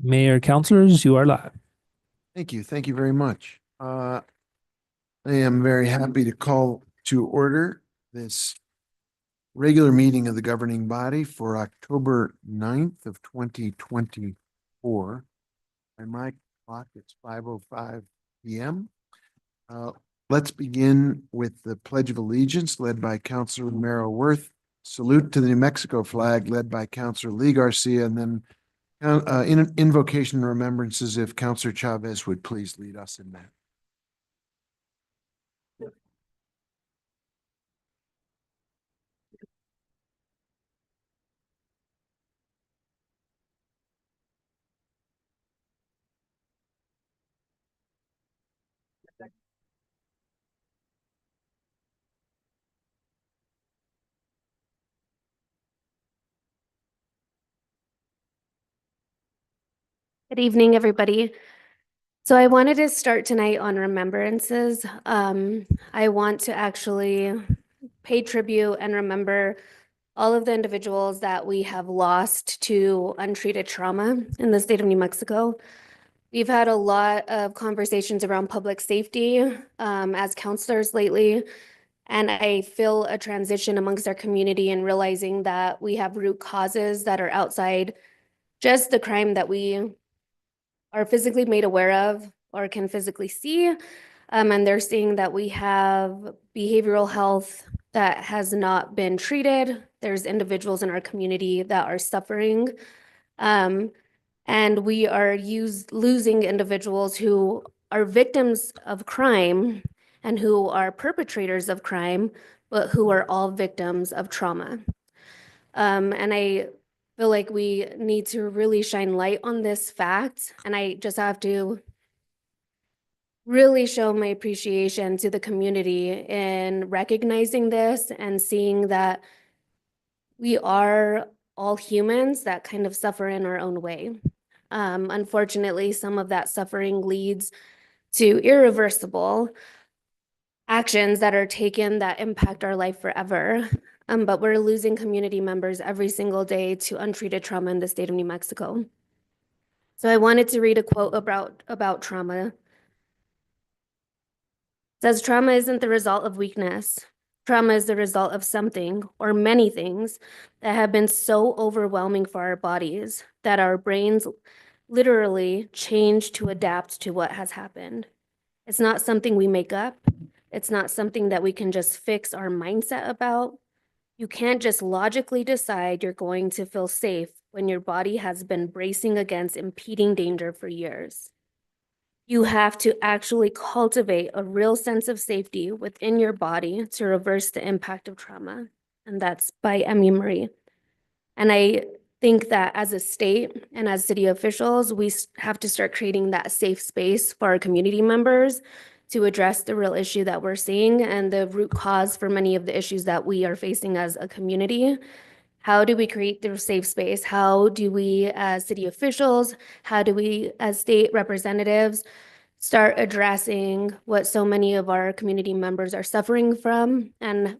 Mayor, councilors, you are live. Thank you. Thank you very much. I am very happy to call to order this regular meeting of the governing body for October 9th of 2024. By my clock, it's 5:05 p.m. Uh, let's begin with the Pledge of Allegiance led by Councilor Romero Worth. Salute to the New Mexico flag led by Councilor Lee Garcia, and then in invocation and remembrances, if Councilor Chavez would please lead us in that. Good evening, everybody. So I wanted to start tonight on remembrances. I want to actually pay tribute and remember all of the individuals that we have lost to untreated trauma in the state of New Mexico. We've had a lot of conversations around public safety as counselors lately, and I feel a transition amongst our community and realizing that we have root causes that are outside just the crime that we are physically made aware of or can physically see. And they're seeing that we have behavioral health that has not been treated. There's individuals in our community that are suffering. And we are losing individuals who are victims of crime and who are perpetrators of crime, but who are all victims of trauma. And I feel like we need to really shine light on this fact. And I just have to really show my appreciation to the community in recognizing this and seeing that we are all humans that kind of suffer in our own way. Unfortunately, some of that suffering leads to irreversible actions that are taken that impact our life forever. But we're losing community members every single day to untreated trauma in the state of New Mexico. So I wanted to read a quote about trauma. It says, trauma isn't the result of weakness. Trauma is the result of something or many things that have been so overwhelming for our bodies that our brains literally change to adapt to what has happened. It's not something we make up. It's not something that we can just fix our mindset about. You can't just logically decide you're going to feel safe when your body has been bracing against impending danger for years. You have to actually cultivate a real sense of safety within your body to reverse the impact of trauma. And that's by Emmy Marie. And I think that as a state and as city officials, we have to start creating that safe space for our community members to address the real issue that we're seeing and the root cause for many of the issues that we are facing as a community. How do we create the safe space? How do we, as city officials, how do we, as state representatives, start addressing what so many of our community members are suffering from and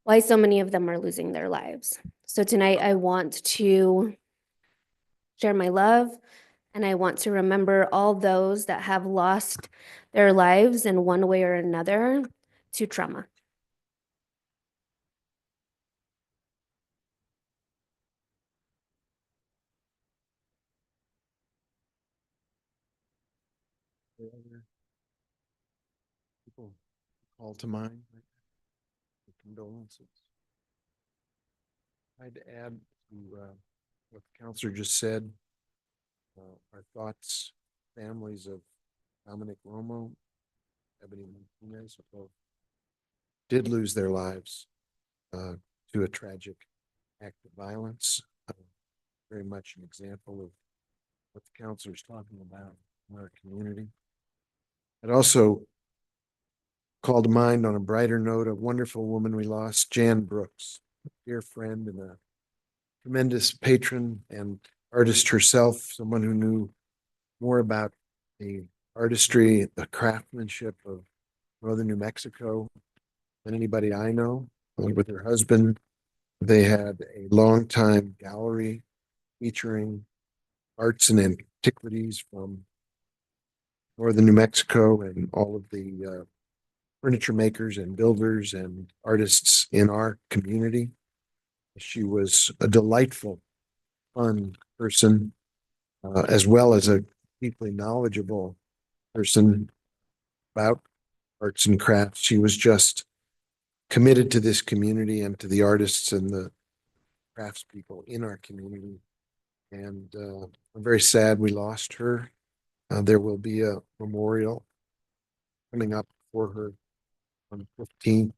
why so many of them are losing their lives? So tonight I want to share my love, and I want to remember all those that have lost their lives in one way or another to trauma. People call to mind the condolences. I'd add to what the counselor just said. Our thoughts, families of Dominic Romo, Ebony Martinez, both did lose their lives to a tragic act of violence. Very much an example of what the counselor is talking about in our community. I'd also call to mind, on a brighter note, a wonderful woman we lost, Jan Brooks, a dear friend and a tremendous patron and artist herself, someone who knew more about the artistry, the craftsmanship of northern New Mexico than anybody I know. With her husband, they had a long time gallery featuring arts and antiquities from northern New Mexico and all of the furniture makers and builders and artists in our community. She was a delightful, fun person, as well as a deeply knowledgeable person about arts and crafts. She was just committed to this community and to the artists and the craftspeople in our community. And I'm very sad we lost her. There will be a memorial coming up for her on the 15th.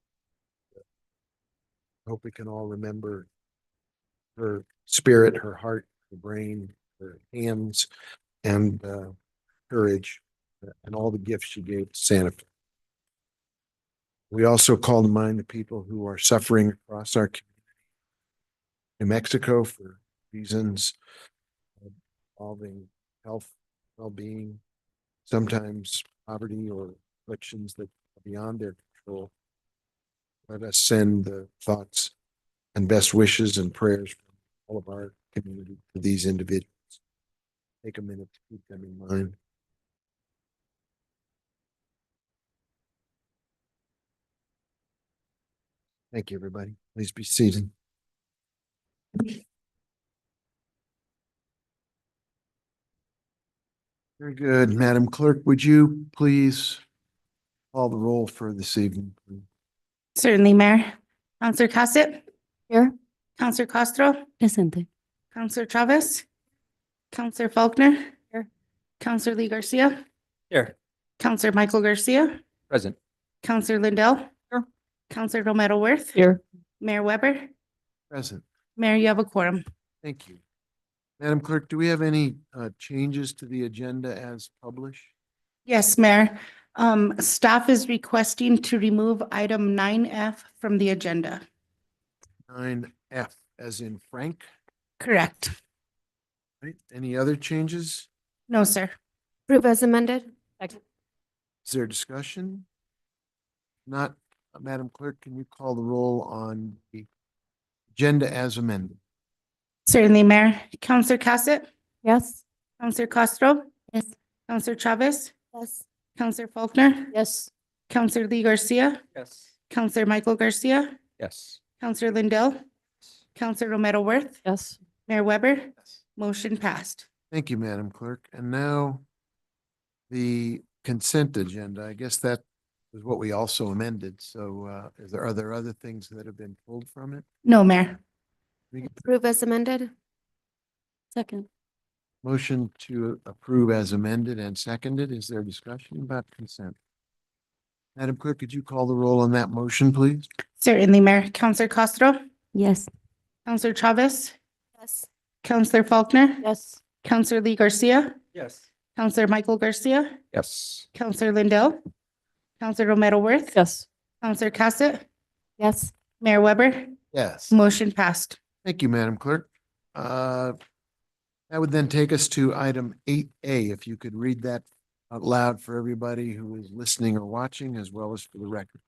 I hope we can all remember her spirit, her heart, her brain, her hands, and courage, and all the gifts she gave to Santa Fe. We also call to mind the people who are suffering across our community. New Mexico for reasons involving health, well-being, sometimes poverty or afflictions that are beyond their control. Let us send the thoughts and best wishes and prayers from all of our community to these individuals. Take a minute to keep them in mind. Thank you, everybody. Please be seated. Very good. Madam Clerk, would you please call the roll for this evening? Please? Certainly, Mayor. Counselor Cassett, Here. Counselor Castro, Presente. Counselor Chavez, Counselor Faulkner. Here. Counselor Lee Garcia, Here. Counselor Michael Garcia, Present. Counselor Lindell. Here. Counselor Romero Worth. Here. Mayor Weber. Present. Mayor, you have a quorum. Thank you. Madam Clerk, do we have any changes to the agenda as published? Yes, Mayor. Staff is requesting to remove item 9F from the agenda. 9F as in Frank, Correct. right? Any other changes? No, sir. Approve as amended? Is there discussion? Not, Madam Clerk, can you call the roll on the agenda as amended? Certainly, Mayor. Counselor Cassett, Yes. Counselor Castro, Yes. Counselor Chavez, Yes. Counselor Faulkner, Yes. Counselor Lee Garcia, Yes. Counselor Michael Garcia, Yes. Counselor Lindell, Counselor Romero Worth, Yes. Mayor Weber, Yes. motion passed. Thank you, Madam Clerk. And now the consent agenda. I guess that was what we also amended. So are there other things that have been pulled from it? No, Mayor. Approve as amended? Second. Motion to approve as amended and seconded. Is there discussion about consent? Madam Clerk, could you call the roll on that motion, please? Certainly, Mayor. Counselor Castro, Yes. Counselor Chavez, Yes. Counselor Faulkner, Yes. Counselor Lee Garcia, Yes. Counselor Michael Garcia, Yes. Counselor Lindell, Counselor Romero Worth, Yes. Counselor Cassett, Yes. Mayor Weber, Yes. motion passed. Thank you, Madam Clerk. That would then take us to item 8A. If you could read that out loud for everybody who is listening or watching, as well as for the record.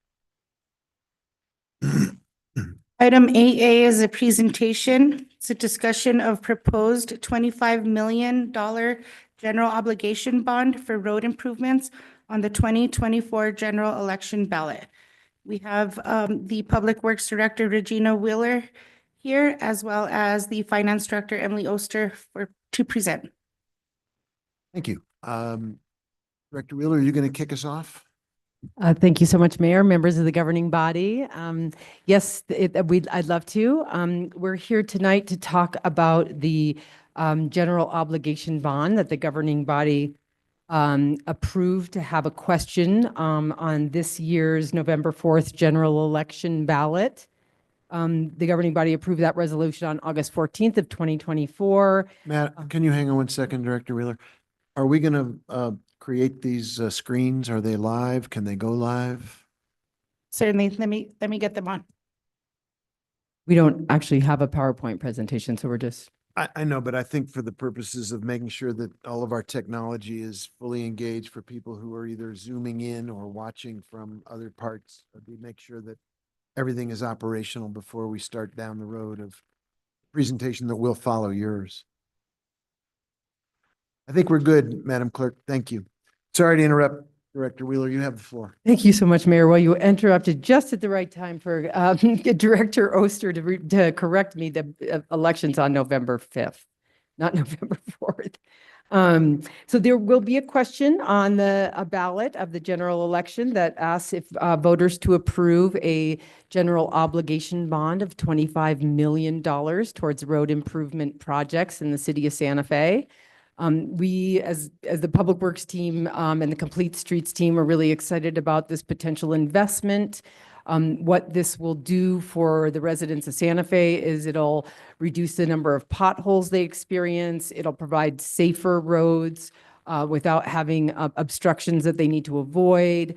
Item 8A is a presentation. It's a discussion of proposed $25 million general obligation bond for road improvements on the 2024 general election ballot. We have the Public Works Director Regina Wheeler here, as well as the Finance Director Emily Oster to present. Thank you. Director Wheeler, are you going to kick us off? Thank you so much, Mayor, members of the governing body. Yes, I'd love to. We're here tonight to talk about the general obligation bond that the governing body approved to have a question on this year's November 4th general election ballot. The governing body approved that resolution on August 14th of 2024. Matt, can you hang on one second, Director Wheeler? Are we going to create these screens? Are they live? Can they go live? Certainly, let me get them on. We don't actually have a PowerPoint presentation, so we're just. I know, but I think for the purposes of making sure that all of our technology is fully engaged for people who are either zooming in or watching from other parts, we make sure that everything is operational before we start down the road of presentation that will follow yours. I think we're good, Madam Clerk. Thank you. Sorry to interrupt, Director Wheeler. You have the floor. Thank you so much, Mayor. Well, you interrupted just at the right time for Director Oster to correct me. The election's on November 5th, not November 4th. So there will be a question on the ballot of the general election that asks if voters to approve a general obligation bond of $25 million towards road improvement projects in the city of Santa Fe. We, as the Public Works team and the Complete Streets team, are really excited about this potential investment. What this will do for the residents of Santa Fe is it'll reduce the number of potholes they experience. It'll provide safer roads without having obstructions that they need to avoid.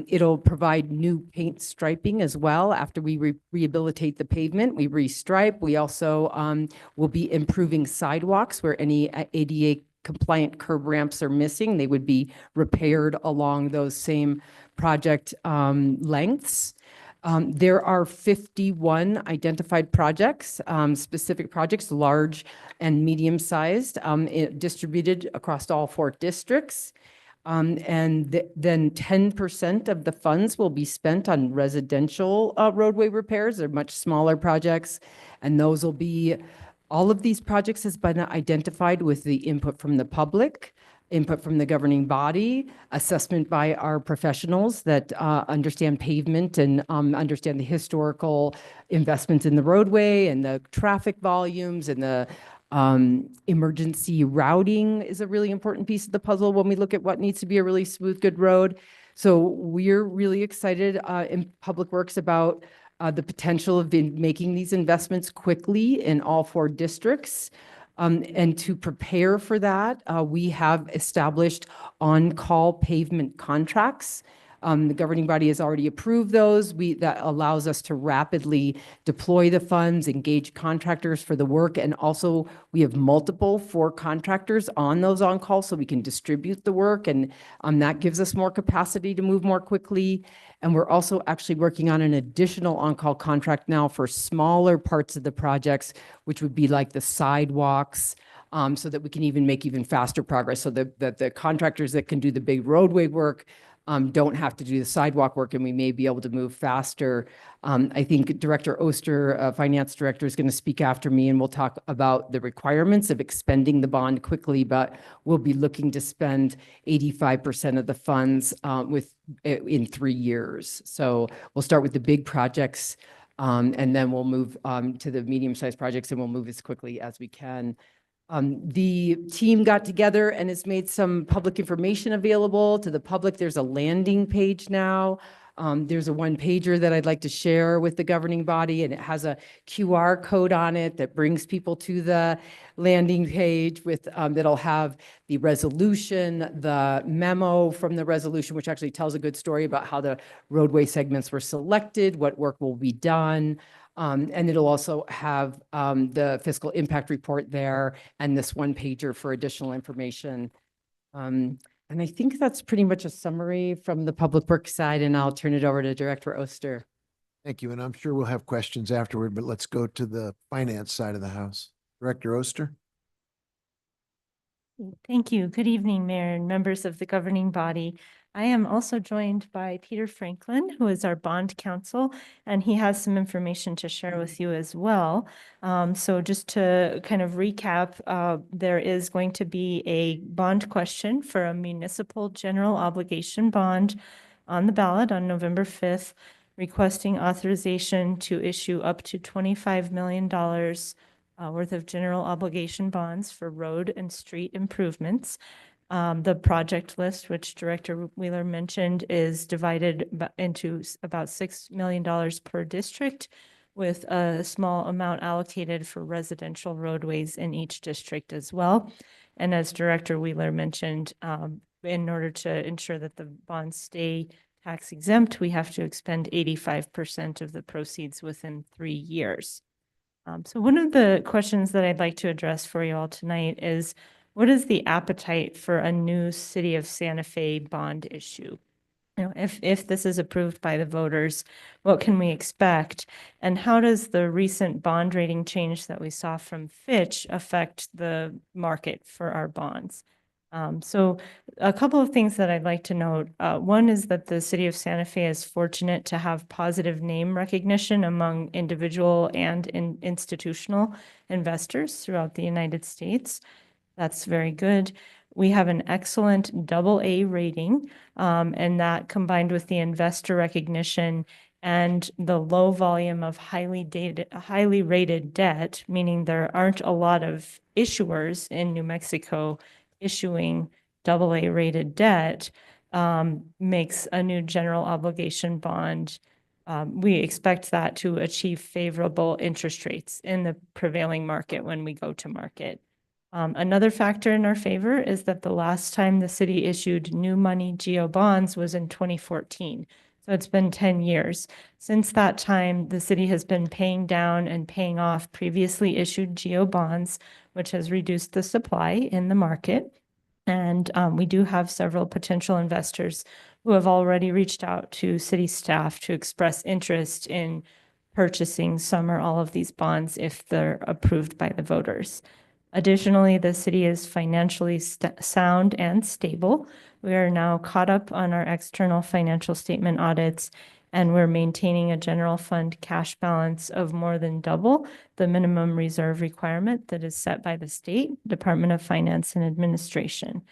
It'll provide new paint striping as well. After we rehabilitate the pavement, we restripe. We also will be improving sidewalks where any ADA compliant curb ramps are missing. They would be repaired along those same project lengths. There are 51 identified projects, specific projects, large and medium-sized, distributed across all 4 districts. Then 10% of the funds will be spent on residential roadway repairs. They're much smaller projects, and those will be, all of these projects has been identified with the input from the public, input from the governing body, assessment by our professionals that understand pavement and understand the historical investments in the roadway and the traffic volumes and the emergency routing is a really important piece of the puzzle when we look at what needs to be a really smooth, good road. So we're really excited in Public Works about the potential of making these investments quickly in all 4 districts. And to prepare for that, we have established on-call pavement contracts. The governing body has already approved those. That allows us to rapidly deploy the funds, engage contractors for the work, and also we have multiple 4 contractors on those on-call so we can distribute the work, and that gives us more capacity to move more quickly. And we're also actually working on an additional on-call contract now for smaller parts of the projects, which would be like the sidewalks, so that we can even make even faster progress, so that the contractors that can do the big roadway work don't have to do the sidewalk work, and we may be able to move faster. I think Director Oster, Finance Director, is going to speak after me, and we'll talk about the requirements of expending the bond quickly, but we'll be looking to spend 85% of the funds in 3 years. So we'll start with the big projects, and then we'll move to the medium-sized projects, and we'll move as quickly as we can. The team got together and has made some public information available to the public. There's a landing page now. There's a 1-pager that I'd like to share with the governing body, and it has a QR code on it that brings people to the landing page with that'll have the resolution, the memo from the resolution, which actually tells a good story about how the roadway segments were selected, what work will be done. And it'll also have the fiscal impact report there and this 1-pager for additional information. And I think that's pretty much a summary from the Public Works side, and I'll turn it over to Director Oster. Thank you. And I'm sure we'll have questions afterward, but let's go to the finance side of the house. Director Oster? Thank you. Good evening, Mayor and members of the governing body. I am also joined by Peter Franklin, who is our bond counsel, and he has some information to share with you as well. So just to kind of recap, there is going to be a bond question for a municipal general obligation bond on the ballot on November 5th, requesting authorization to issue up to $25 million worth of general obligation bonds for road and street improvements. The project list, which Director Wheeler mentioned, is divided into about $6 million per district, with a small amount allocated for residential roadways in each district as well. And as Director Wheeler mentioned, in order to ensure that the bonds stay tax exempt, we have to expend 85% of the proceeds within 3 years. So one of the questions that I'd like to address for you all tonight is, what is the appetite for a new City of Santa Fe bond issue? You know, if this is approved by the voters, what can we expect? And how does the recent bond rating change that we saw from Fitch affect the market for our bonds? So a couple of things that I'd like to note. One is that the city of Santa Fe is fortunate to have positive name recognition among individual and institutional investors throughout the United States. That's very good. We have an excellent AA rating, and that combined with the investor recognition and the low volume of highly rated debt, meaning there aren't a lot of issuers in New Mexico issuing AA rated debt, makes a new general obligation bond. We expect that to achieve favorable interest rates in the prevailing market when we go to market. Another factor in our favor is that the last time the city issued new money GO bonds was in 2014. So it's been 10 years. Since that time, the city has been paying down and paying off previously issued GO bonds, which has reduced the supply in the market. And we do have several potential investors who have already reached out to city staff to express interest in purchasing some or all of these bonds if they're approved by the voters. Additionally, the city is financially sound and stable. We are now caught up on our external financial statement audits, and we're maintaining a general fund cash balance of more than double the minimum reserve requirement that is set by the state Department of Finance and Administration.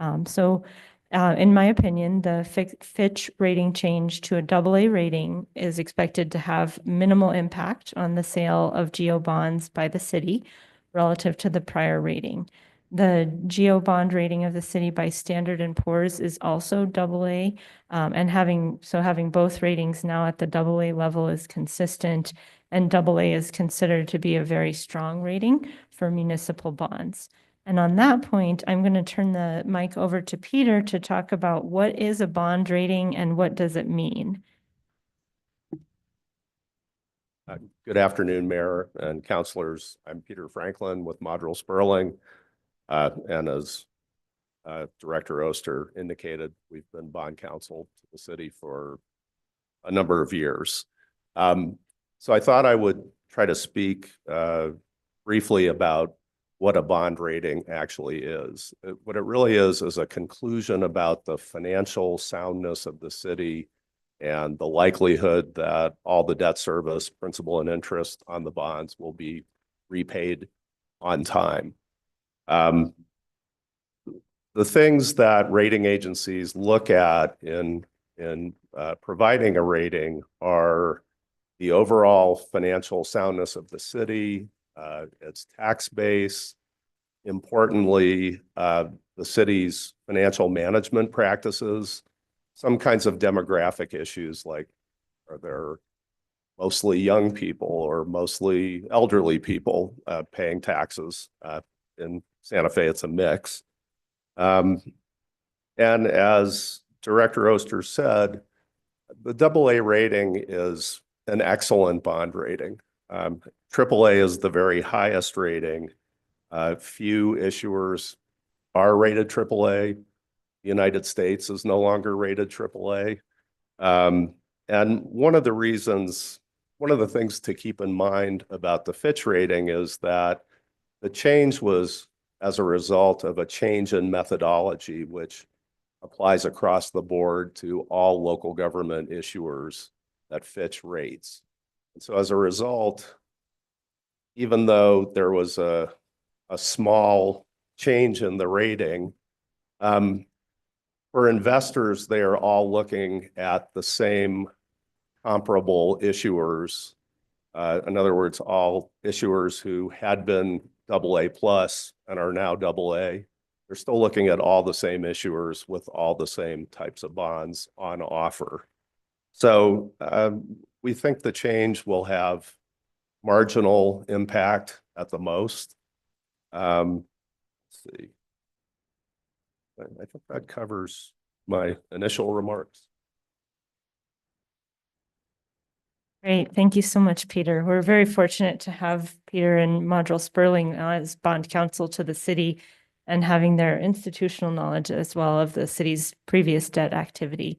In my opinion, the Fitch rating change to a AA rating is expected to have minimal impact on the sale of GO bonds by the city relative to the prior rating. The GO bond rating of the city by Standard & Poor's is also AA, and having both ratings now at the AA level is consistent, and AA is considered to be a very strong rating for municipal bonds. And on that point, I'm going to turn the mic over to Peter to talk about what is a bond rating and what does it mean. Good afternoon, Mayor and councilors. I'm Peter Franklin with Modrell Sperling. And as Director Oster indicated, we've been bond counsel to the city for a number of years. So I thought I would try to speak briefly about what a bond rating actually is. What it really is a conclusion about the financial soundness of the city and the likelihood that all the debt service, principal and interest on the bonds will be repaid on time. The things that rating agencies look at in providing a rating are the overall financial soundness of the city, its tax base, importantly, the city's financial management practices, some kinds of demographic issues like are there mostly young people or mostly elderly people paying taxes. In Santa Fe, it's a mix. And as Director Oster said, the AA rating is an excellent bond rating. AAA is the very highest rating. Few issuers are rated AAA. The United States is no longer rated AAA. And one of the things to keep in mind about the Fitch rating is that the change was as a result of a change in methodology, which applies across the board to all local government issuers that Fitch rates. And so as a result, even though there was a small change in the rating, for investors, they are all looking at the same comparable issuers. In other words, all issuers who had been AA plus and are now AA. They're still looking at all the same issuers with all the same types of bonds on offer. So we think the change will have marginal impact at the most. Let's see. I think that covers my initial remarks. Great. Thank you so much, Peter. We're very fortunate to have Peter and Modrell Sperling as bond counsel to the city and having their institutional knowledge as well of the city's previous debt activity.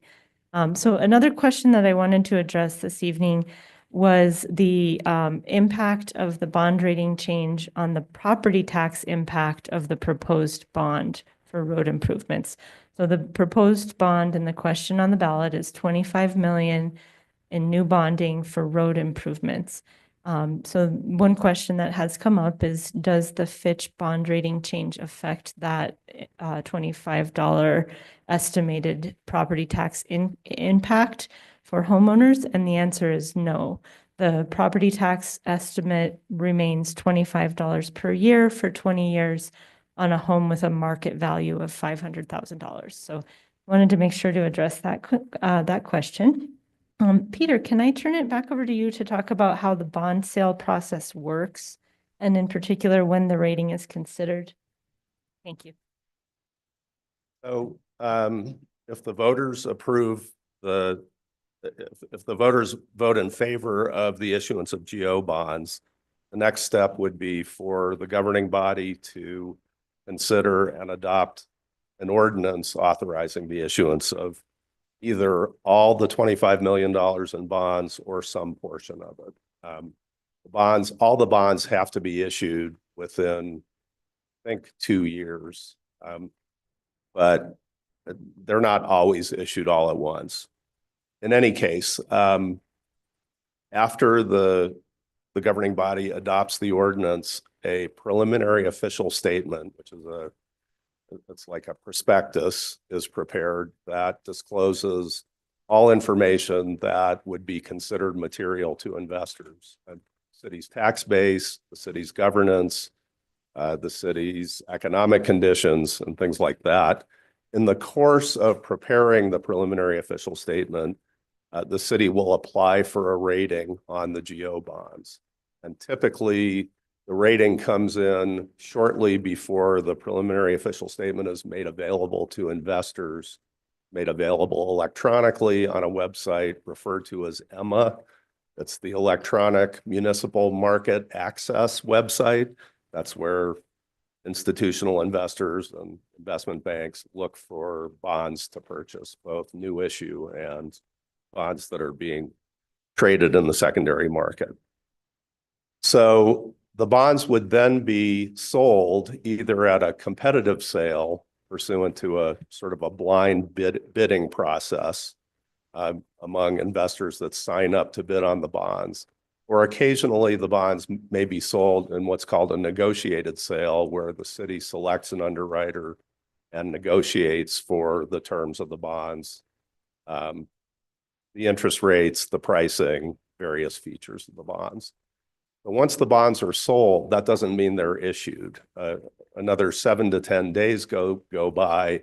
So another question that I wanted to address this evening was the impact of the bond rating change on the property tax impact of the proposed bond for road improvements. So the proposed bond and the question on the ballot is 25 million in new bonding for road improvements. So one question that has come up is, does the Fitch bond rating change affect that $25 estimated property tax impact for homeowners? And the answer is no. The property tax estimate remains $25 per year for 20 years on a home with a market value of $500,000. So wanted to make sure to address that question. Peter, can I turn it back over to you to talk about how the bond sale process works, and in particular, when the rating is considered? Thank you. So if the voters approve if the voters vote in favor of the issuance of GO bonds, the next step would be for the governing body to consider and adopt an ordinance authorizing the issuance of either all the $25 million in bonds or some portion of it. All the bonds have to be issued within, I think, 2 years. But they're not always issued all at once. In any case, after the governing body adopts the ordinance, a preliminary official statement, which is it's like a prospectus, is prepared that discloses all information that would be considered material to investors: the city's tax base, the city's governance, the city's economic conditions, and things like that. In the course of preparing the preliminary official statement, the city will apply for a rating on the GO bonds. And typically, the rating comes in shortly before the preliminary official statement is made available to investors, made available electronically on a website referred to as EMMA. It's the Electronic Municipal Market Access website. That's where institutional investors and investment banks look for bonds to purchase, both new issue and bonds that are being traded in the secondary market. So the bonds would then be sold either at a competitive sale pursuant to a sort of a blind bidding process among investors that sign up to bid on the bonds, or occasionally the bonds may be sold in what's called a negotiated sale, where the city selects an underwriter and negotiates for the terms of the bonds, the interest rates, the pricing, various features of the bonds. But once the bonds are sold, that doesn't mean they're issued. Another 7 to 10 days go by,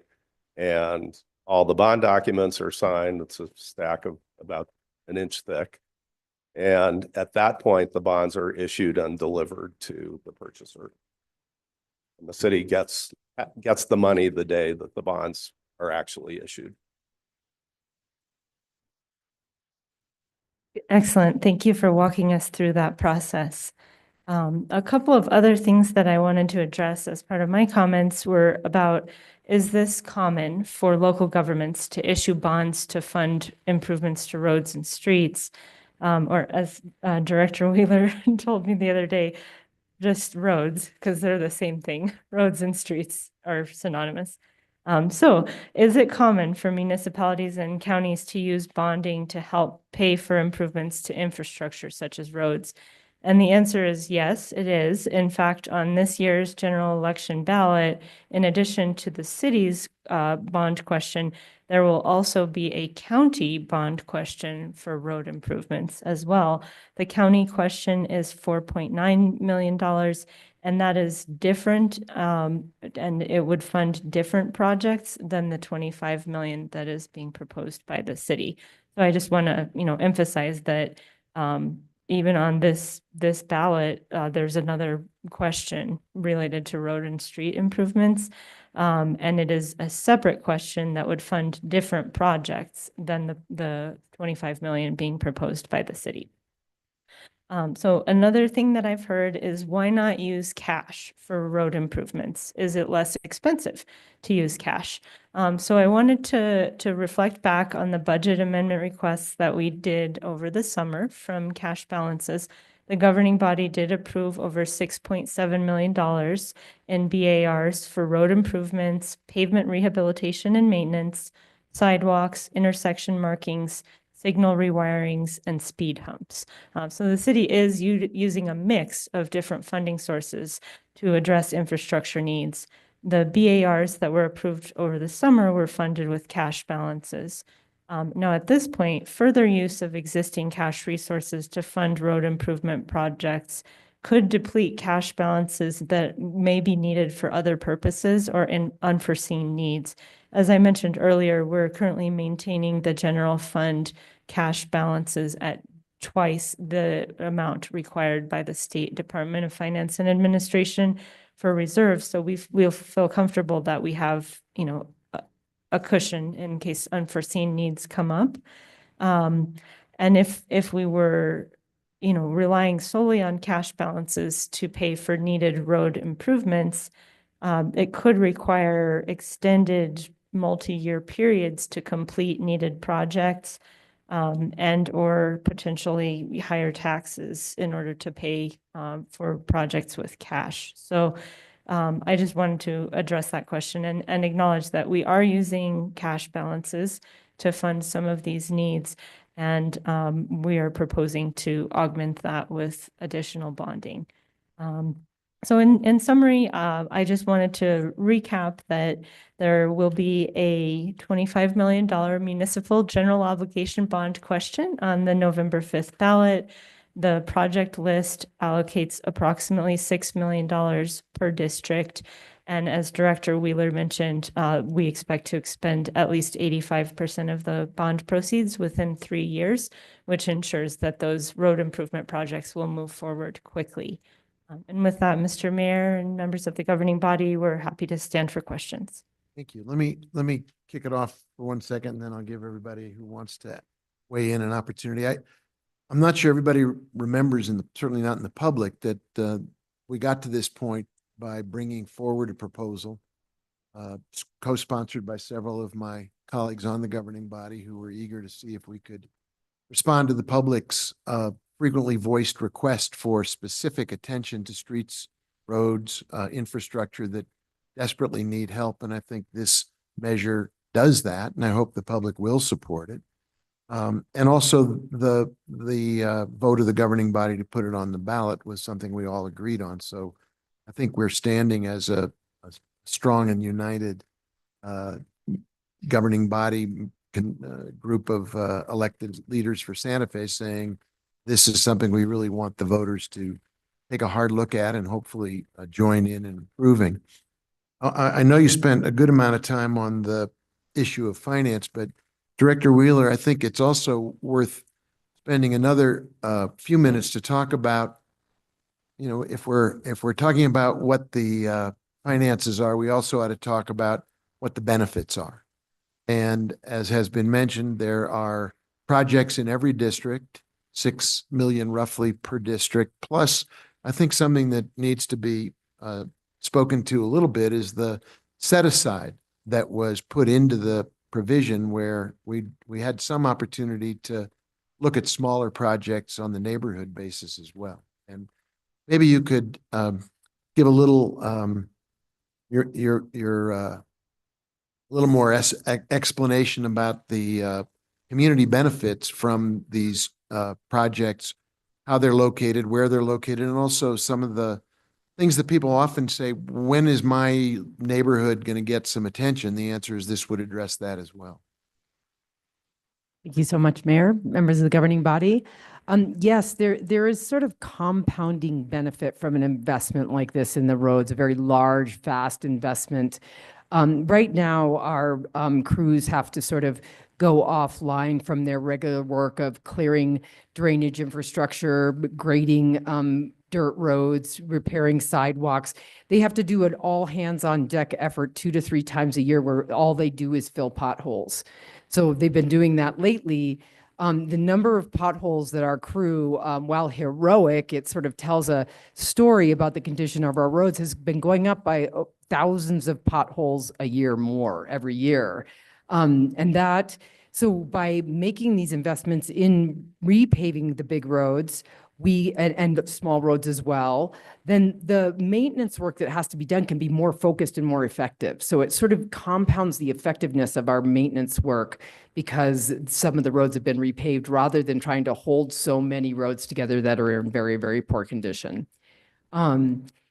and all the bond documents are signed. It's a stack of about an inch thick. And at that point, the bonds are issued and delivered to the purchaser. And the city gets the money the day that the bonds are actually issued. Excellent. Thank you for walking us through that process. A couple of other things that I wanted to address as part of my comments were about, is this common for local governments to issue bonds to fund improvements to roads and streets? Or as Director Wheeler told me the other day, just roads, because they're the same thing. Roads and streets are synonymous. So is it common for municipalities and counties to use bonding to help pay for improvements to infrastructure such as roads? And the answer is yes, it is. In fact, on this year's general election ballot, in addition to the city's bond question, there will also be a county bond question for road improvements as well. The county question is $4.9 million, and that is different, and it would fund different projects than the 25 million that is being proposed by the city. So I just want to, emphasize that even on this ballot, there's another question related to road and street improvements. And it is a separate question that would fund different projects than the 25 million being proposed by the city. So another thing that I've heard is, why not use cash for road improvements? Is it less expensive to use cash? So I wanted to reflect back on the budget amendment requests that we did over the summer from cash balances. the governing body did approve over $6.7 million in BARs for road improvements, pavement rehabilitation and maintenance, sidewalks, intersection markings, signal rewirings, and speed humps. So the city is using a mix of different funding sources to address infrastructure needs. The BARs that were approved over the summer were funded with cash balances. Now, at this point, further use of existing cash resources to fund road improvement projects could deplete cash balances that may be needed for other purposes or in unforeseen needs. As I mentioned earlier, we're currently maintaining the general fund cash balances at twice the amount required by the State Department of Finance and Administration for reserves. So we'll feel comfortable that we have, a cushion in case unforeseen needs come up. And if we were, relying solely on cash balances to pay for needed road improvements, it could require extended multi-year periods to complete needed projects, and or potentially higher taxes in order to pay for projects with cash. So I just wanted to address that question and acknowledge that we are using cash balances to fund some of these needs. And we are proposing to augment that with additional bonding. So in summary, I just wanted to recap that there will be a $25 million municipal general obligation bond question on the November 5th ballot. The project list allocates approximately $6 million per district. And as Director Wheeler mentioned, we expect to expend at least 85% of the bond proceeds within 3 years, which ensures that those road improvement projects will move forward quickly. And with that, Mr. Mayor and members of the governing body, we're happy to stand for questions. Thank you. Let me kick it off for 1 second, and then I'll give everybody who wants to weigh in an opportunity. I'm not sure everybody remembers, certainly not in the public, that we got to this point by bringing forward a proposal co-sponsored by several of my colleagues on the governing body who were eager to see if we could respond to the public's frequently voiced request for specific attention to streets, roads, infrastructure that desperately need help. And I think this measure does that, and I hope the public will support it. And also the vote of the governing body to put it on the ballot was something we all agreed on. So I think we're standing as a strong and united governing body group of elected leaders for Santa Fe, saying this is something we really want the voters to take a hard look at and hopefully join in improving. I know you spent a good amount of time on the issue of finance, but Director Wheeler, I think it's also worth spending another few minutes to talk about, if we're talking about what the finances are, we also ought to talk about what the benefits are. And as has been mentioned, there are projects in every district, 6 million roughly per district. Plus, I think something that needs to be spoken to a little bit is the set aside that was put into the provision where we had some opportunity to look at smaller projects on the neighborhood basis as well. And maybe you could give a little your little more explanation about the community benefits from these projects, how they're located, where they're located, and also some of the things that people often say, when is my neighborhood going to get some attention? The answer is this would address that as well. Thank you so much, Mayor, members of the governing body. Yes, there is sort of compounding benefit from an investment like this in the roads, a very large, fast investment. Right now, our crews have to sort of go offline from their regular work of clearing drainage infrastructure, grading dirt roads, repairing sidewalks. They have to do an all hands on deck effort 2 to 3 times a year where all they do is fill potholes. So they've been doing that lately. The number of potholes that our crew, while heroic, it sort of tells a story about the condition of our roads, has been going up by thousands of potholes a year more every year. So by making these investments in repaving the big roads and small roads as well, then the maintenance work that has to be done can be more focused and more effective. So it sort of compounds the effectiveness of our maintenance work because some of the roads have been repaved rather than trying to hold so many roads together that are in very, very poor condition.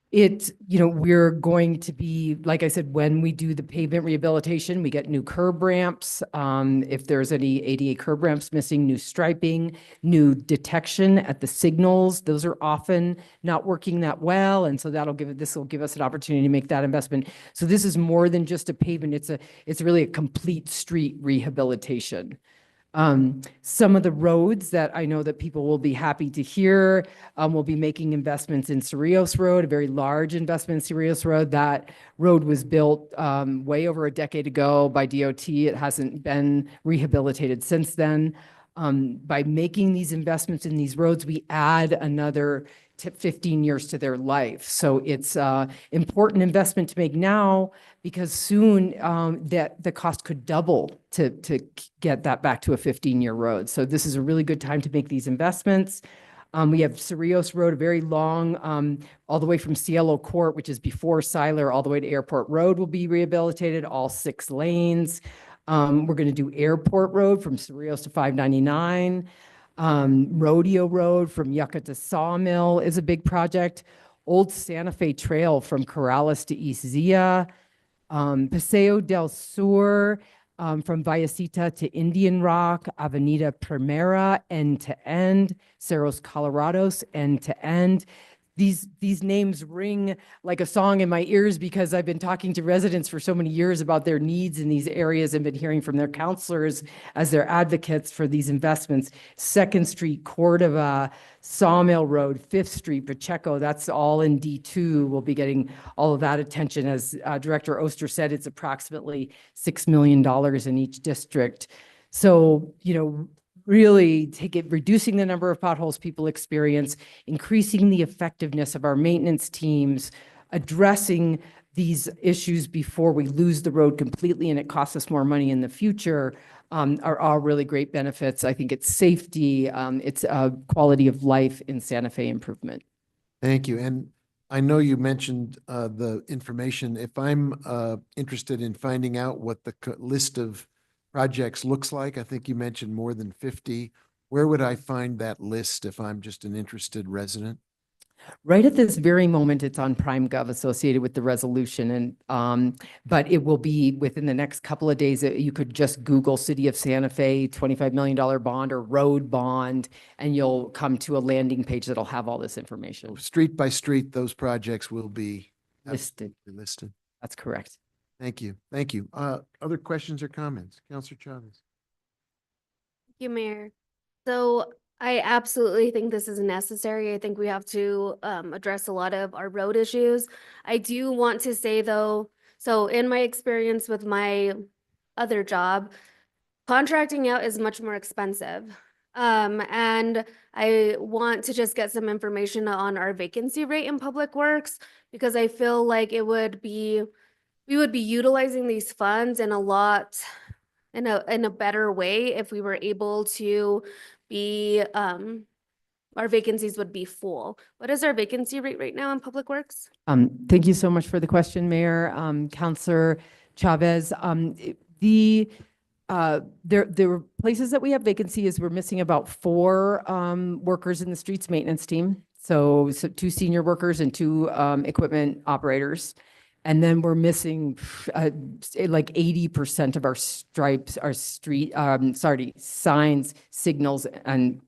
We're going to be, like I said, when we do the pavement rehabilitation, we get new curb ramps. If there's any ADA curb ramps missing, new striping, new detection at the signals, those are often not working that well. And so this will give us an opportunity to make that investment. So this is more than just a pavement. It's really a complete street rehabilitation. Some of the roads that I know that people will be happy to hear, we'll be making investments in Cerrillos Road, a very large investment in Cerrillos Road. That road was built way over a decade ago by DOT. It hasn't been rehabilitated since then. By making these investments in these roads, we add another 15 years to their life. So it's an important investment to make now because soon that the cost could double to get that back to a 15-year road. So this is a really good time to make these investments. We have Cerrillos Road, a very long, all the way from Cielo Court, which is before Siler, all the way to Airport Road will be rehabilitated, all 6 lanes. We're going to do Airport Road from Cerrillos to 599. Rodeo Road from Yucca to Sawmill is a big project. Old Santa Fe Trail from Corrales to East Zia. Paseo del Sur from Vallecita to Indian Rock, Avenida Primera end to end, Cerros Colorados end to end. These names ring like a song in my ears because I've been talking to residents for so many years about their needs in these areas and been hearing from their counselors as their advocates for these investments. 2nd Street, Cordova, Sawmill Road, 5th Street, Pacheco, that's all in D2. We'll be getting all of that attention. As Director Oster said, it's approximately $6 million in each district. So, really reducing the number of potholes people experience, increasing the effectiveness of our maintenance teams, addressing these issues before we lose the road completely and it costs us more money in the future, are all really great benefits. I think it's safety, it's a quality of life in Santa Fe improvement. Thank you. And I know you mentioned the information. If I'm interested in finding out what the list of projects looks like, I think you mentioned more than 50. Where would I find that list if I'm just an interested resident? Right at this very moment, it's on PrimeGov associated with the resolution, and but it will be within the next couple of days. You could just Google City of Santa Fe $25 million bond or road bond, and you'll come to a landing page that'll have all this information Street by street, those projects will be listed. listed. That's correct. Thank you. Thank you. Other questions or comments? Councilor Chavez. Thank you, Mayor. So I absolutely think this is necessary. I think we have to address a lot of our road issues. I do want to say though, so in my experience with my other job, contracting out is much more expensive. And I want to just get some information on our vacancy rate in Public Works because I feel like we would be utilizing these funds in a better way if we were able to be our vacancies would be full. What is our vacancy rate right now in Public Works? Thank you so much for the question, Mayor. Councilor Chavez. There were places that we have vacancy is we're missing about 4 workers in the streets maintenance team. So 2 senior workers and 2 equipment operators. And then we're missing like 80% of our stripes, our signs, signals, and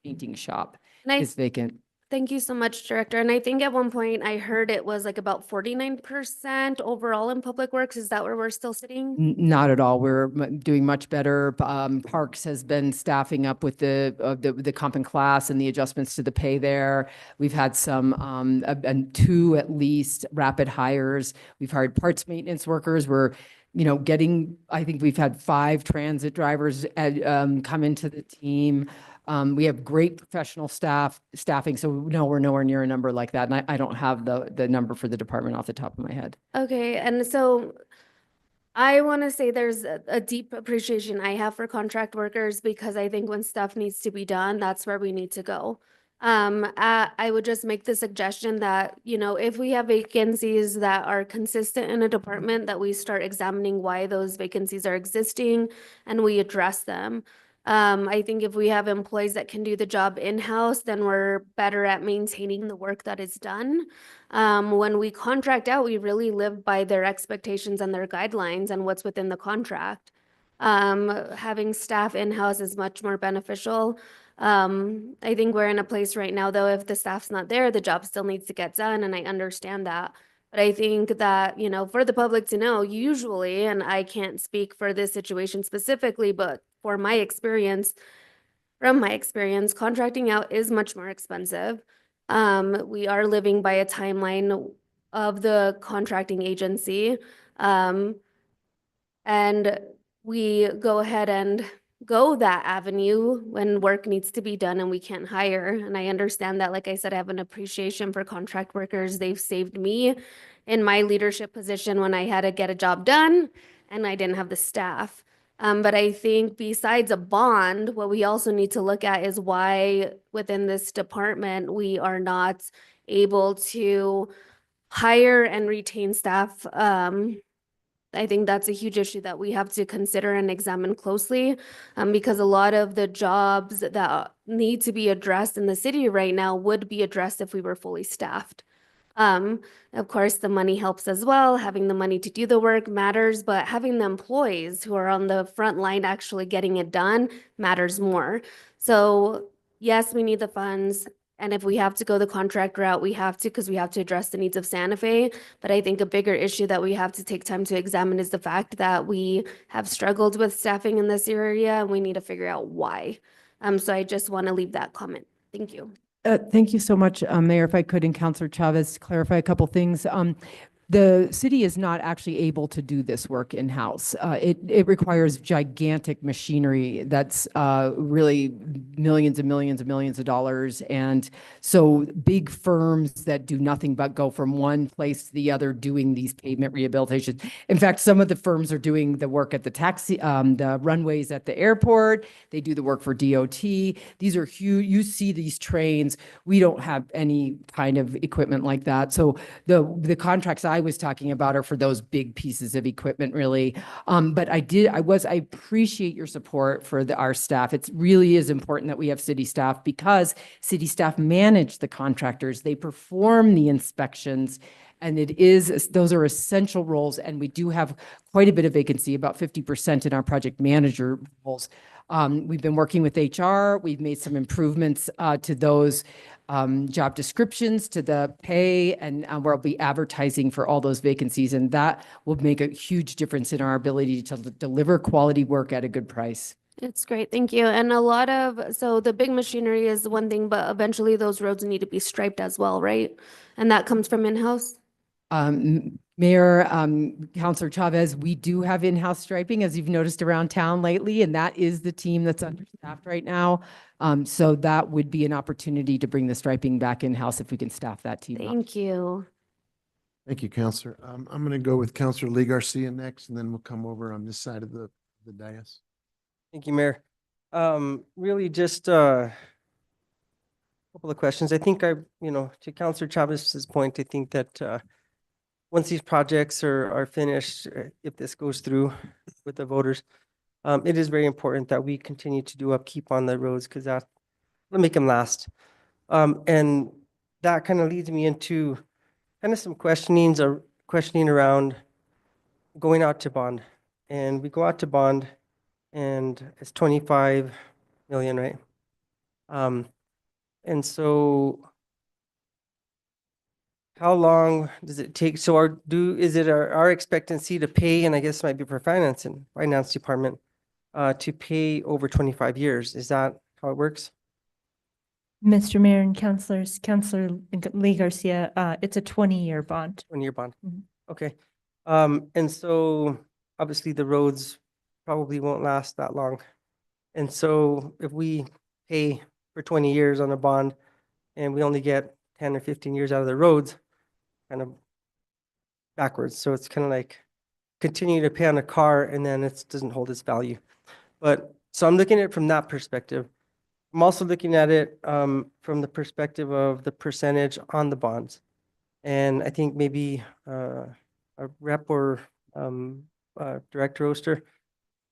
painting shop is vacant. Thank you so much, Director. And I think at one point I heard it was like about 49% overall in Public Works. Is that where we're still sitting? Not at all. We're doing much better. Parks has been staffing up with the comp and class and the adjustments to the pay there. We've had some, and 2 at least rapid hires. We've hired parts maintenance workers. We're I think we've had 5 transit drivers come into the team. We have great professional staffing. So no, we're nowhere near a number like that. And I don't have the number for the department off the top of my head. Okay. And so I want to say there's a deep appreciation I have for contract workers because I think when stuff needs to be done, that's where we need to go. I would just make the suggestion that, you know, if we have vacancies that are consistent in a department, that we start examining why those vacancies are existing and we address them. I think if we have employees that can do the job in-house, then we're better at maintaining the work that is done. When we contract out, we really live by their expectations and their guidelines and what's within the contract. Having staff in-house is much more beneficial. I think we're in a place right now, though, if the staff's not there, the job still needs to get done, and I understand that. But I think that, you know, for the public to know, usually, and I can't speak for this situation specifically, but for my experience, from my experience, contracting out is much more expensive. We are living by a timeline of the contracting agency. And we go ahead and go that avenue when work needs to be done and we can't hire. And I understand that, like I said, I have an appreciation for contract workers. They've saved me in my leadership position when I had to get a job done and I didn't have the staff. But I think besides a bond, what we also need to look at is why within this department, we are not able to hire and retain staff. I think that's a huge issue that we have to consider and examine closely, because a lot of the jobs that need to be addressed in the city right now would be addressed if we were fully staffed. Of course, the money helps as well. Having the money to do the work matters, but having the employees who are on the front line actually getting it done matters more. So yes, we need the funds. And if we have to go the contract route, we have to, because we have to address the needs of Santa Fe. But I think a bigger issue that we have to take time to examine is the fact that we have struggled with staffing in this area and we need to figure out why. So I just want to leave that comment. Thank you. Thank you so much, Mayor. If I could, and Councilor Chavez, clarify a couple things. The city is not actually able to do this work in-house. It requires gigantic machinery that's really millions and millions and millions of dollars. And so big firms that do nothing but go from one place to the other doing these pavement rehabilitations. In fact, some of the firms are doing the work at the runways at the airport. They do the work for DOT. These are huge. You see these trains. We don't have any kind of equipment like that. So the contracts I was talking about are for those big pieces of equipment, really. But I appreciate your support for our staff. It really is important that we have city staff because city staff manage the contractors. They perform the inspections. And those are essential roles. And we do have quite a bit of vacancy, about 50% in our project manager roles. We've been working with HR. We've made some improvements to those job descriptions, to the pay, and we'll be advertising for all those vacancies. And that will make a huge difference in our ability to deliver quality work at a good price. It's great. Thank you. And so the big machinery is one thing, but eventually those roads need to be striped as well, right? And that comes from in-house? Mayor, Councilor Chavez, we do have in-house striping, as you've noticed around town lately, and that is the team that's understaffed right now. So that would be an opportunity to bring the striping back in-house if we can staff that team up. Thank you. Thank you, Counselor. I'm going to go with Counselor Lee Garcia next, and then we'll come over on this side of the dais. Thank you, Mayor. Really just a couple of questions. I think to Councilor Chavez's point, I think that once these projects are finished, if this goes through with the voters, it is very important that we continue to do upkeep on the roads because that'll make them last. And that kind of leads me into kind of some questioning around going out to bond. And we go out to bond and it's 25 million, right? And so how long does it take? So is it our expectancy to pay, and I guess it might be for finance department, to pay over 25 years? Is that how it works? Mr. Mayor and councilors, Councilor Lee Garcia, it's a 20-year bond. 20-year bond. Mhm. Okay. And so obviously the roads probably won't last that long. And so if we pay for 20 years on a bond and we only get 10 or 15 years out of the roads, kind of backwards. So it's kind of like continuing to pay on a car and then it doesn't hold its value. But so I'm looking at it from that perspective. I'm also looking at it from the perspective of the percentage on the bonds. And I think maybe a rep or Director Oster.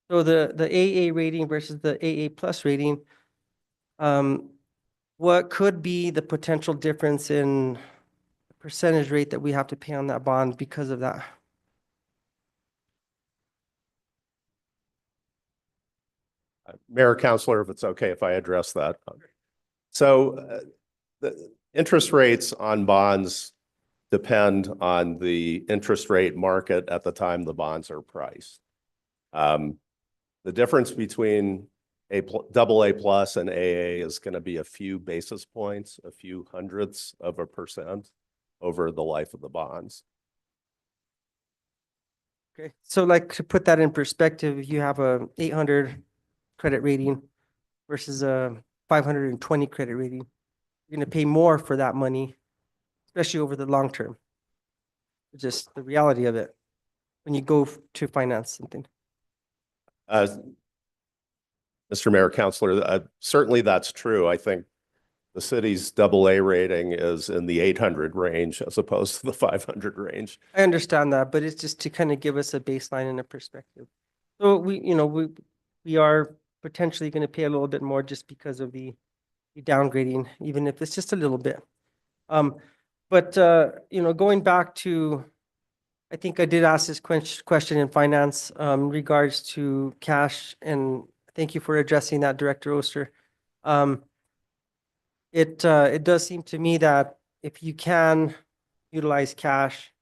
So the AA rating versus the AA plus rating, what could be the potential difference in the percentage rate that we have to pay on that bond because of that? Mayor, Counselor, if it's okay if I address that. So the interest rates on bonds depend on the interest rate market at the time the bonds are priced. The difference between double A plus and AA is going to be a few basis points, a few hundredths of a percent over the life of the bonds. Okay, so like to put that in perspective, you have a 800 credit rating versus a 520 credit rating. You're going to pay more for that money, especially over the long term. It's just the reality of it when you go to finance something. Mr. Mayor, Counselor, certainly that's true. I think the city's double A rating is in the 800 range as opposed to the 500 range. I understand that, but it's just to kind of give us a baseline and a perspective. So we are potentially going to pay a little bit more just because of the downgrading, even if it's just a little bit. But going back to, I think I did ask this question in finance in regards to cash, and thank you for addressing that, Director Oster. It does seem to me that if you can utilize cash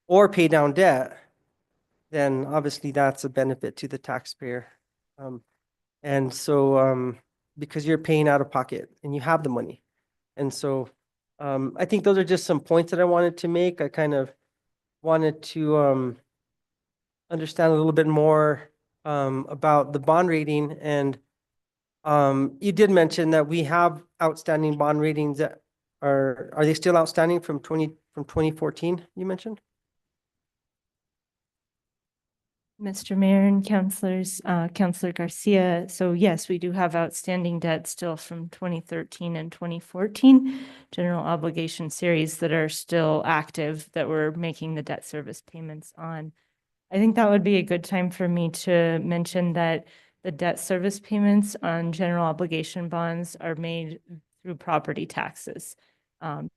or pay down debt, then obviously that's a benefit to the taxpayer. And so because you're paying out of pocket and you have the money. And so I think those are just some points that I wanted to make. I kind of wanted to understand a little bit more about the bond rating. And you did mention that we have outstanding bond ratings that are they still outstanding from 2014, you mentioned? Mr. Mayor and councilors, Councilor Garcia. So yes, we do have outstanding debt still from 2013 and 2014, general obligation series that are still active that we're making the debt service payments on. I think that would be a good time for me to mention that the debt service payments on general obligation bonds are made through property taxes.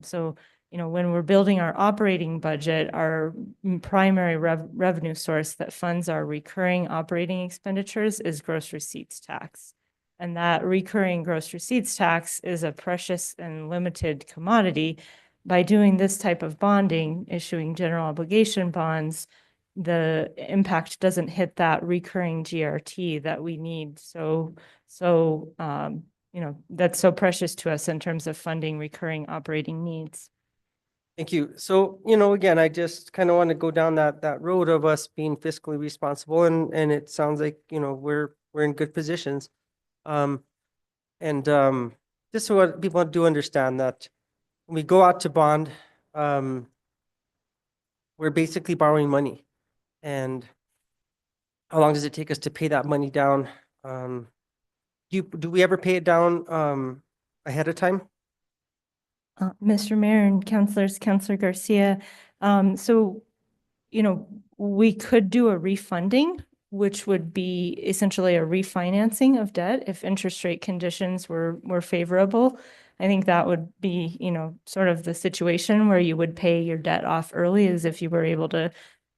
So when we're building our operating budget, our primary revenue source that funds our recurring operating expenditures is gross receipts tax. And that recurring gross receipts tax is a precious and limited commodity. By doing this type of bonding, issuing general obligation bonds, the impact doesn't hit that recurring GRT that we need. So that's so precious to us in terms of funding recurring operating needs. Thank you. So, again, I just kind of want to go down that road of us being fiscally responsible, and it sounds like, we're in good positions. Just so what people do understand that when we go out to bond, we're basically borrowing money. And how long does it take us to pay that money down? Do we ever pay it down ahead of time? Mr. Mayor and councilors, Councilor Garcia, we could do a refunding, which would be essentially a refinancing of debt if interest rate conditions were favorable. I think that would be, sort of the situation where you would pay your debt off early, as if you were able to,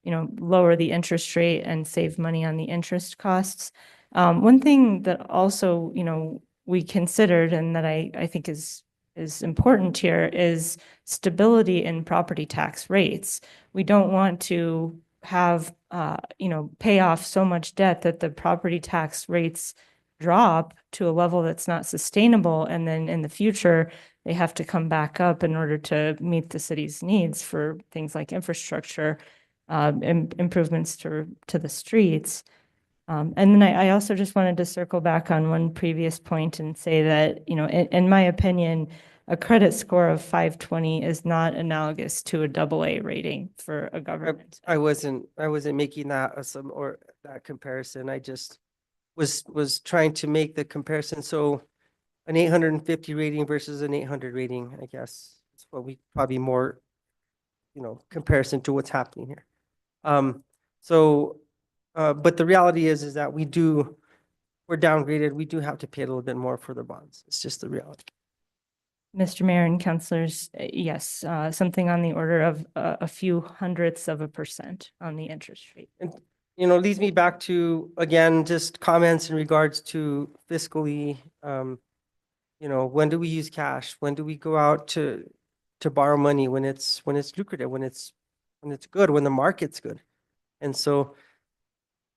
lower the interest rate and save money on the interest costs. One thing that also, we considered and that I think is important here is stability in property tax rates. We don't want to have, pay off so much debt that the property tax rates drop to a level that's not sustainable. And then in the future, they have to come back up in order to meet the city's needs for things like infrastructure, improvements to the streets. And then I also just wanted to circle back on one previous point and say that, in my opinion, a credit score of 520 is not analogous to a AA rating for a government. I wasn't making that that comparison. I just was trying to make the comparison. So an 850 rating versus an 800 rating, I guess. It's what we probably more, comparison to what's happening here. But the reality is that we're downgraded. We do have to pay a little bit more for the bonds. It's just the reality. Mr. Mayor and councilors, yes, something on the order of a few hundredths of a % on the interest rate. And, leads me back to, again, just comments in regards to fiscally, when do we use cash? When do we go out to borrow money when it's lucrative, when it's good, when the market's good? And so,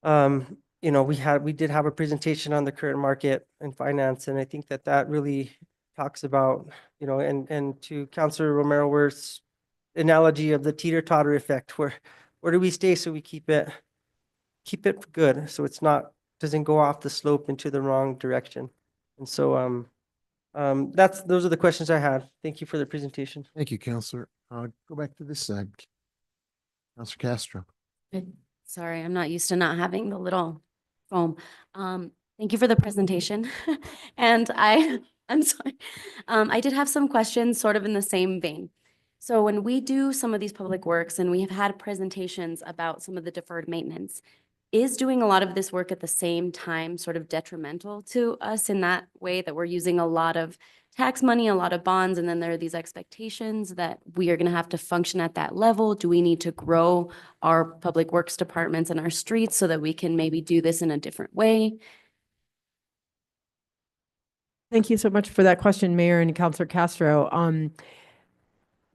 we did have a presentation on the current market and finance, and I think that really talks about, and to Councilor Romero Worth's analogy of the teeter-totter effect, where do we stay so we keep it good, so doesn't go off the slope into the wrong direction. And so those are the questions I had. Thank you for the presentation. Thank you, Counselor. Go back to this side. Counselor Castro. Sorry, I'm not used to not having the little foam. Thank you for the presentation. And I'm sorry. I did have some questions sort of in the same vein. So when we do some of these public works and we have had presentations about some of the deferred maintenance, is doing a lot of this work at the same time sort of detrimental to us in that way that we're using a lot of tax money, a lot of bonds, and then there are these expectations that we are going to have to function at that level? Do we need to grow our public works departments and our streets so that we can maybe do this in a different way? Thank you so much for that question, Mayor and Councilor Castro.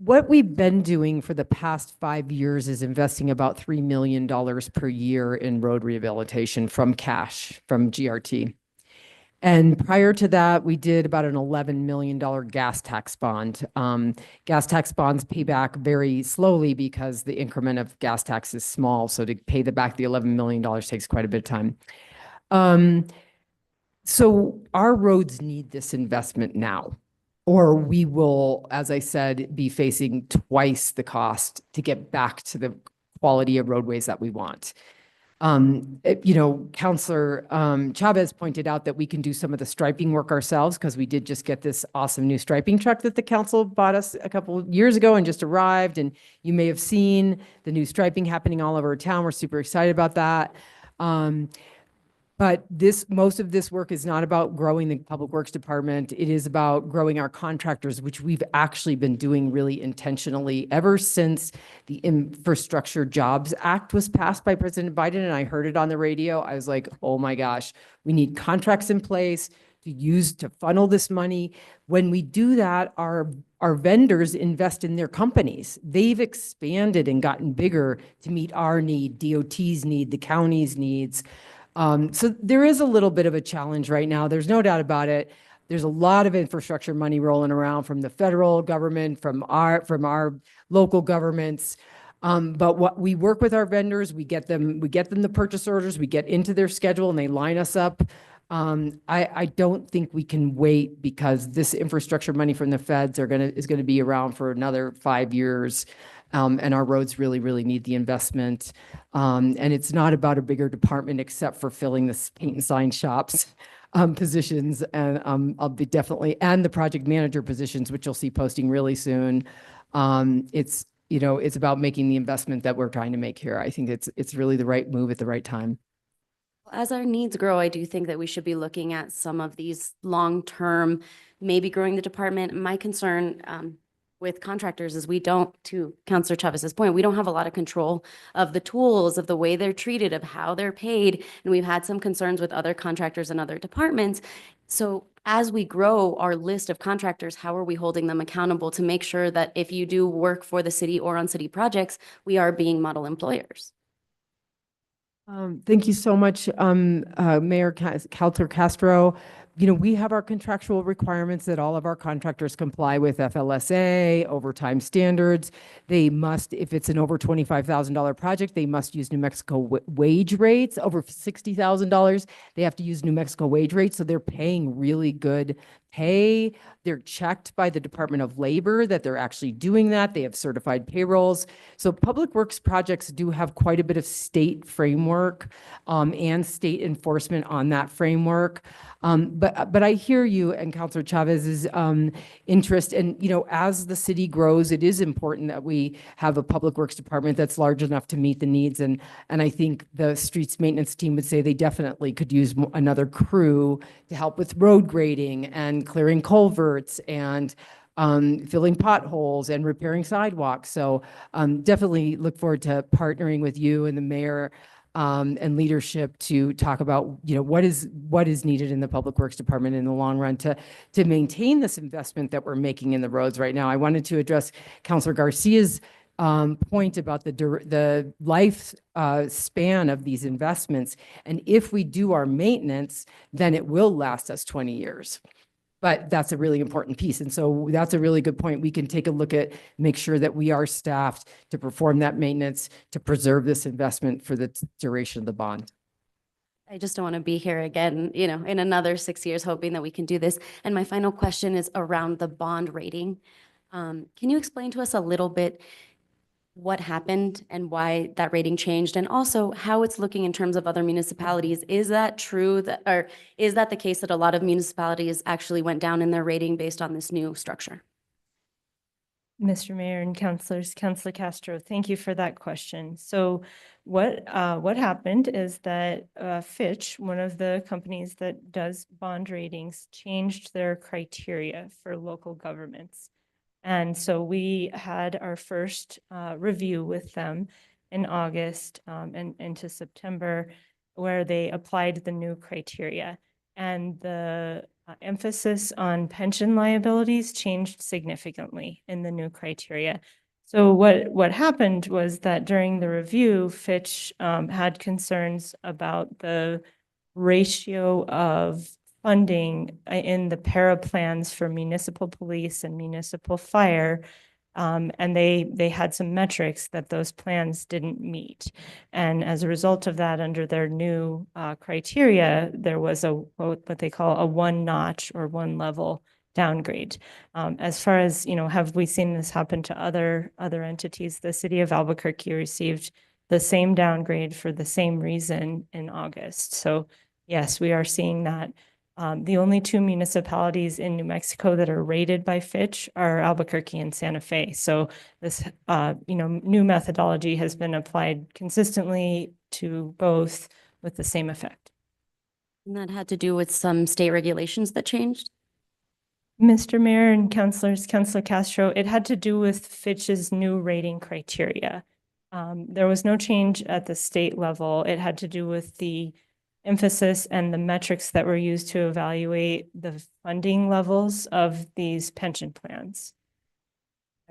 What we've been doing for the past 5 years is investing about $3 million per year in road rehabilitation from cash, from GRT. And prior to that, we did about an $11 million gas tax bond. Gas tax bonds pay back very slowly because the increment of gas tax is small. So to pay back the $11 million takes quite a bit of time. So our roads need this investment now, or we will, as I said, be facing twice the cost to get back to the quality of roadways that we want. Councilor Chavez pointed out that we can do some of the striping work ourselves because we did just get this awesome new striping truck that the council bought us a couple of years ago and just arrived. And you may have seen the new striping happening all over town. We're super excited about that. But most of this work is not about growing the Public Works Department. It is about growing our contractors, which we've actually been doing really intentionally ever since the Infrastructure Jobs Act was passed by President Biden. And I heard it on the radio. I was like, oh my gosh, we need contracts in place to funnel this money. When we do that, our vendors invest in their companies. They've expanded and gotten bigger to meet our need, DOT's need, the county's needs. So there is a little bit of a challenge right now. There's no doubt about it. There's a lot of infrastructure money rolling around from the federal government, from our local governments. But what we work with our vendors, we get them the purchase orders, we get into their schedule and they line us up. I don't think we can wait because this infrastructure money from the feds is going to be around for another 5 years. And our roads really, really need the investment. And it's not about a bigger department except for filling the paint and sign shops positions. And I'll be and the project manager positions, which you'll see posting really soon. It's about making the investment that we're trying to make here. I think it's really the right move at the right time. As our needs grow, I do think that we should be looking at some of these long-term, maybe growing the department. My concern with contractors is to Councilor Chavez's point, we don't have a lot of control of the tools, of the way they're treated, of how they're paid. And we've had some concerns with other contractors and other departments. So as we grow our list of contractors, how are we holding them accountable to make sure that if you do work for the city or on city projects, we are being model employers? Thank you so much, Mayor Councilor Castro. We have our contractual requirements that all of our contractors comply with FLSA, overtime standards. They must, if it's an over $25,000 project, they must use New Mexico wage rates. Over $60,000, they have to use New Mexico wage rates. So they're paying really good pay. They're checked by the Department of Labor that they're actually doing that. They have certified payrolls. So public works projects do have quite a bit of state framework and state enforcement on that framework. But but I hear you and Counselor Chavez's interest. And, you know, as the city grows, it is important that we have a public works department that's large enough to meet the needs. And I think the streets maintenance team would say they definitely could use another crew to help with road grading and clearing culverts and filling potholes and repairing sidewalks. So definitely look forward to partnering with you and the mayor and leadership to talk about, you know, what is needed in the Public Works Department in the long run to maintain this investment that we're making in the roads right now. I wanted to address Councilor Garcia's point about the life span of these investments. And if we do our maintenance, then it will last us 20 years. But that's a really important piece. And so that's a really good point. We can take a look at, make sure that we are staffed to perform that maintenance, to preserve this investment for the duration of the bond. I just don't want to be here again, you know, in another 6 years, hoping that we can do this. And my final question is around the bond rating. Can you explain to us a little bit what happened and why that rating changed, and also how it's looking in terms of other municipalities? Is that true that, or is that the case that a lot of municipalities actually went down in their rating based on this new structure? Mr. Mayor and councilors, Councilor Castro, thank you for that question. So what happened is that Fitch, one of the companies that does bond ratings, changed their criteria for local governments. And so we had our first review with them in August and into September, where they applied the new criteria. And the emphasis on pension liabilities changed significantly in the new criteria. So what happened was that during the review, Fitch had concerns about the ratio of funding in the para plans for municipal police and municipal fire. And they had some metrics that those plans didn't meet. And as a result of that, under their new criteria, there was what they call a one notch or one level downgrade. As far as, you know, have we seen this happen to other entities? The city of Albuquerque received the same downgrade for the same reason in August. So yes, we are seeing that. The only two municipalities in New Mexico that are rated by Fitch are Albuquerque and Santa Fe. So this, new methodology has been applied consistently to both with the same effect. And that had to do with some state regulations that changed? Mr. Mayor and councilors, Councilor Castro, it had to do with Fitch's new rating criteria. There was no change at the state level. It had to do with the emphasis and the metrics that were used to evaluate the funding levels of these pension plans.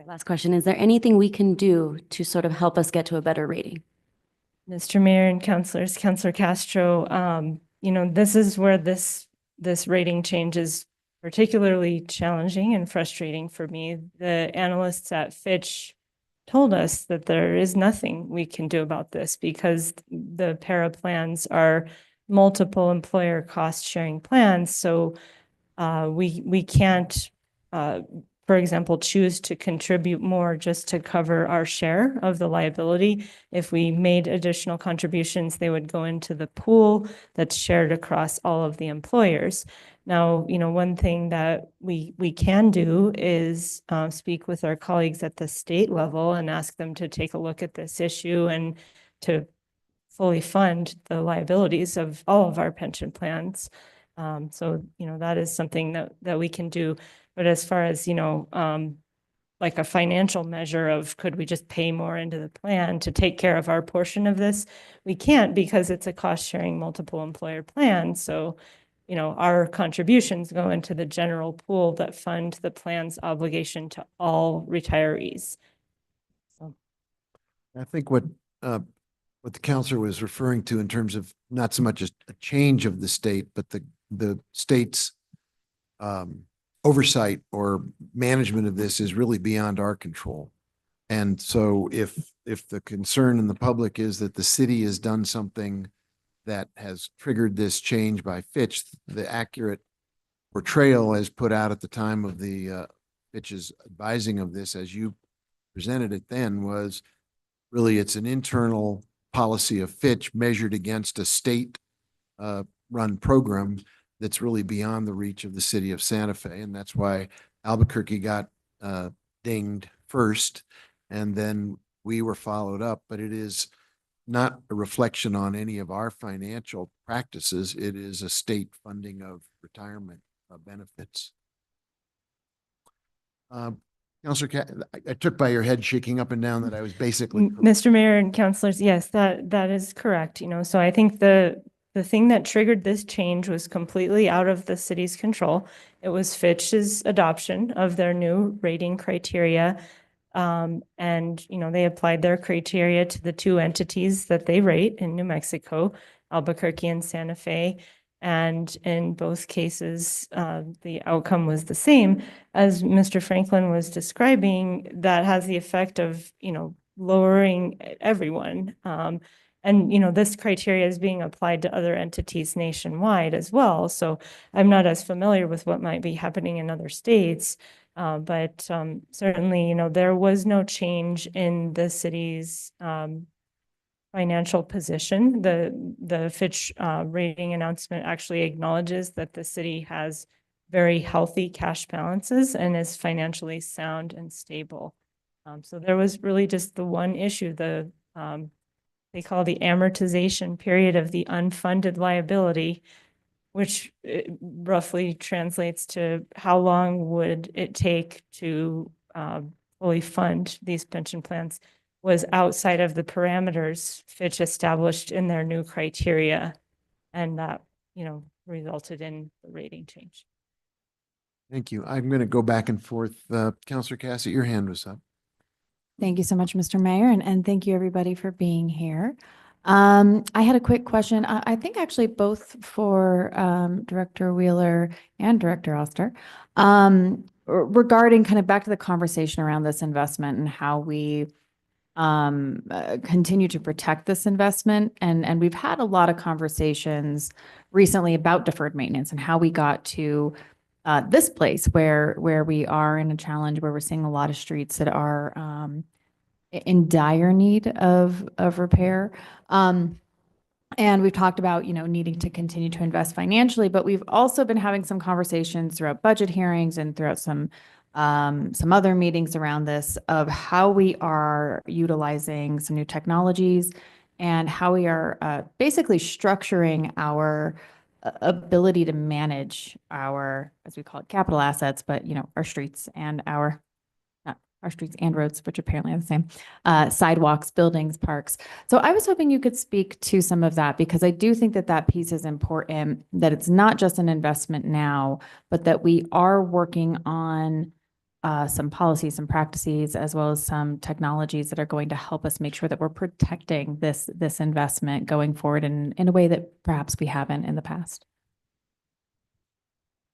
Last question, is there anything we can do to sort of help us get to a better rating? Mr. Mayor and councilors, Councilor Castro, this is where this rating change is particularly challenging and frustrating for me. The analysts at Fitch told us that there is nothing we can do about this because the para plans are multiple employer cost sharing plans. So we can't, for example, choose to contribute more just to cover our share of the liability. If we made additional contributions, they would go into the pool that's shared across all of the employers. Now, one thing that we can do is speak with our colleagues at the state level and ask them to take a look at this issue and to fully fund the liabilities of all of our pension plans. So, that is something that we can do. But as far as, like a financial measure of could we just pay more into the plan to take care of our portion of this, we can't because it's a cost sharing multiple employer plan. So, our contributions go into the general pool that fund the plan's obligation to all retirees. So. I think what the counselor was referring to in terms of not so much a change of the state, but the state's oversight or management of this is really beyond our control. And so if the concern in the public is that the city has done something that has triggered this change by Fitch, the accurate portrayal as put out at the time of the Fitch's advising of this, as you presented it then, was really it's an internal policy of Fitch measured against a state run program. that's really beyond the reach of the city of Santa Fe. And that's why Albuquerque got dinged first, and then we were followed up. But it is not a reflection on any of our financial practices. It is a state funding of retirement benefits. Counselor, I took by your head shaking up and down that I was basically. Mr. Mayor and councilors, yes, that is correct. So I think the thing that triggered this change was completely out of the city's control. It was Fitch's adoption of their new rating criteria. And, they applied their criteria to the two entities that they rate in New Mexico, Albuquerque and Santa Fe. And in both cases, the outcome was the same. As Mr. Franklin was describing, that has the effect of, lowering everyone. This criteria is being applied to other entities nationwide as well. So I'm not as familiar with what might be happening in other states. But certainly, there was no change in the city's financial position. The Fitch rating announcement actually acknowledges that the city has very healthy cash balances and is financially sound and stable. So there was really just the one issue, they call the amortization period of the unfunded liability, which roughly translates to how long would it take to fully fund these pension plans, was outside of the parameters Fitch established in their new criteria. And that, resulted in the rating change. Thank you. I'm going to go back and forth. Counselor Cassett, your hand was up. Thank you so much, Mr. Mayor, and thank you everybody for being here. I had a quick question. I think actually both for Director Wheeler and Director Oster, regarding kind of back to the conversation around this investment and how we continue to protect this investment. And we've had a lot of conversations recently about deferred maintenance and how we got to this place where we are in a challenge where we're seeing a lot of streets that are in dire need of repair. And we've talked about, needing to continue to invest financially, but we've also been having some conversations throughout budget hearings and throughout some other meetings around this of how we are utilizing some new technologies and how we are basically structuring our ability to manage our, as we call it, capital assets, but our streets and our streets and roads, which apparently are the same, sidewalks, buildings, parks. So I was hoping you could speak to some of that, because I do think that piece is important, that it's not just an investment now, but that we are working on some policies, some practices, as well as some technologies that are going to help us make sure that we're protecting this investment going forward in a way that perhaps we haven't in the past.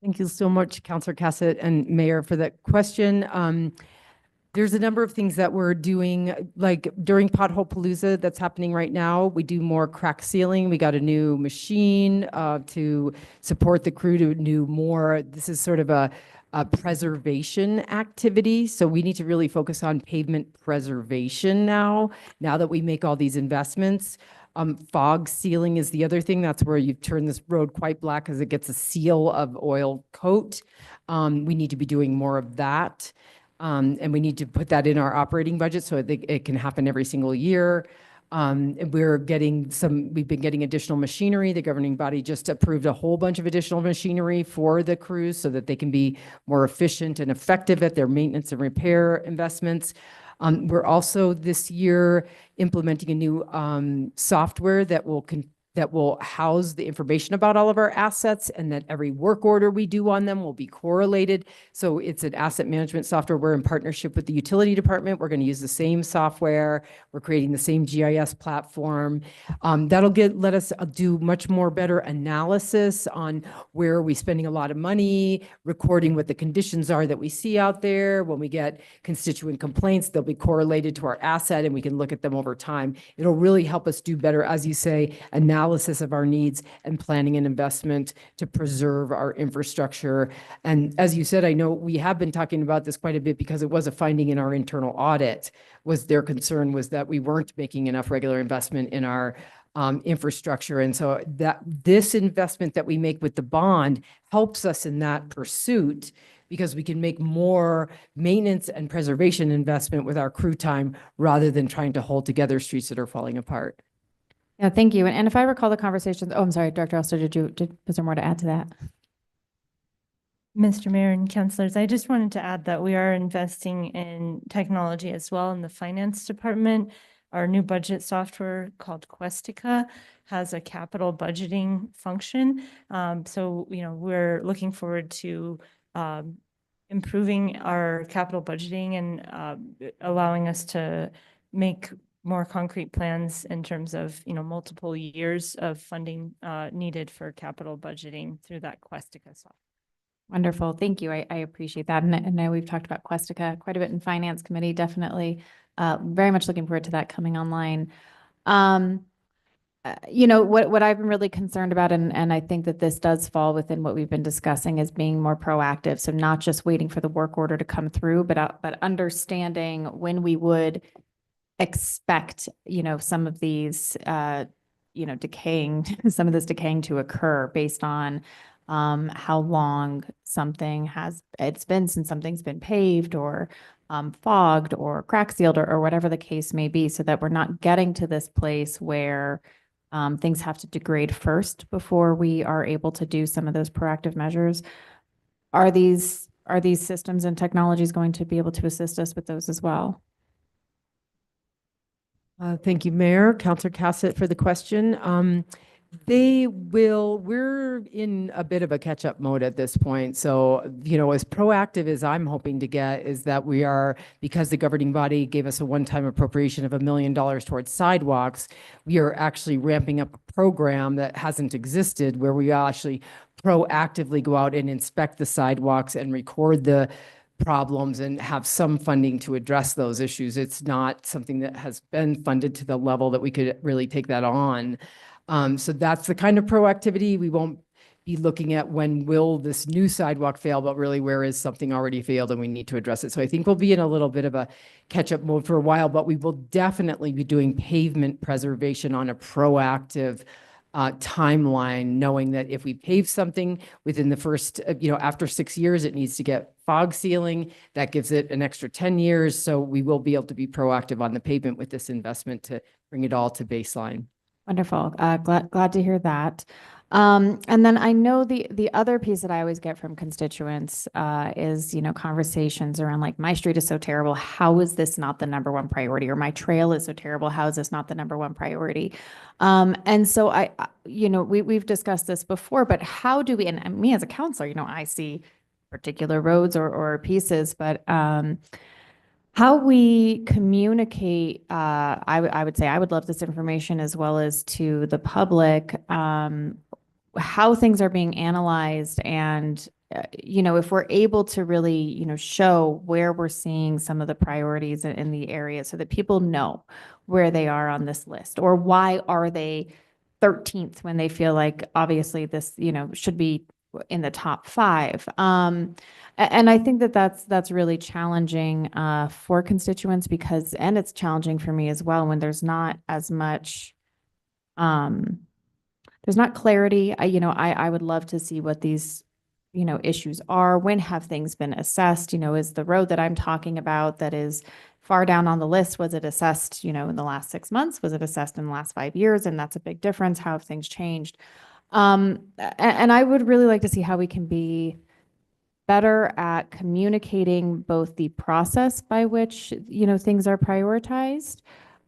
Thank you so much, Councilor Cassett and Mayor, for that question. There's a number of things that we're doing, like during Pothole Palooza that's happening right now. We do more crack sealing. We got a new machine to support the crew to do more. This is sort of a preservation activity. So we need to really focus on pavement preservation now that we make all these investments. Fog sealing is the other thing. That's where you turn this road quite black as it gets a seal of oil coat. We need to be doing more of that. And we need to put that in our operating budget so it can happen every single year. We've been getting additional machinery. The governing body just approved a whole bunch of additional machinery for the crews so that they can be more efficient and effective at their maintenance and repair investments. We're also this year implementing a new software that will house the information about all of our assets, and that every work order we do on them will be correlated. So it's an asset management software. We're in partnership with the utility department. We're going to use the same software. We're creating the same GIS platform. That'll let us do much more better analysis on where are we spending a lot of money, recording what the conditions are that we see out there. When we get constituent complaints, they'll be correlated to our asset and we can look at them over time. It'll really help us do better, as you say, analysis of our needs and planning an investment to preserve our infrastructure. And as you said, I know we have been talking about this quite a bit because it was a finding in our internal audit. Was their concern was that we weren't making enough regular investment in our infrastructure. And so that this investment that we make with the bond helps us in that pursuit, because we can make more maintenance and preservation investment with our crew time rather than trying to hold together streets that are falling apart. Yeah, thank you. And if I recall the conversations, oh, I'm sorry, Director Elster, was there more to add to that? Mr. Mayor and councilors, I just wanted to add that we are investing in technology as well in the finance department. Our new budget software called Questica has a capital budgeting function. So, we're looking forward to improving our capital budgeting and allowing us to make more concrete plans in terms of, multiple years of funding needed for capital budgeting through that Questica software. Wonderful. Thank you. I appreciate that. And I know we've talked about Questica quite a bit in Finance Committee, definitely. Very much looking forward to that coming online. What I've been really concerned about, and I think that this does fall within what we've been discussing, is being more proactive. So not just waiting for the work order to come through, but understanding when we would expect, some of these, decaying, some of this decaying to occur based on how long it's been since something's been paved or fogged or crack sealed or whatever the case may be, so that we're not getting to this place where things have to degrade first before we are able to do some of those proactive measures. Are these systems and technologies going to be able to assist us with those as well? Thank you, Mayor. Councilor Cassett for the question. We're in a bit of a catch-up mode at this point. So, as proactive as I'm hoping to get is that we are, because the governing body gave us a one-time appropriation of $1 million towards sidewalks, we are actually ramping up a program that hasn't existed, where we actually proactively go out and inspect the sidewalks and record the problems and have some funding to address those issues. It's not something that has been funded to the level that we could really take that on. So that's the kind of proactivity. We won't be looking at when will this new sidewalk fail, but really where is something already failed and we need to address it. So I think we'll be in a little bit of a catch-up mode for a while, but we will definitely be doing pavement preservation on a proactive timeline, knowing that if we pave something within the first, after 6 years, it needs to get fog sealing. That gives it an extra 10 years. So we will be able to be proactive on the pavement with this investment to bring it all to baseline. Wonderful. Glad to hear that. And then I know the other piece that I always get from constituents is, conversations around like, my street is so terrible. How is this not the number one priority? Or my trail is so terrible. How is this not the number one priority? And so we've discussed this before, but how do we, and me as a counselor, I see particular roads or pieces, but how we communicate, I would say I would love this information as well as to the public, how things are being analyzed and, if we're able to really, show where we're seeing some of the priorities in the area so that people know where they are on this list, or why are they 13th when they feel like obviously this, should be in the top 5. And I think that's really challenging for constituents because, and it's challenging for me as well when there's not as much, there's not clarity. I would love to see what these, issues are. When have things been assessed? Is the road that I'm talking about that is far down on the list, was it assessed, in the last 6 months? Was it assessed in the last 5 years? And that's a big difference. How have things changed? And I would really like to see how we can be better at communicating both the process by which, things are prioritized,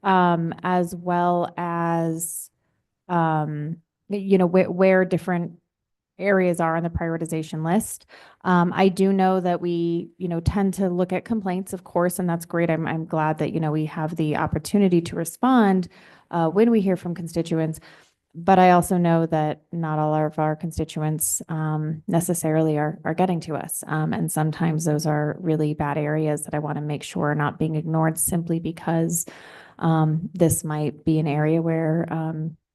as well as, where different areas are on the prioritization list. I do know that we, tend to look at complaints, of course, and that's great. I'm glad that, we have the opportunity to respond when we hear from constituents. But I also know that not all of our constituents necessarily are getting to us. And sometimes those are really bad areas that I want to make sure are not being ignored simply because this might be an area where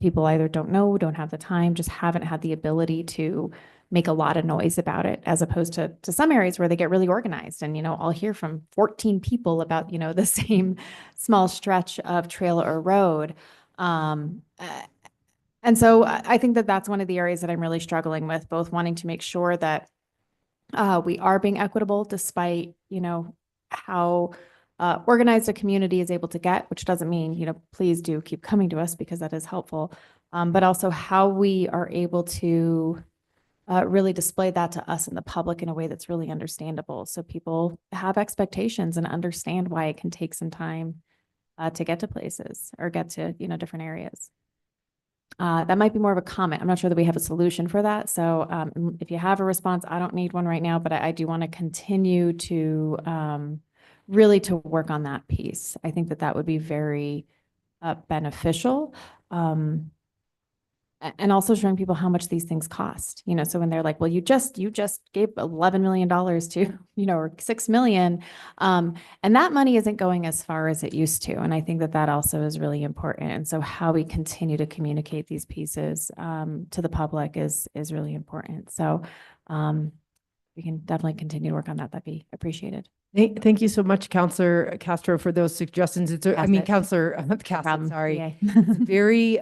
people either don't know, don't have the time, just haven't had the ability to make a lot of noise about it, as opposed to some areas where they get really organized. And, I'll hear from 14 people about, the same small stretch of trail or road. And so I think that that's one of the areas that I'm really struggling with, both wanting to make sure that we are being equitable despite, how organized a community is able to get, which doesn't mean, please do keep coming to us because that is helpful. But also how we are able to really display that to us and the public in a way that's really understandable. So people have expectations and understand why it can take some time to get to places or get to, different areas. That might be more of a comment. I'm not sure that we have a solution for that. So if you have a response, I don't need one right now, but I do want to continue to really to work on that piece. I think that would be very beneficial. And also showing people how much these things cost, so when they're like, well, you just gave $11 million to, or 6 million. And that money isn't going as far as it used to. And I think that also is really important. And so how we continue to communicate these pieces to the public is really important. So we can definitely continue to work on that. That'd be appreciated. Thank you so much, Councilor Castro, for those suggestions. Councilor Castro, Problem. sorry. Yay. It's a very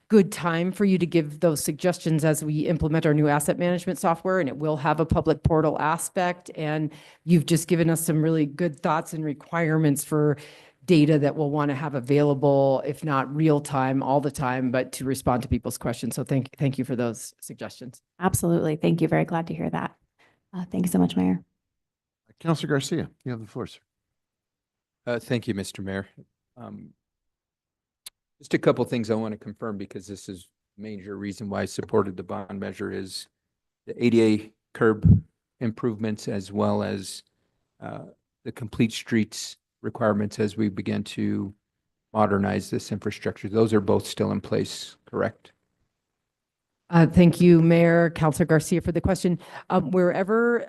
good time for you to give those suggestions as we implement our new asset management software, and it will have a public portal aspect. And you've just given us some really good thoughts and requirements for data that we'll want to have available, if not real time, all the time, but to respond to people's questions. So thank you for those suggestions. Absolutely. Thank you. Very glad to hear that. Thank you so much, Mayor. Councilor Garcia, you have the floor, sir. Thank you, Mr. Mayor. Just a couple things I want to confirm because this is major reason why I supported the bond measure is the ADA curb improvements as well as the complete streets requirements as we begin to modernize this infrastructure. Those are both still in place, correct? Thank you, Mayor, Councilor Garcia, for the question. Wherever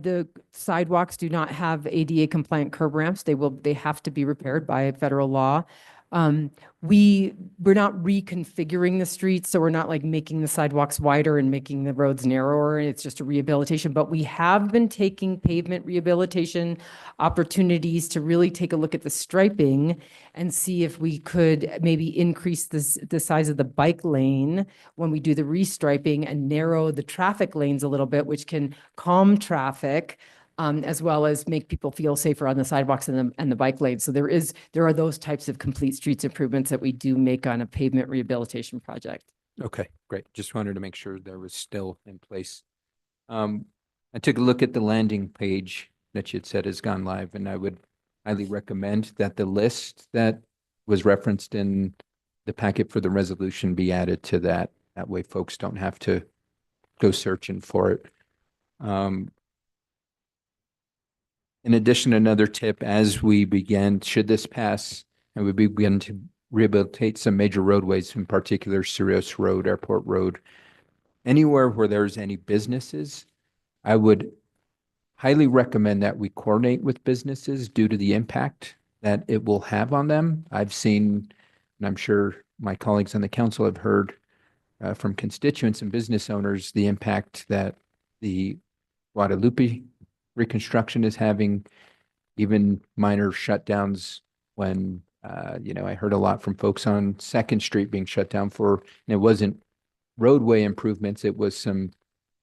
the sidewalks do not have ADA compliant curb ramps, they have to be repaired by federal law. We're not reconfiguring the streets, so we're not like making the sidewalks wider and making the roads narrower. It's just a rehabilitation, but we have been taking pavement rehabilitation opportunities to really take a look at the striping and see if we could maybe increase the size of the bike lane when we do the restriping and narrow the traffic lanes a little bit, which can calm traffic. As well as make people feel safer on the sidewalks and the bike lanes. So there are those types of complete streets improvements that we do make on a pavement rehabilitation project. Okay, great. Just wanted to make sure there was still in place. I took a look at the landing page that you had said has gone live, and I would highly recommend that the list that was referenced in the packet for the resolution be added to that. That way folks don't have to go searching for it. In addition, another tip as we begin, should this pass and we begin to rehabilitate some major roadways, in particular Cerritos Road, Airport Road, anywhere where there's any businesses, I would highly recommend that we coordinate with businesses due to the impact that it will have on them. I've seen, and I'm sure my colleagues on the council have heard from constituents and business owners, the impact that the Guadalupe reconstruction is having, even minor shutdowns when, I heard a lot from folks on 2nd Street being shut down and it wasn't roadway improvements, it was some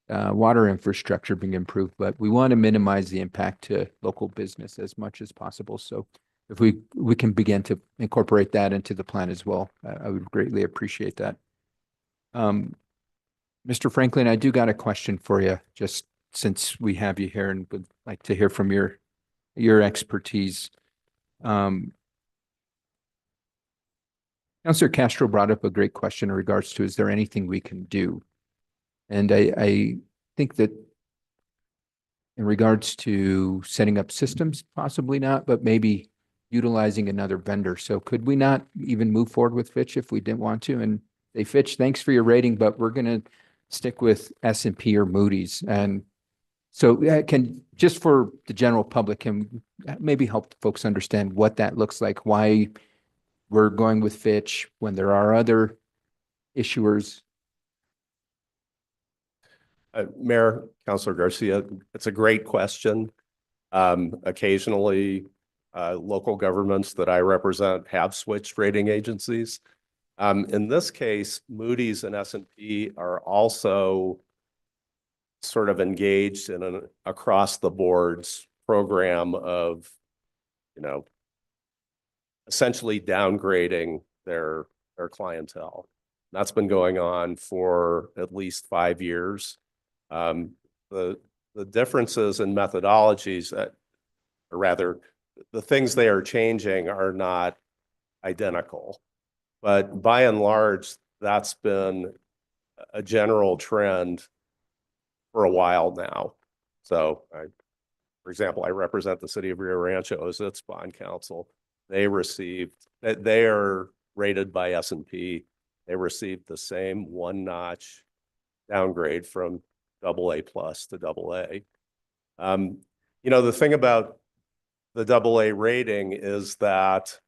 water infrastructure being improved, but we want to minimize the impact to local business as much as possible. So if we can begin to incorporate that into the plan as well, I would greatly appreciate that. Mr. Franklin, I do got a question for you, just since we have you here and would like to hear from your expertise. Councilor Castro brought up a great question in regards to, is there anything we can do? And I think that in regards to setting up systems, possibly not, but maybe utilizing another vendor. So could we not even move forward with Fitch if we didn't want to? And say, Fitch, thanks for your rating, but we're going to stick with S&P or Moody's. And so just for the general public, can maybe help folks understand what that looks like, why we're going with Fitch when there are other issuers? Mayor, Councilor Garcia, it's a great question. Occasionally, local governments that I represent have switched rating agencies. In this case, Moody's and S&P are also sort of engaged in an across the boards program of, essentially downgrading their clientele. That's been going on for at least 5 years. The differences in methodologies or rather, the things they are changing are not identical. But by and large, that's been a general trend for a while now. So, for example, I represent the city of Rio Rancho as its bond counsel. They are rated by S&P. They received the same one-notch downgrade from AA+ to AA. The thing about the AA rating is that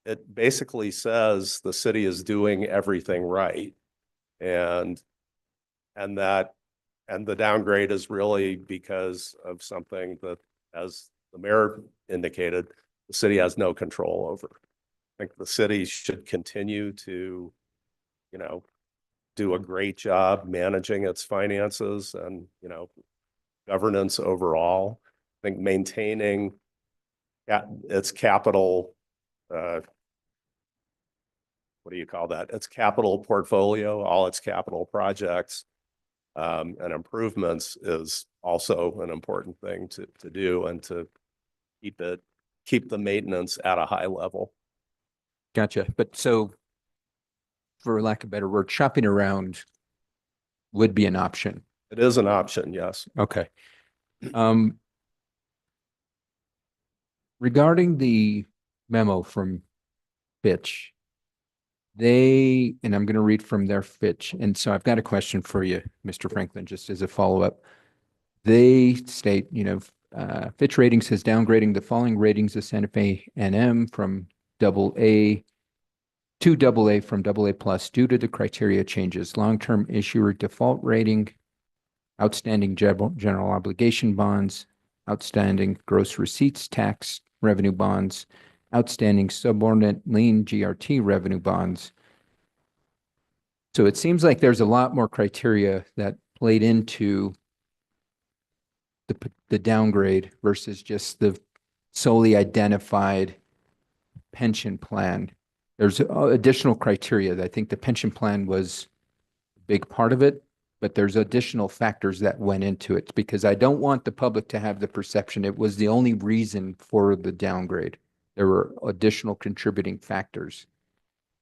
it basically says the city is doing everything right. And the downgrade is really because of something that, as the mayor indicated, the city has no control over. I think the city should continue to, do a great job managing its finances and, governance overall. I think maintaining its capital, what do you call that? Its capital portfolio, all its capital projects and improvements is also an important thing to do and to keep the maintenance at a high level. Gotcha. But so, for lack of a better word, shopping around would be an option. It is an option, yes. Okay. Regarding the memo from Fitch, and I'm going to read from their Fitch, and so I've got a question for you, Mr. Franklin, just as a follow-up. They state, Fitch Ratings has downgrading the following ratings of Santa Fe NM from AA to AA from AA+ due to the criteria changes: long-term issuer default rating, outstanding general obligation bonds, outstanding gross receipts tax revenue bonds, outstanding subordinate lien GRT revenue bonds. So it seems like there's a lot more criteria that played into the downgrade versus just the solely identified pension plan. There's additional criteria that I think the pension plan was a big part of it, but there's additional factors that went into it, because I don't want the public to have the perception it was the only reason for the downgrade. There were additional contributing factors.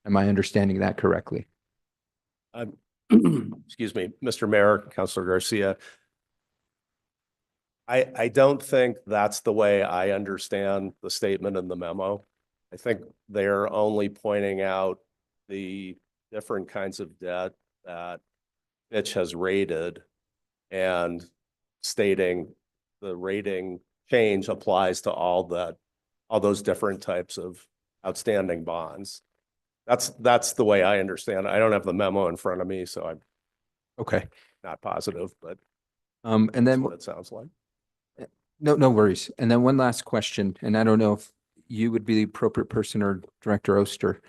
Am I understanding that correctly? Excuse me, Mr. Mayor, Councilor Garcia. I don't think that's the way I understand the statement in the memo. I think they're only pointing out the different kinds of debt that Fitch has rated and stating the rating change applies to all those different types of outstanding bonds. That's the way I understand it. I don't have the memo in front of me, so I'm Okay. not positive, but And that's then what it sounds like. no worries. And then one last question, and I don't know if you would be the appropriate person or Director Oster.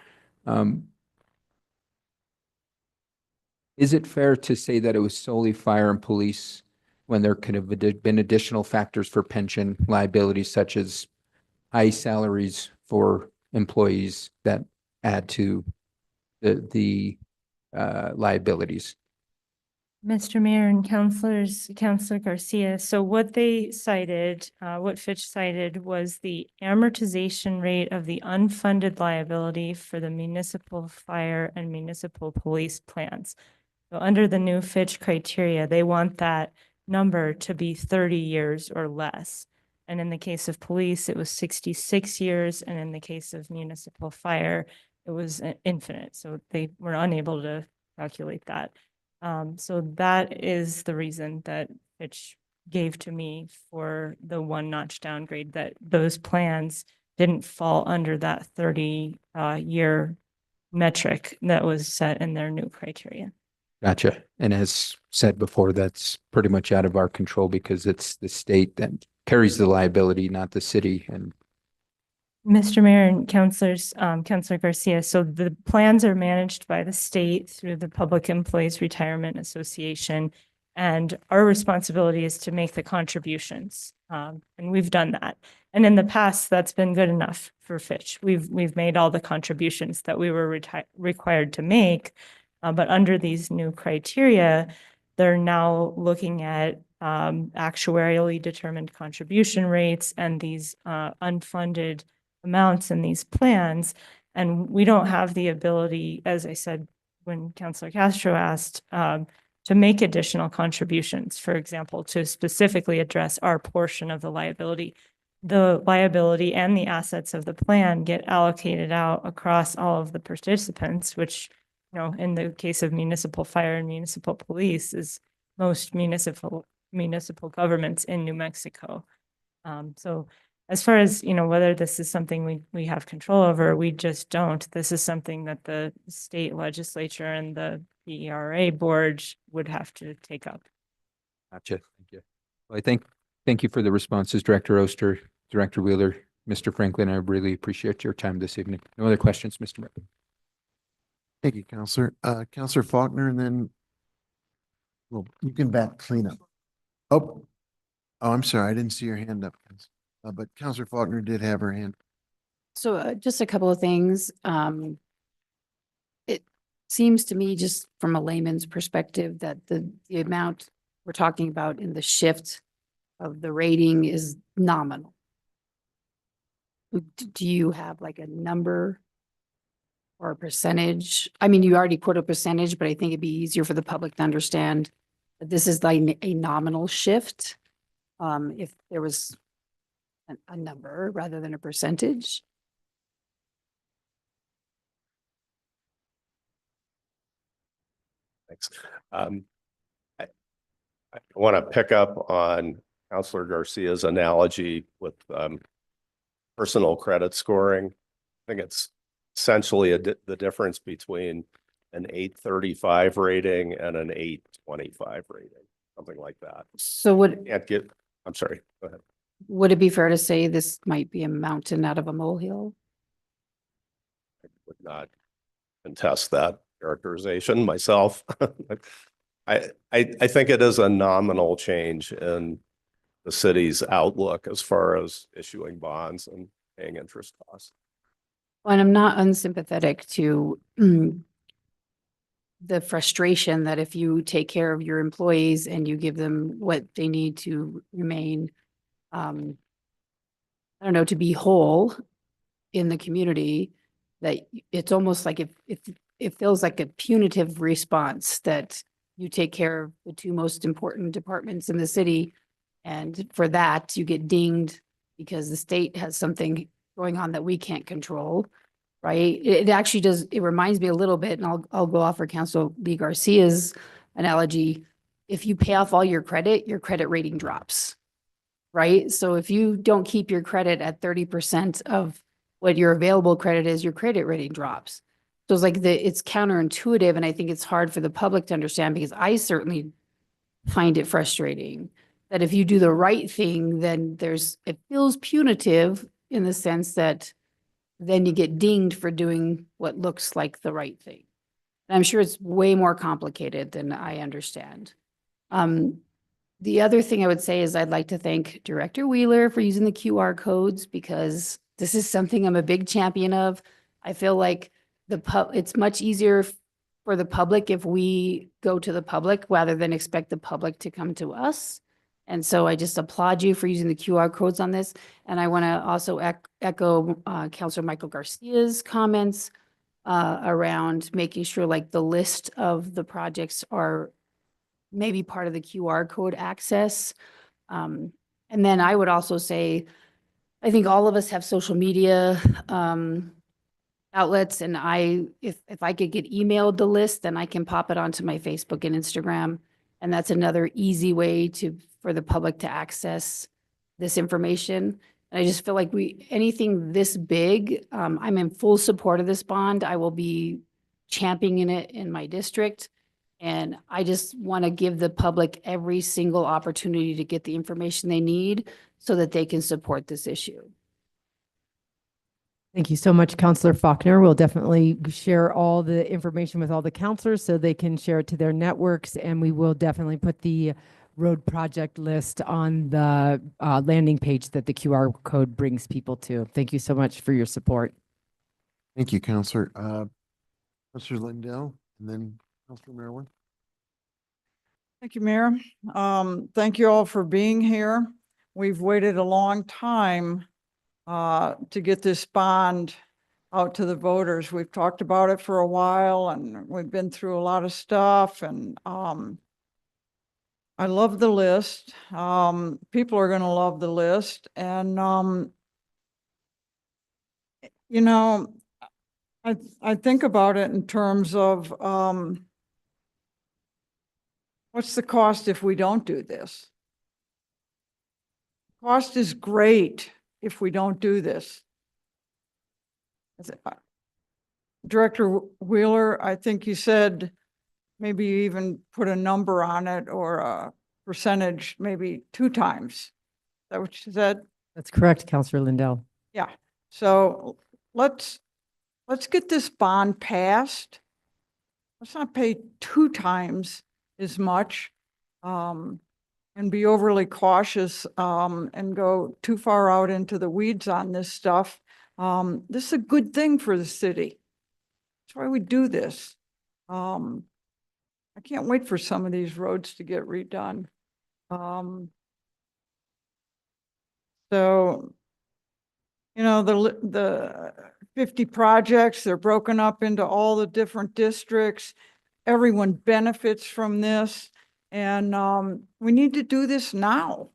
Is it fair to say that it was solely fire and police when there could have been additional factors for pension liabilities, such as high salaries for employees that add to the liabilities? Mr. Mayor and councilors, Councilor Garcia, so what they cited, what Fitch cited was the amortization rate of the unfunded liability for the municipal fire and municipal police plans. So under the new Fitch criteria, they want that number to be 30 years or less. And in the case of police, it was 66 years. And in the case of municipal fire, it was infinite. So they were unable to calculate that. So that is the reason that Fitch gave to me for the one-notch downgrade, that those plans didn't fall under that 30-year metric that was set in their new criteria. Gotcha. And as said before, that's pretty much out of our control because it's the state that carries the liability, not the city. And Mr. Mayor and councilors, Councilor Garcia, so the plans are managed by the state through the Public Employees Retirement Association. And our responsibility is to make the contributions. And we've done that. And in the past, that's been good enough for Fitch. We've made all the contributions that we were required to make. But under these new criteria, they're now looking at actuarially determined contribution rates and these unfunded amounts in these plans. And we don't have the ability, as I said, when Councilor Castro asked, to make additional contributions, for example, to specifically address our portion of the liability. The liability and the assets of the plan get allocated out across all of the participants, which, you know, in the case of municipal fire and municipal police, is most municipal governments in New Mexico. So as far as, you know, whether this is something we have control over, we just don't. This is something that the state legislature and the PERA board would have to take up. Gotcha. Thank you. Well, thank you for the responses, Director Oster, Director Wheeler, Mr. Franklin. I really appreciate your time this evening. No other questions, Mr. Mayor. Thank you, Counselor. Counselor Faulkner, and then well, you can back clean up. Oh, I'm sorry. I didn't see your hand up. But Counselor Faulkner did have her hand. So just a couple of things. It seems to me, just from a layman's perspective, that the amount we're talking about in the shift of the rating is nominal. Do you have like a number or a percentage? I mean, you already put a percentage, but I think it'd be easier for the public to understand that this is like a nominal shift. If there was a number rather than a percentage. Thanks. I want to pick up on Councilor Garcia's analogy with personal credit scoring. I think it's essentially the difference between an 835 rating and an 825 rating, something like that. So I'm sorry, go ahead. would it be fair to say this might be a mountain out of a molehill? I would not contest that characterization myself. I think it is a nominal change in the city's outlook as far as issuing bonds and paying interest costs. And I'm not unsympathetic to the frustration that if you take care of your employees and you give them what they need to remain, I don't know, to be whole in the community, that it's almost like it feels like a punitive response that you take care of the two most important departments in the city. And for that, you get dinged because the state has something going on that we can't control, right? It actually does, it reminds me a little bit, and I'll go off for Council B. Garcia's analogy. If you pay off all your credit rating drops, right? So if you don't keep your credit at 30% of what your available credit is, your credit rating drops. So it's like it's counterintuitive, and I think it's hard for the public to understand, because I certainly find it frustrating that if you do the right thing, then it feels punitive in the sense that then you get dinged for doing what looks like the right thing. And I'm sure it's way more complicated than I understand. The other thing I would say is I'd like to thank Director Wheeler for using the QR codes, because this is something I'm a big champion of. I feel like it's much easier for the public if we go to the public rather than expect the public to come to us. And so I just applaud you for using the QR codes on this. And I want to also echo Councilor Michael Garcia's comments around making sure like the list of the projects are maybe part of the QR code access. And then I would also say, I think all of us have social media outlets, and if I could get emailed the list, then I can pop it onto my Facebook and Instagram. And that's another easy way for the public to access this information. And I just feel like anything this big, I'm in full support of this bond. I will be championing it in my district. And I just want to give the public every single opportunity to get the information they need so that they can support this issue. Thank you so much, Counselor Faulkner. We'll definitely share all the information with all the counselors so they can share it to their networks. And we will definitely put the road project list on the landing page that the QR code brings people to. Thank you so much for your support. Thank you, Counselor. Counselor Lindell, and then Counselor Merrill. Thank you, Mayor. Thank you all for being here. We've waited a long time to get this bond out to the voters. We've talked about it for a while and we've been through a lot of stuff and I love the list. People are gonna love the list and you know, I think about it in terms of what's the cost if we don't do this? Cost is great if we don't do this. Director Wheeler, I think you said maybe you even put a number on it or a percentage, maybe 2 times. Is that what you said? That's correct, Counselor Lindell. Yeah. So let's get this bond passed. Let's not pay 2 times as much and be overly cautious and go too far out into the weeds on this stuff. This is a good thing for the city. That's why we do this. I can't wait for some of these roads to get redone. So, you know, the 50 projects, they're broken up into all the different districts. Everyone benefits from this. And we need to do this now.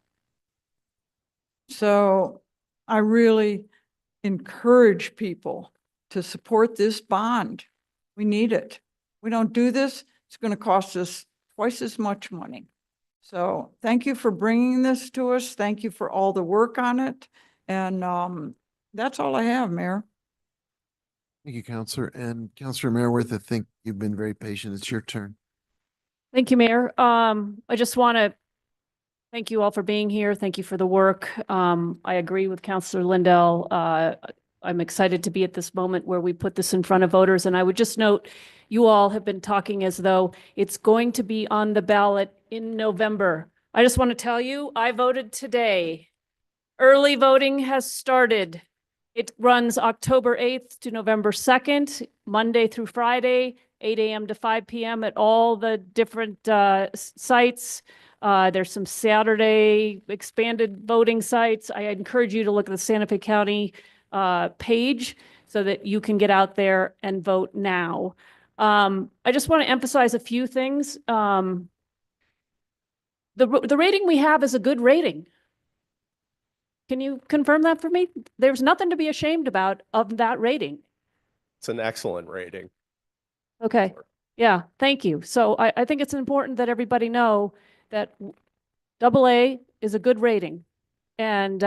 So I really encourage people to support this bond. We need it. We don't do this, it's going to cost us twice as much money. So thank you for bringing this to us. Thank you for all the work on it. And that's all I have, Mayor. Thank you, Counselor. And Counselor Merworth, I think you've been very patient. It's your turn. Thank you, Mayor. I just want to thank you all for being here. Thank you for the work. I agree with Counselor Lindell. I'm excited to be at this moment where we put this in front of voters. And I would just note, you all have been talking as though it's going to be on the ballot in November. I just want to tell you, I voted today. Early voting has started. It runs October 8th to November 2nd, Monday through Friday, 8 a.m. to 5 p.m. at all the different sites. There's some Saturday expanded voting sites. I encourage you to look at the Santa Fe County page so that you can get out there and vote now. I just want to emphasize a few things. The rating we have is a good rating. Can you confirm that for me? There's nothing to be ashamed about of that rating. It's an excellent rating. Okay. Yeah, thank you. So I think it's important that everybody know that AA is a good rating. And,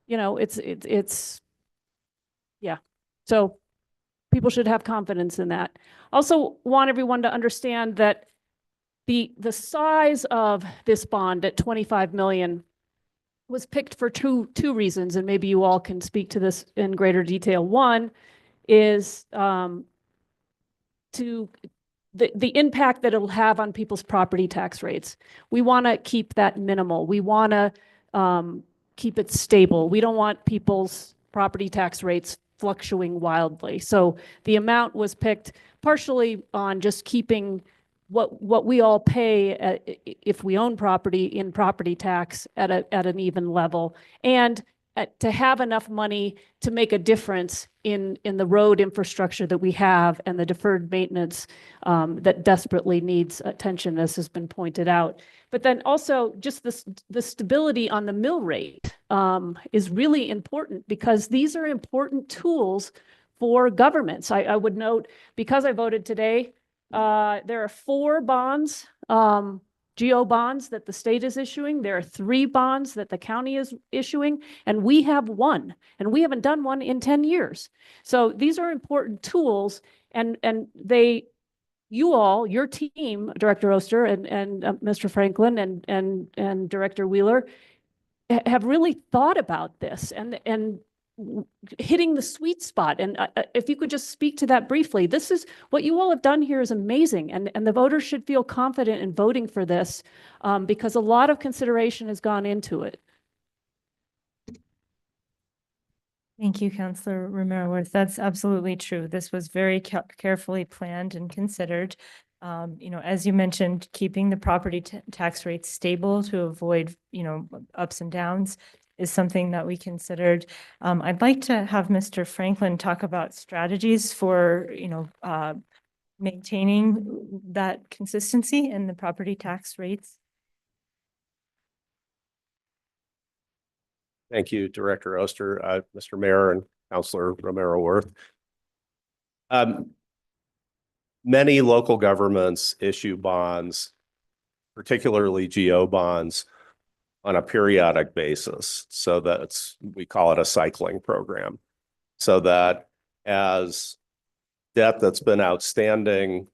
you know, it's, yeah. So people should have confidence in that. Also want everyone to understand that the size of this bond at 25 million was picked for two reasons, and maybe you all can speak to this in greater detail. One is to the impact that it'll have on people's property tax rates. We want to keep that minimal. We want to keep it stable. We don't want people's property tax rates fluctuating wildly. So the amount was picked partially on just keeping what we all pay if we own property in property tax at an even level, and to have enough money to make a difference in the road infrastructure that we have and the deferred maintenance that desperately needs attention, as has been pointed out. But then also just the stability on the mill rate is really important, because these are important tools for governments. I would note, because I voted today, there are 4 bonds, GO bonds that the state is issuing. There are 3 bonds that the county is issuing, and we have 1, and we haven't done one in 10 years. So these are important tools, and you all, your team, Director Oster and Mr. Franklin and Director Wheeler, have really thought about this, and hitting the sweet spot. And if you could just speak to that briefly, this is what you all have done here is amazing. And the voters should feel confident in voting for this because a lot of consideration has gone into it. Thank you, Councillor Romero Worth. That's absolutely true. This was very carefully planned and considered. As you mentioned, keeping the property tax rate stable to avoid, ups and downs is something that we considered. I'd like to have Mr. Franklin talk about strategies for, maintaining that consistency in the property tax rates. Thank you, Director Oster, Mr. Mayor, and Councilor Romero Worth. Many local governments issue bonds, particularly GO bonds, on a periodic basis. So we call it a cycling program. So that as debt that's been outstanding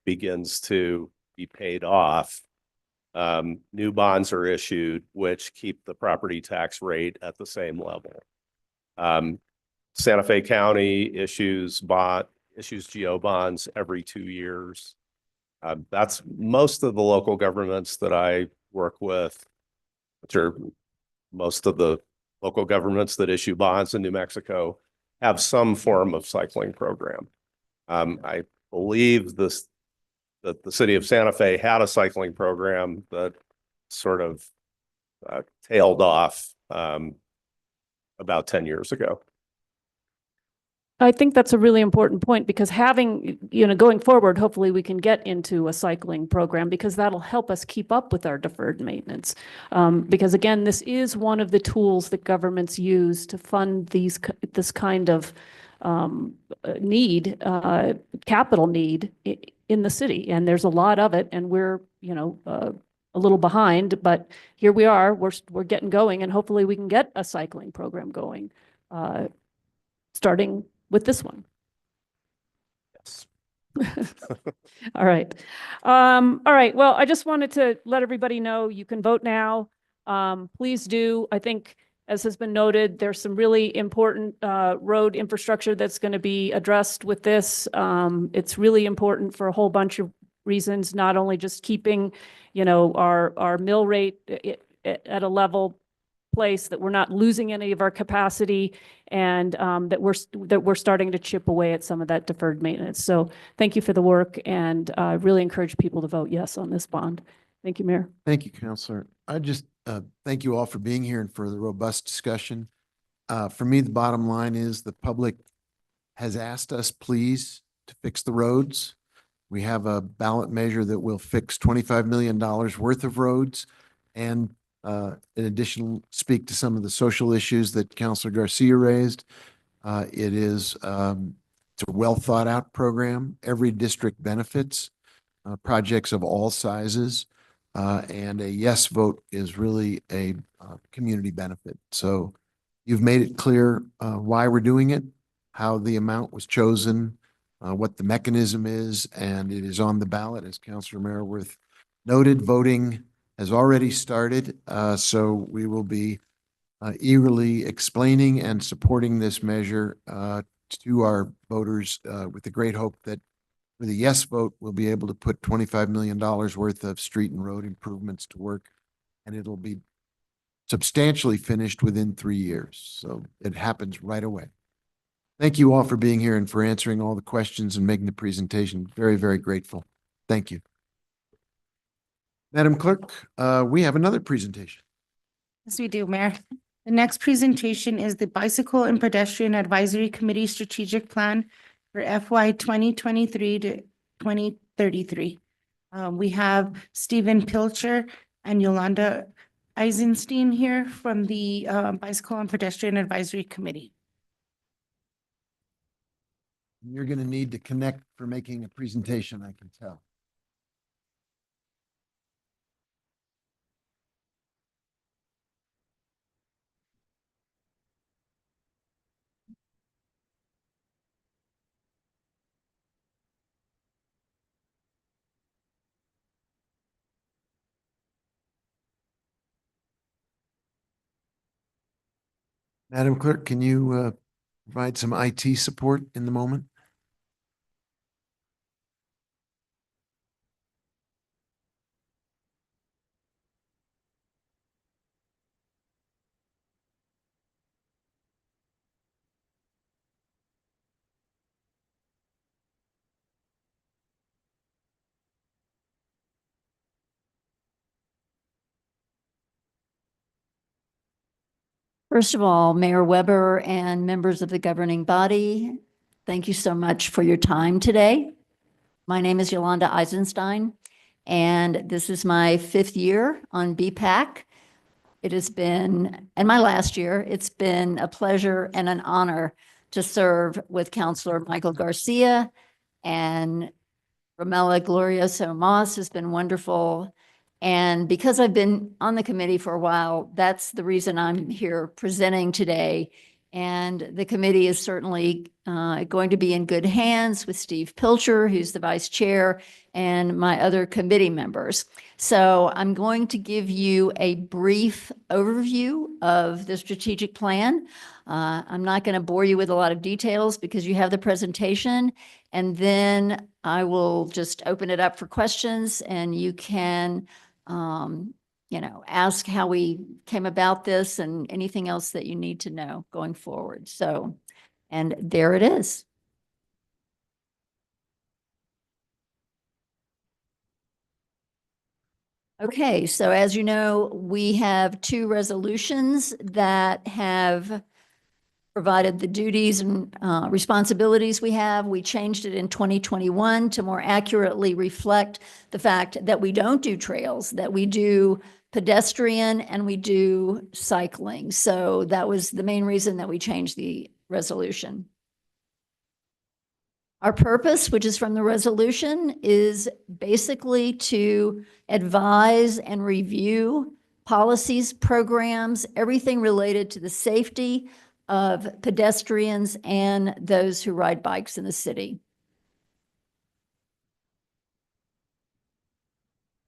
begins to be paid off, new bonds are issued, which keep the property tax rate at the same level. Santa Fe County issues GO bonds every 2 years. That's most of the local governments that I work with, which are most of the local governments that issue bonds in New Mexico, have some form of cycling program. I believe that the city of Santa Fe had a cycling program that sort of tailed off about 10 years ago. I think that's a really important point because having, going forward, hopefully we can get into a cycling program because that'll help us keep up with our deferred maintenance. Because again, this is one of the tools that governments use to fund this kind of capital need in the city. And there's a lot of it, and we're, a little behind, but here we are, we're getting going, and hopefully we can get a cycling program going, starting with this one. Yes. All right. All right. Well, I just wanted to let everybody know you can vote now. Please do. I think, as has been noted, there's some really important road infrastructure that's going to be addressed with this. It's really important for a whole bunch of reasons, not only just keeping, our mill rate at a level place, that we're not losing any of our capacity, and that we're starting to chip away at some of that deferred maintenance. So thank you for the work, and really encourage people to vote yes on this bond. Thank you, Mayor. Thank you, Councilor. I just thank you all for being here and for the robust discussion. For me, the bottom line is the public has asked us, please, to fix the roads. We have a ballot measure that will fix $25 million worth of roads, and in addition, speak to some of the social issues that Councilor Garcia raised. It's a well thought out program. Every district benefits, projects of all sizes, and a yes vote is really a community benefit. So you've made it clear why we're doing it, how the amount was chosen, what the mechanism is, and it is on the ballot, as Councilor Romero Worth noted. Voting has already started, so we will be eagerly explaining and supporting this measure to our voters with the great hope that with a yes vote, we'll be able to put $25 million worth of street and road improvements to work, and it'll be substantially finished within 3 years. So it happens right away. Thank you all for being here and for answering all the questions and making the presentation. Very, very grateful. Thank you. Madam Clerk, we have another presentation. Yes, we do, Mayor. The next presentation is the Bicycle and Pedestrian Advisory Committee Strategic Plan for FY 2023 to 2033. We have Stephen Pilcher and Yolanda Eisenstein here from the Bicycle and Pedestrian Advisory Committee. You're going to need to connect for making a presentation, I can tell. Madam Clerk, can you provide some IT support in the moment? First of all, Mayor Weber and members of the governing body, thank you so much for your time today. My name is Yolanda Eisenstein, and this is my 5th year on BPAC. It has been, and my last year, it's been a pleasure and an honor to serve with Councilor Michael Garcia, and Romello Glorioso Moss has been wonderful. And because I've been on the committee for a while, that's the reason I'm here presenting today. And the committee is certainly going to be in good hands with Steve Pilcher, who's the vice chair, and my other committee members. So I'm going to give you a brief overview of the strategic plan. I'm not going to bore you with a lot of details because you have the presentation. And then I will just open it up for questions, and you can ask how we came about this and anything else that you need to know going forward. So, and there it is. Okay, so as you know, we have 2 resolutions that have provided the duties and responsibilities we have. We changed it in 2021 to more accurately reflect the fact that we don't do trails, that we do pedestrian and we do cycling. So that was the main reason that we changed the resolution. Our purpose, which is from the resolution, is basically to advise and review policies, programs, everything related to the safety of pedestrians and those who ride bikes in the city.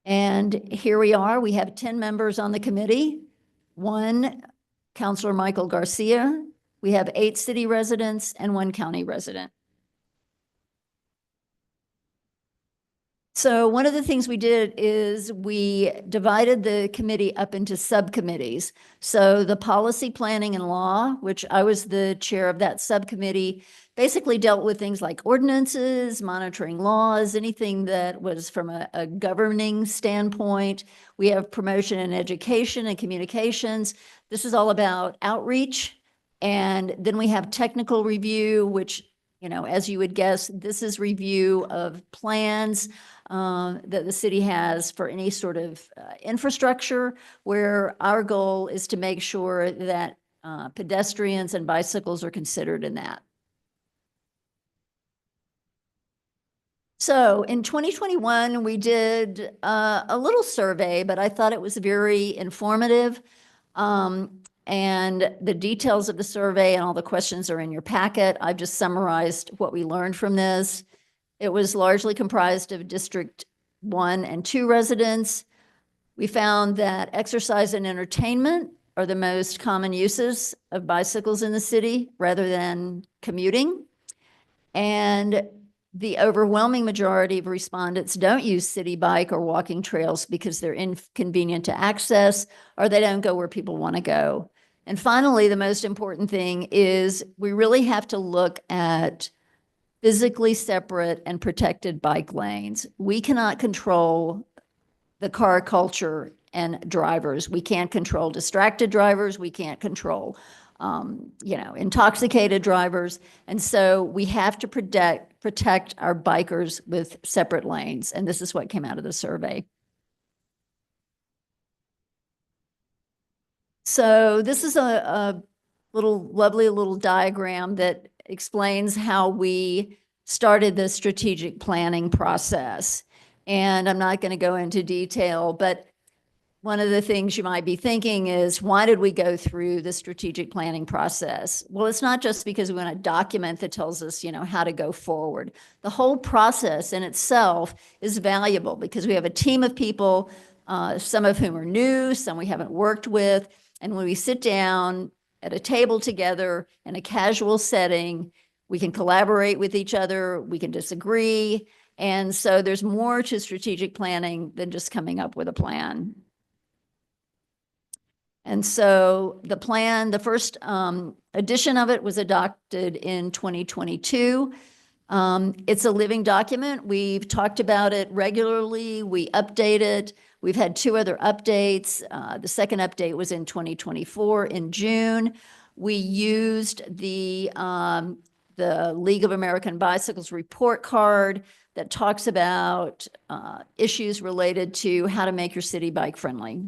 And here we are. We have 10 members on the committee. 1, Councilor Michael Garcia. We have 8 city residents and 1 county resident. So one of the things we did is we divided the committee up into subcommittees. So the policy, planning, and law, which I was the chair of that subcommittee, basically dealt with things like ordinances, monitoring laws, anything that was from a governing standpoint. We have promotion and education and communications. This is all about outreach. And then we have technical review, which, as you would guess, this is review of plans that the city has for any sort of infrastructure, where our goal is to make sure that pedestrians and bicycles are considered in that. So in 2021, we did a little survey, but I thought it was very informative. And the details of the survey and all the questions are in your packet. I've just summarized what we learned from this. It was largely comprised of District 1 and 2 residents. We found that exercise and entertainment are the most common uses of bicycles in the city rather than commuting. And the overwhelming majority of respondents don't use city bike or walking trails because they're inconvenient to access or they don't go where people want to go. And finally, the most important thing is we really have to look at physically separate and protected bike lanes. We cannot control the car culture and drivers. We can't control distracted drivers. We can't control, intoxicated drivers. And so we have to protect our bikers with separate lanes. And this is what came out of the survey. So this is a lovely little diagram that explains how we started the strategic planning process. And I'm not going to go into detail, but one of the things you might be thinking is, why did we go through the strategic planning process? Well, it's not just because we want a document that tells us, how to go forward. The whole process in itself is valuable because we have a team of people, some of whom are new, some we haven't worked with. And when we sit down at a table together in a casual setting. We can collaborate with each other, we can disagree. And so there's more to strategic planning than just coming up with a plan. And so the plan, the first edition of it was adopted in 2022. It's a living document. We've talked about it regularly. We update it. We've had 2 other updates. The second update was in 2024 in June. We used the League of American Bicycles report card that talks about issues related to how to make your city bike friendly.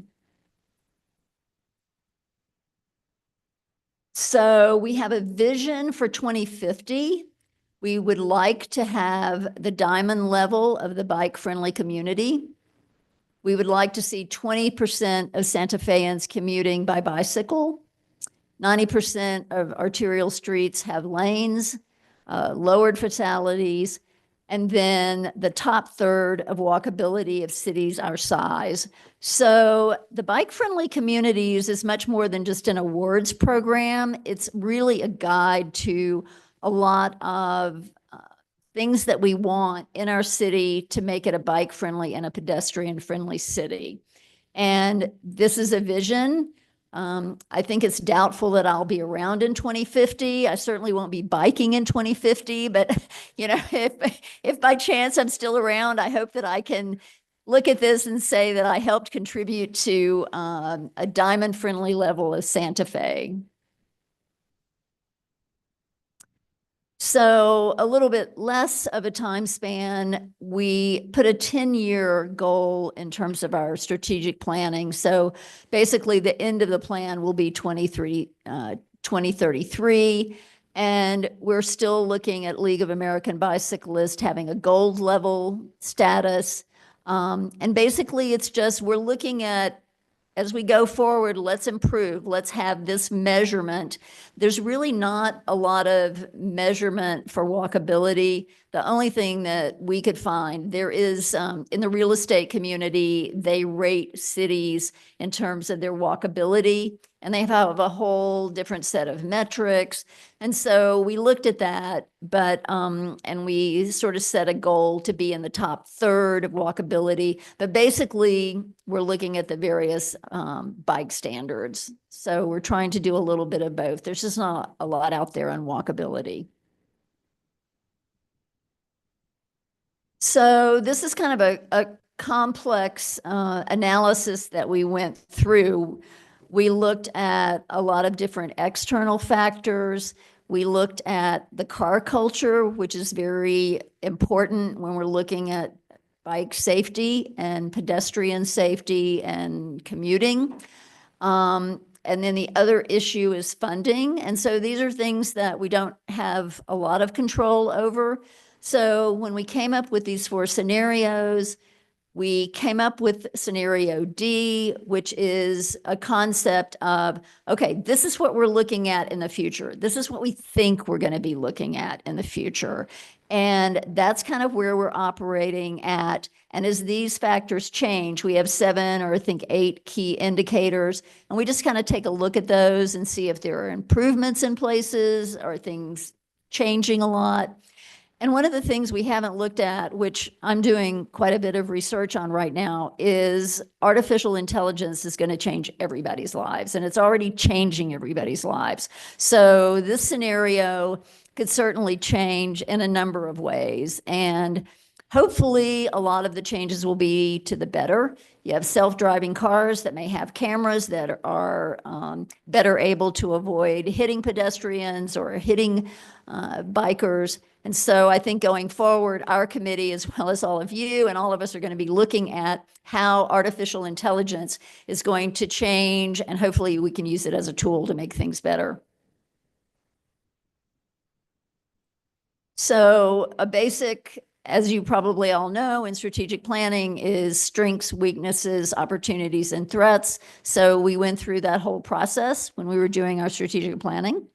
So we have a vision for 2050. We would like to have the diamond level of the bike-friendly community. We would like to see 20% of Santa Feans commuting by bicycle. 90% of arterial streets have lanes, lowered fatalities, and then the top third of walkability of cities our size. So the bike-friendly communities is much more than just an awards program. It's really a guide to a lot of things that we want in our city to make it a bike-friendly and a pedestrian-friendly city. And this is a vision. I think it's doubtful that I'll be around in 2050. I certainly won't be biking in 2050, but you know, if by chance I'm still around, I hope that I can look at this and say that I helped contribute to a diamond-friendly level of Santa Fe. So a little bit less of a time span, we put a 10-year goal in terms of our strategic planning. So basically the end of the plan will be 2033. And we're still looking at League of American Bicyclists having a gold level status. And basically it's just, we're looking at, as we go forward, let's improve, let's have this measurement. There's really not a lot of measurement for walkability. The only thing that we could find, there is, in the real estate community, they rate cities in terms of their walkability, and they have a whole different set of metrics. And so we looked at that, but, and we sort of set a goal to be in the top third of walkability. But basically, we're looking at the various bike standards. So we're trying to do a little bit of both. There's just not a lot out there on walkability. So this is kind of a complex analysis that we went through. We looked at a lot of different external factors. We looked at the car culture, which is very important when we're looking at bike safety and pedestrian safety and commuting. And then the other issue is funding. And so these are things that we don't have a lot of control over. So when we came up with these 4 scenarios, we came up with scenario D, which is a concept of, okay, this is what we're looking at in the future. This is what we think we're going to be looking at in the future. And that's kind of where we're operating at. And as these factors change, we have 7 or I think 8 key indicators. And we just kind of take a look at those and see if there are improvements in places or things changing a lot. And one of the things we haven't looked at, which I'm doing quite a bit of research on right now, is artificial intelligence is going to change everybody's lives, and it's already changing everybody's lives. So this scenario could certainly change in a number of ways. And hopefully a lot of the changes will be to the better. You have self-driving cars that may have cameras that are better able to avoid hitting pedestrians or hitting bikers. And so I think going forward, our committee, as well as all of you and all of us, are going to be looking at how artificial intelligence is going to change, and hopefully we can use it as a tool to make things better. So a basic, as you probably all know, in strategic planning is strengths, weaknesses, opportunities, and threats. So we went through that whole process when we were doing our strategic planning.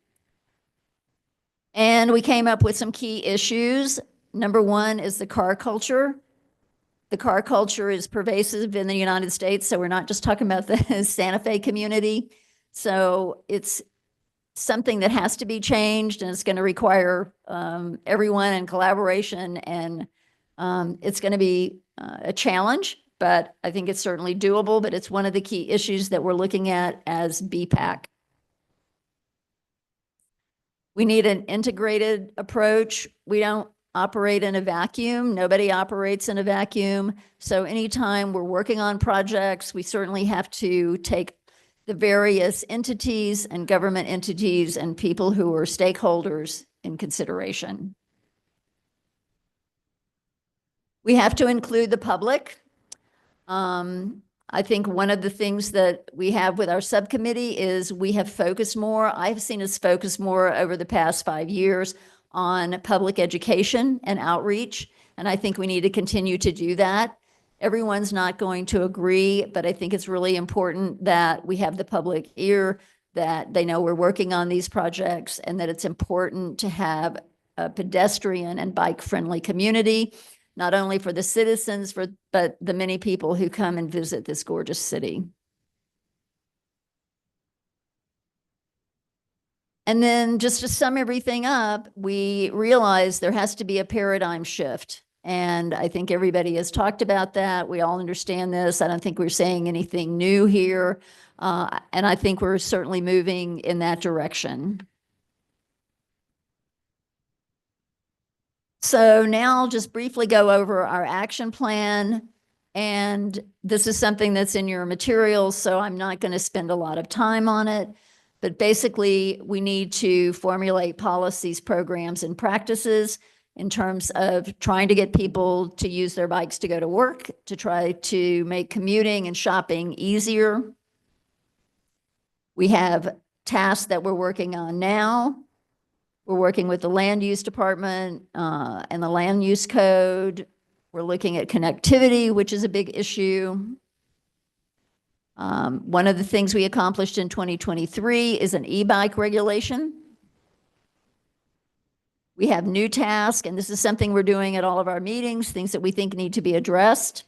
And we came up with some key issues. Number 1 is the car culture. The car culture is pervasive in the United States, so we're not just talking about the Santa Fe community. So it's something that has to be changed, and it's going to require everyone and collaboration, and it's going to be a challenge, but I think it's certainly doable, but it's one of the key issues that we're looking at as BPAC. We need an integrated approach. We don't operate in a vacuum. Nobody operates in a vacuum. So anytime we're working on projects, we certainly have to take the various entities and government entities and people who are stakeholders in consideration. We have to include the public. I think one of the things that we have with our subcommittee is we have focused more. I've seen us focus more over the past 5 years on public education and outreach, and I think we need to continue to do that. Everyone's not going to agree, but I think it's really important that we have the public ear, that they know we're working on these projects, and that it's important to have a pedestrian and bike-friendly community, not only for the citizens, but the many people who come and visit this gorgeous city. And then just to sum everything up, we realize there has to be a paradigm shift. And I think everybody has talked about that. We all understand this. I don't think we're saying anything new here. And I think we're certainly moving in that direction. So now I'll just briefly go over our action plan. And this is something that's in your materials, so I'm not going to spend a lot of time on it. But basically, we need to formulate policies, programs, and practices in terms of trying to get people to use their bikes to go to work, to try to make commuting and shopping easier. We have tasks that we're working on now. We're working with the land use department and the land use code. We're looking at connectivity, which is a big issue. One of the things we accomplished in 2023 is an e-bike regulation. We have new tasks, and this is something we're doing at all of our meetings, things that we think need to be addressed.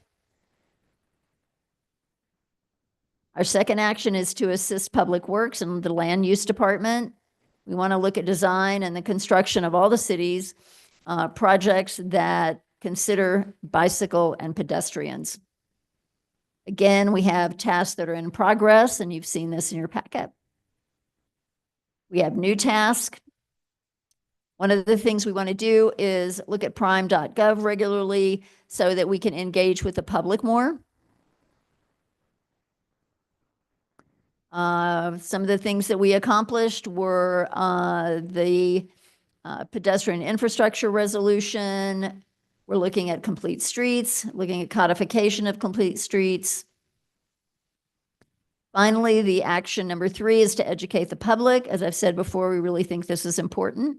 Our second action is to assist Public Works and the land use department. We want to look at design and the construction of all the cities, projects that consider bicycle and pedestrians. Again, we have tasks that are in progress, and you've seen this in your packet. We have new tasks. One of the things we want to do is look at prime.gov regularly so that we can engage with the public more. Some of the things that we accomplished were the pedestrian infrastructure resolution. We're looking at complete streets, looking at codification of complete streets. Finally, the action number 3 is to educate the public. As I've said before, we really think this is important.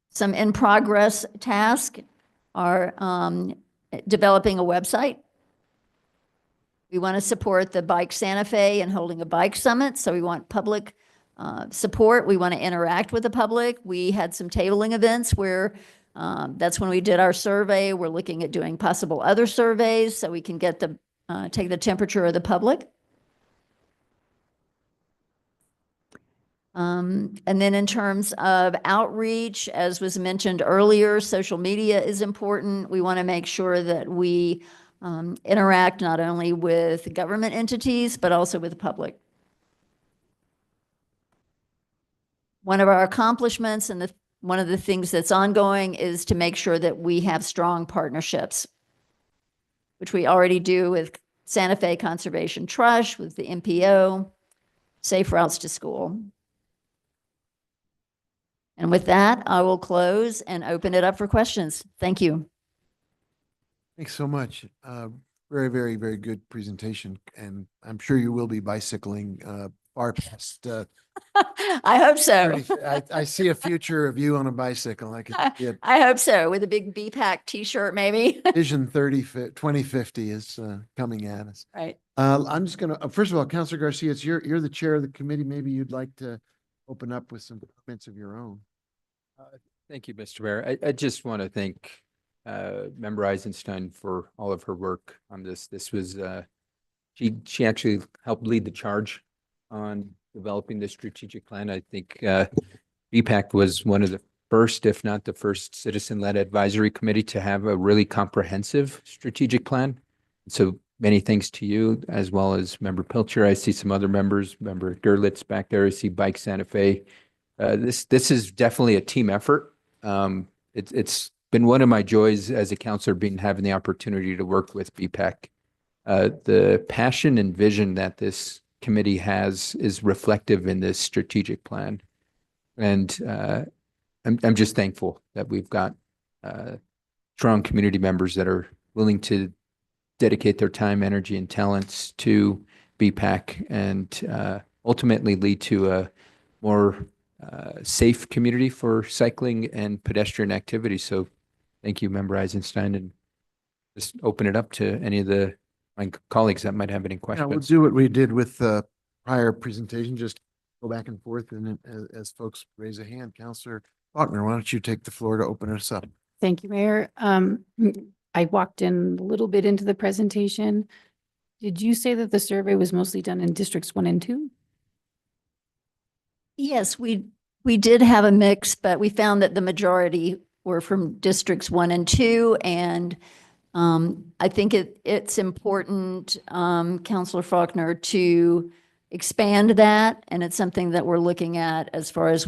Some in progress tasks are developing a website. We want to support the Bike Santa Fe and holding a bike summit. So we want public support. We want to interact with the public. We had some tabling events where that's when we did our survey. We're looking at doing possible other surveys so we can get take the temperature of the public. And then in terms of outreach, as was mentioned earlier, social media is important. We want to make sure that we interact not only with government entities, but also with the public. One of our accomplishments and one of the things that's ongoing is to make sure that we have strong partnerships, which we already do with Santa Fe Conservation Trust, with the MPO, Safe Routes to School. And with that, I will close and open it up for questions. Thank you. Thanks so much. Very, very, very good presentation. And I'm sure you will be bicycling far past. I hope so. I see a future of you on a bicycle. I could see it. I hope so, with a big BPAC t-shirt maybe. Vision 2050 is coming at us. Right. I'm just going to, first of all, Councilor Garcia, you're the chair of the committee. Maybe you'd like to open up with some comments of your own. Thank you, Mr. Mayor. I just want to thank Member Eisenstein for all of her work on this. This was, she actually helped lead the charge on developing the strategic plan. I think BPAC was one of the first, if not the first, citizen-led advisory committee to have a really comprehensive strategic plan. So many thanks to you, as well as Member Pilcher. I see some other members, Member Gerlitz back there. I see Bike Santa Fe. This is definitely a team effort. It's been one of my joys as a counselor, having the opportunity to work with BPAC. The passion and vision that this committee has is reflective in this strategic plan. And I'm just thankful that we've got strong community members that are willing to dedicate their time, energy, and talents to BPAC and ultimately lead to a more safe community for cycling and pedestrian activity. So thank you, Member Eisenstein, and just open it up to any of my colleagues that might have any Yeah, questions. we'll do what we did with the prior presentation, just go back and forth, and then as folks raise a hand, Counselor Faulkner, why don't you take the floor to open us up? Thank you, Mayor. I walked in a little bit into the presentation. Did you say that the survey was mostly done in districts 1 and 2? Yes, we did have a mix, but we found that the majority were from districts 1 and 2. And I think it's important, Councilor Faulkner, to expand that. And it's something that we're looking at as far as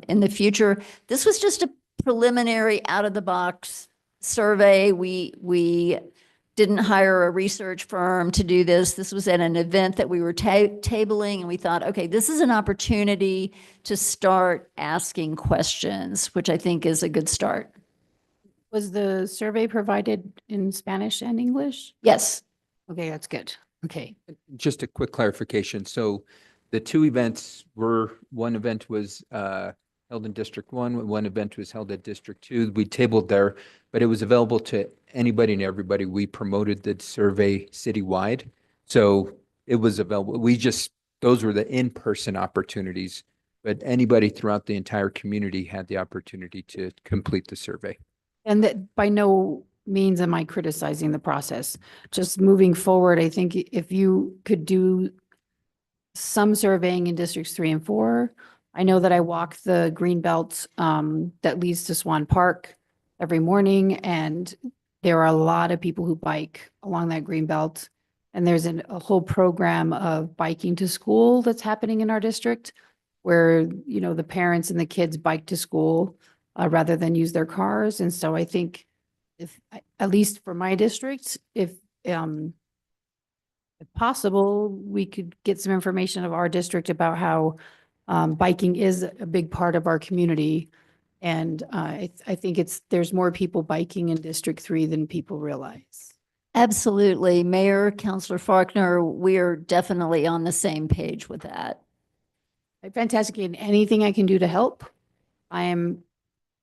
in the future. This was just a preliminary out of the box survey. We didn't hire a research firm to do this. This was at an event that we were tabling, and we thought, okay, this is an opportunity to start asking questions, which I think is a good start. Was the survey provided in Spanish and English? Yes. Okay, that's good. Okay. Just a quick clarification. So the two events were, one event was held in District 1, one event was held at District 2. We tabled there, but it was available to anybody and everybody. We promoted the survey citywide. So it was available. Those were the in-person opportunities, but anybody throughout the entire community had the opportunity to complete the survey. And that by no means am I criticizing the process. Just moving forward, I think if you could do some surveying in districts 3 and 4. I know that I walk the green belt that leads to Swan Park every morning, and there are a lot of people who bike along that green belt. And there's a whole program of biking to school that's happening in our district where, you know, the parents and the kids bike to school rather than use their cars. And so I think if, at least for my district, if possible, we could get some information of our district about how biking is a big part of our community. And I think there's more people biking in District 3 than people realize. Absolutely. Mayor, Councilor Faulkner, we're definitely on the same page with that. Fantastic. And anything I can do to help, I am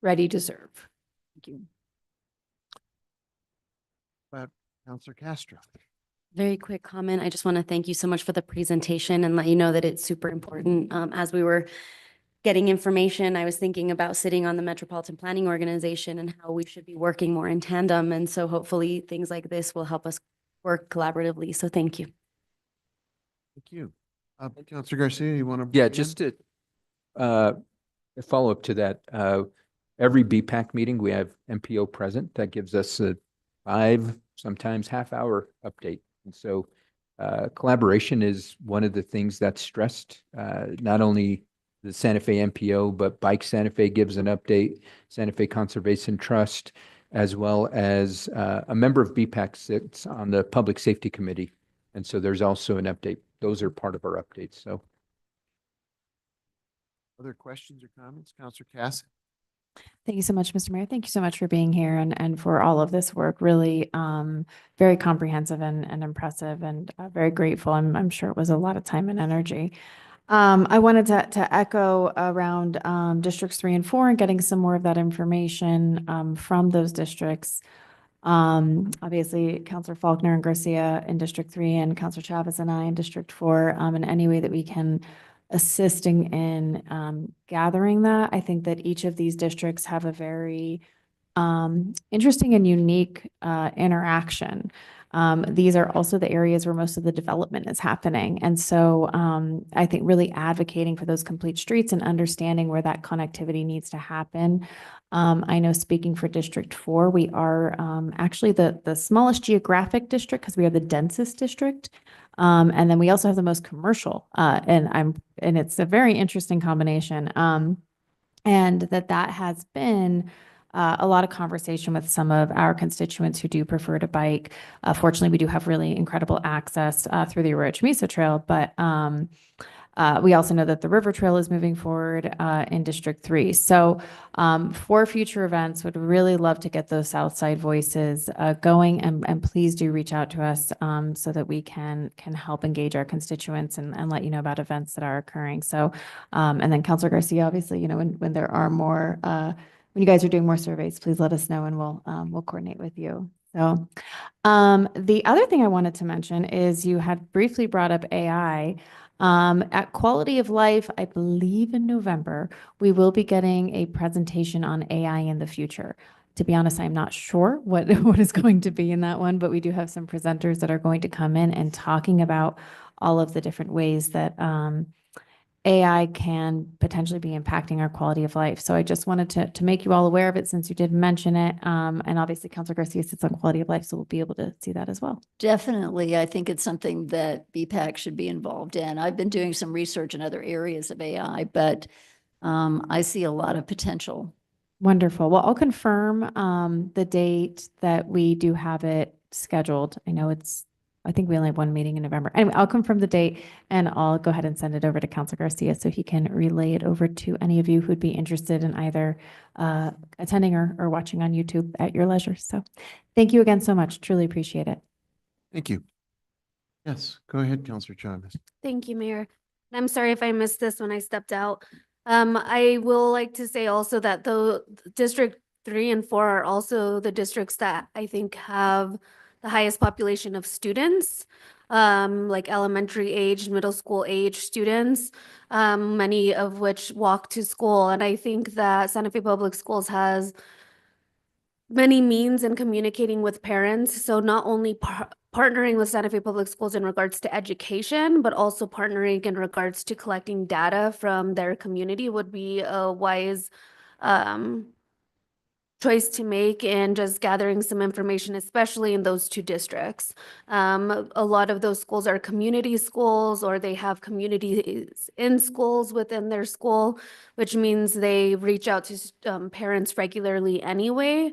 ready to serve. Thank you. Counselor Castro. Very quick comment. I just want to thank you so much for the presentation and let you know that it's super important. As we were getting information, I was thinking about sitting on the Metropolitan Planning Organization and how we should be working more in tandem. And so hopefully things like this will help us work collaboratively. So thank you. Thank you. Counselor Garcia, you want to? Yeah, just to a follow-up to that, every BPAC meeting, we have MPO present. That gives us a 5, sometimes half-hour update. And so collaboration is one of the things that's stressed, not only the Santa Fe MPO, but Bike Santa Fe gives an update, Santa Fe Conservation Trust, as well as a member of BPAC sits on the Public Safety Committee. And so there's also an update. Those are part of our updates. So. Other questions or comments? Counselor Cass? Thank you so much, Mr. Mayor. Thank you so much for being here and for all of this work. Really very comprehensive and impressive, and very grateful. I'm sure it was a lot of time and energy. I wanted to echo around districts 3 and 4 and getting some more of that information from those districts. Obviously, Councilor Faulkner and Garcia in District 3 and Councilor Chavez and I in District 4 in any way that we can assisting in gathering that. I think that each of these districts have a very interesting and unique interaction. these are also the areas where most of the development is happening. And so I think really advocating for those complete streets and understanding where that connectivity needs to happen. I know speaking for District 4, we are actually the smallest geographic district because we are the densest district. And then we also have the most commercial, and it's a very interesting combination. And that has been a lot of conversation with some of our constituents who do prefer to bike. Fortunately, we do have really incredible access through the Arroyo Mesa Trail, but we also know that the River Trail is moving forward in District 3. So for future events, would really love to get those Southside voices going, and please do reach out to us so that we can help engage our constituents and let you know about events that are occurring. So, and then Councilor Garcia, obviously, when there are more, when you guys are doing more surveys, please let us know and we'll coordinate with you. So the other thing I wanted to mention is you had briefly brought up AI. At Quality of Life, I believe in November, we will be getting a presentation on AI in the future. To be honest, I'm not sure what is going to be in that one, but we do have some presenters that are going to come in and talking about all of the different ways that AI can potentially be impacting our quality of life. So I just wanted to make you all aware of it since you did mention it. And obviously Councilor Garcia sits on quality of life, so we'll be able to see that as well. Definitely. I think it's something that BPAC should be involved in. I've been doing some research in other areas of AI, but I see a lot of potential. Wonderful. Well, I'll confirm the date that we do have it scheduled. I think we only have one meeting in November. Anyway, I'll confirm the date and I'll go ahead and send it over to Councilor Garcia so he can relay it over to any of you who'd be interested in either attending or watching on YouTube at your leisure. So thank you again so much. Truly appreciate it. Thank you. Yes, go ahead, Councilor Chavez. Thank you, Mayor. I'm sorry if I missed this when I stepped out. I will like to say also that the District 3 and 4 are also the districts that I think have the highest population of students, like elementary age, middle school age students, many of which walk to school. And I think that Santa Fe Public Schools has many means in communicating with parents. So not only partnering with Santa Fe Public Schools in regards to education, but also partnering in regards to collecting data from their community would be a wise choice to make in just gathering some information, especially in those two districts. A lot of those schools are community schools, or they have communities in schools within their school, which means they reach out to parents regularly anyway,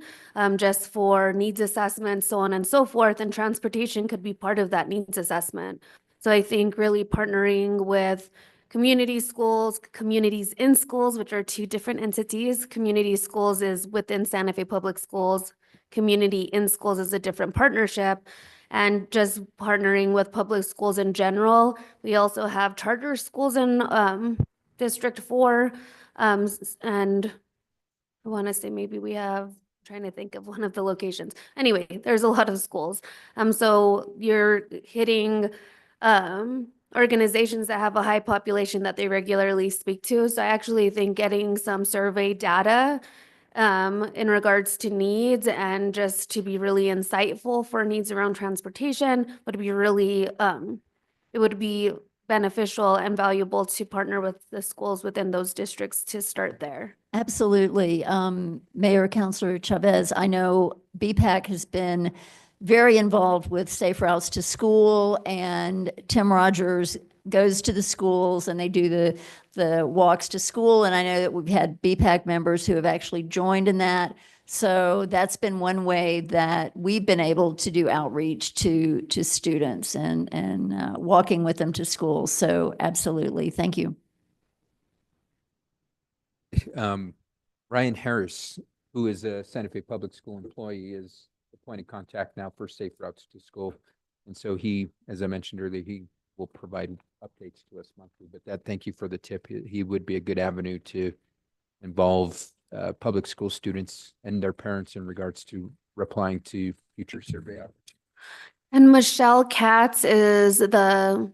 just for needs assessments, so on and so forth, and transportation could be part of that needs assessment. So I think really partnering with community schools, communities in schools, which are two different entities. Community schools is within Santa Fe Public Schools. Community in schools is a different partnership. And just partnering with public schools in general. We also have charter schools in District 4. And I want to say maybe we have, trying to think of one of the locations. Anyway, there's a lot of schools. So you're hitting organizations that have a high population that they regularly speak to. So I actually think getting some survey data in regards to needs and just to be really insightful for needs around transportation would be really, it would be beneficial and valuable to partner with the schools within those districts to start there. Absolutely. Mayor, Councilor Chavez, I know BPAC has been very involved with Safe Routes to School, and Tim Rogers goes to the schools and they do the walks to school. And I know that we've had BPAC members who have actually joined in that. So that's been one way that we've been able to do outreach to students and walking with them to school. So absolutely. Thank you. Ryan Harris, who is a Santa Fe Public School employee, is the point of contact now for Safe Routes to School. And so he, as I mentioned earlier, he will provide updates to us monthly. But thank you for the tip. He would be a good avenue to involve public school students and their parents in regards to replying to future survey opportunities. And Michelle Katz is the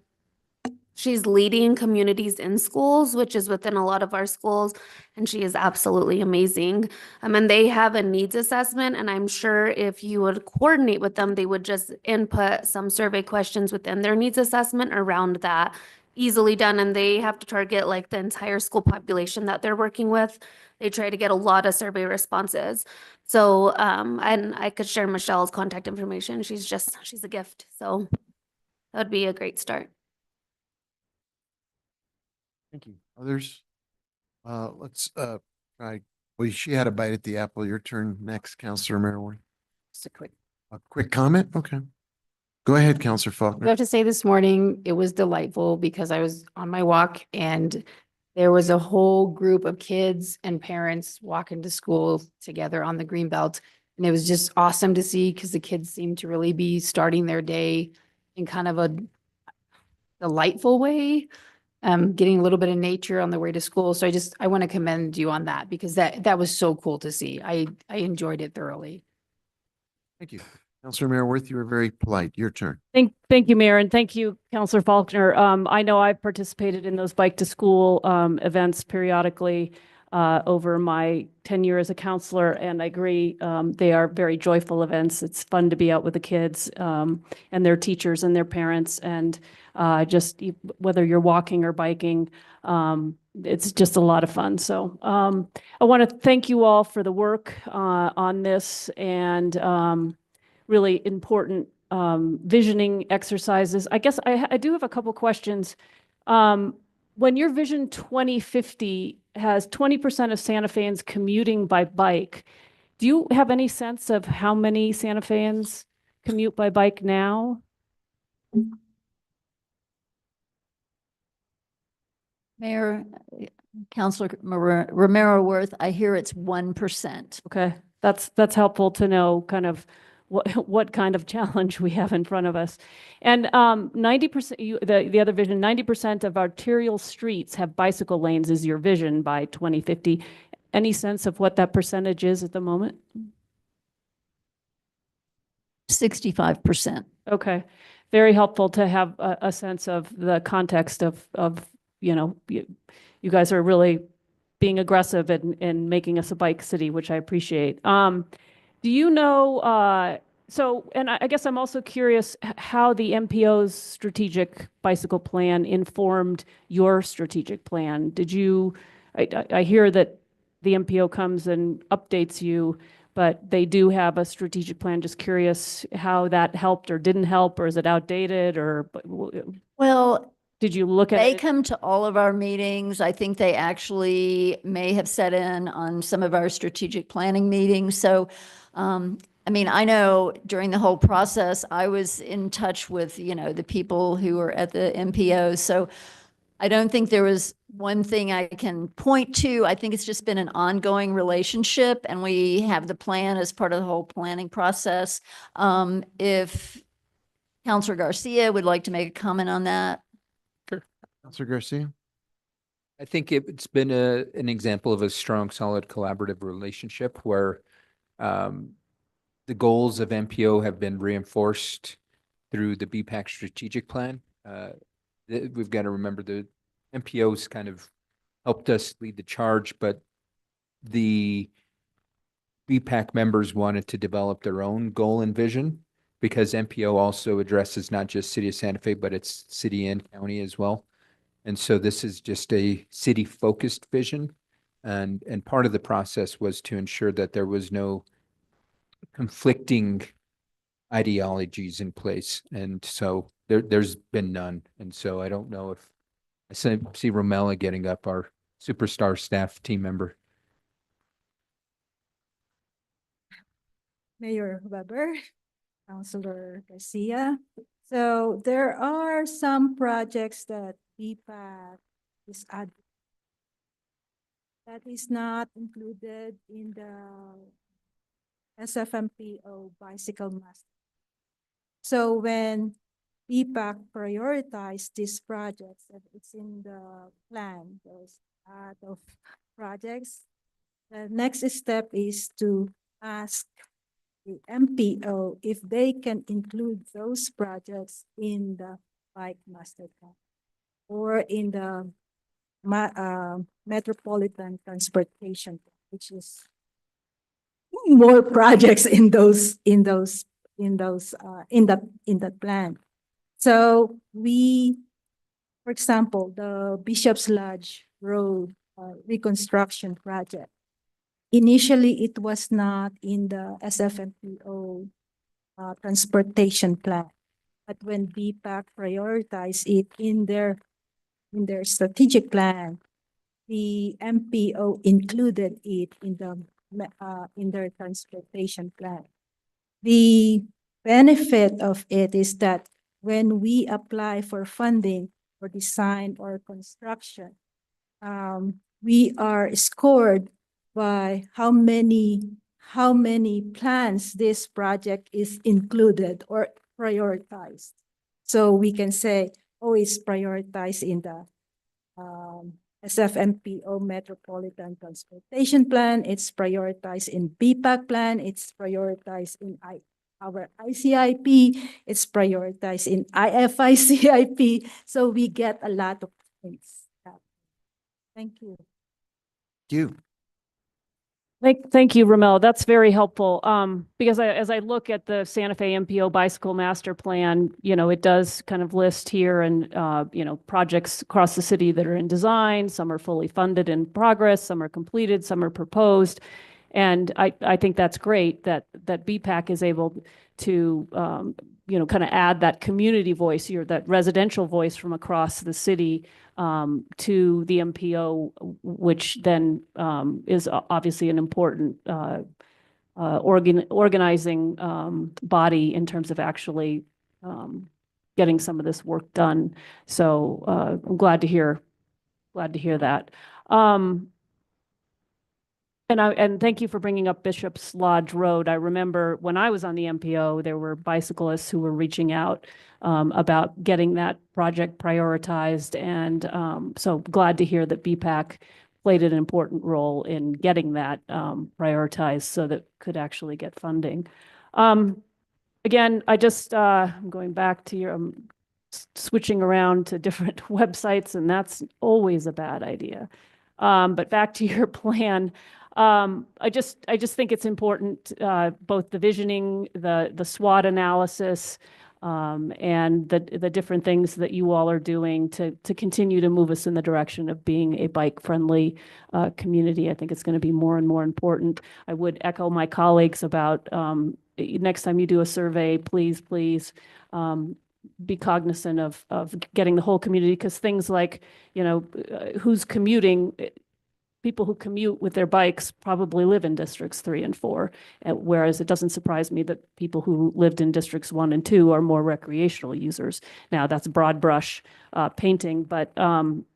She's leading communities in schools, which is within a lot of our schools, and she is absolutely amazing. And they have a needs assessment, and I'm sure if you would coordinate with them, they would just input some survey questions within their needs assessment around that. Easily done, and they have to target like the entire school population that they're working with. They try to get a lot of survey responses. So, and I could share Michelle's contact information. She's a gift. So that would be a great start. Thank you. Others? Let's, well, she had a bite at the apple. Your turn next, Counselor Merrill. Just A quick comment? Okay. Go ahead, Counselor I Faulkner. have to say this morning, it was delightful because I was on my walk and there was a whole group of kids and parents walking to school together on the Greenbelt. And it was just awesome to see because the kids seemed to really be starting their day in kind of a delightful way, getting a little bit of nature on the way to school. So I want to commend you on that because that was so cool to see. I enjoyed it thoroughly. Thank you. Counselor Merrill, you were very polite. Your turn. Thank you, Mayor, and thank you, Counselor Faulkner. I know I've participated in those bike to school events periodically over my tenure as a counselor, and I agree, they are very joyful events. It's fun to be out with the kids and their teachers and their parents, and whether you're walking or biking, it's just a lot of fun. So I want to thank you all for the work on this and really important visioning exercises. I guess I do have a couple questions. When your Vision 2050 has 20% of Santa Feans commuting by bike, do you have any sense of how many Santa Feans commute by bike now? Mayor, Councilor Romero Worth, I hear it's 1%. Okay, that's helpful to know kind of what kind of challenge we have in front of us. And 90%, the other vision, 90% of arterial streets have bicycle lanes is your vision by 2050. Any sense of what that percentage is at the moment? 65%. Okay, very helpful to have a sense of the context of you guys are really being aggressive in making us a bike city, which I appreciate. Do you know, and I guess I'm also curious how the MPO's strategic bicycle plan informed your strategic plan. I hear that the MPO comes and updates you, but they do have a strategic plan. Just curious how that helped or didn't help, or is it outdated, or Well, did you look at they it? come to all of our meetings. I think they actually may have set in on some of our strategic planning meetings. So, I mean, I know during the whole process, I was in touch with, the people who were at the MPO. So I don't think there was one thing I can point to. I think it's just been an ongoing relationship, and we have the plan as part of the whole planning process. If Councilor Garcia would like to make a comment on that. Counselor Garcia. I think it's been an example of a strong, solid collaborative relationship where the goals of MPO have been reinforced through the BPAC strategic plan. We've got to remember the MPOs kind of helped us lead the charge, but the BPAC members wanted to develop their own goal and vision because MPO also addresses not just City of Santa Fe, but it's city and county as well. And so this is just a city-focused vision. And part of the process was to ensure that there was no conflicting ideologies in place. And so there's been none. And so I don't know if I see Romella getting up, our superstar staff team member. Mayor Weber, Councilor Garcia. So there are some projects that BPAC is that is not included in the SFMPO bicycle master. So when BPAC prioritized these projects, that it's in the plan, there's a lot of projects. The next step is to ask the MPO if they can include those projects in the bike master plan. or in the metropolitan transportation, which is more projects in that plan. So we, for example, the Bishop's Lodge Road reconstruction project. Initially, it was not in the SFMPO transportation plan, but when BPAC prioritized it in their strategic plan, the MPO included it in their transportation plan. The benefit of it is that when we apply for funding for design or construction, we are scored by how many plans this project is included or prioritized. So we can say, oh, it's prioritized in the SFMPO Metropolitan Transportation Plan, it's prioritized in BPAC plan, it's prioritized in our ICIP, it's prioritized in IFICIP. So we get a lot of things. Thank you. You. Thank you, Ramel. That's very helpful. Because as I look at the Santa Fe MPO Bicycle Master Plan, it does kind of list here and, projects across the city that are in design. Some are fully funded in progress, some are completed, some are proposed. And I think that's great that BPAC is able to, kind of add that community voice here, that residential voice from across the city to the MPO, which then is obviously an important organizing body in terms of actually getting some of this work done. So I'm glad to hear that. And thank you for bringing up Bishop's Lodge Road. I remember when I was on the MPO, there were bicyclists who were reaching out about getting that project prioritized. And so glad to hear that BPAC played an important role in getting that prioritized so that could actually get funding. Again, I'm going back to your switching around to different websites, and that's always a bad idea. But back to your plan. I just think it's important, both the visioning, the SWOT analysis, and the different things that you all are doing to continue to move us in the direction of being a bike-friendly community. I think it's going to be more and more important. I would echo my colleagues about next time you do a survey, please be cognizant of getting the whole community, because things like, who's commuting. People who commute with their bikes probably live in districts 3 and 4, whereas it doesn't surprise me that people who lived in districts 1 and 2 are more recreational users. Now that's broad brush painting, but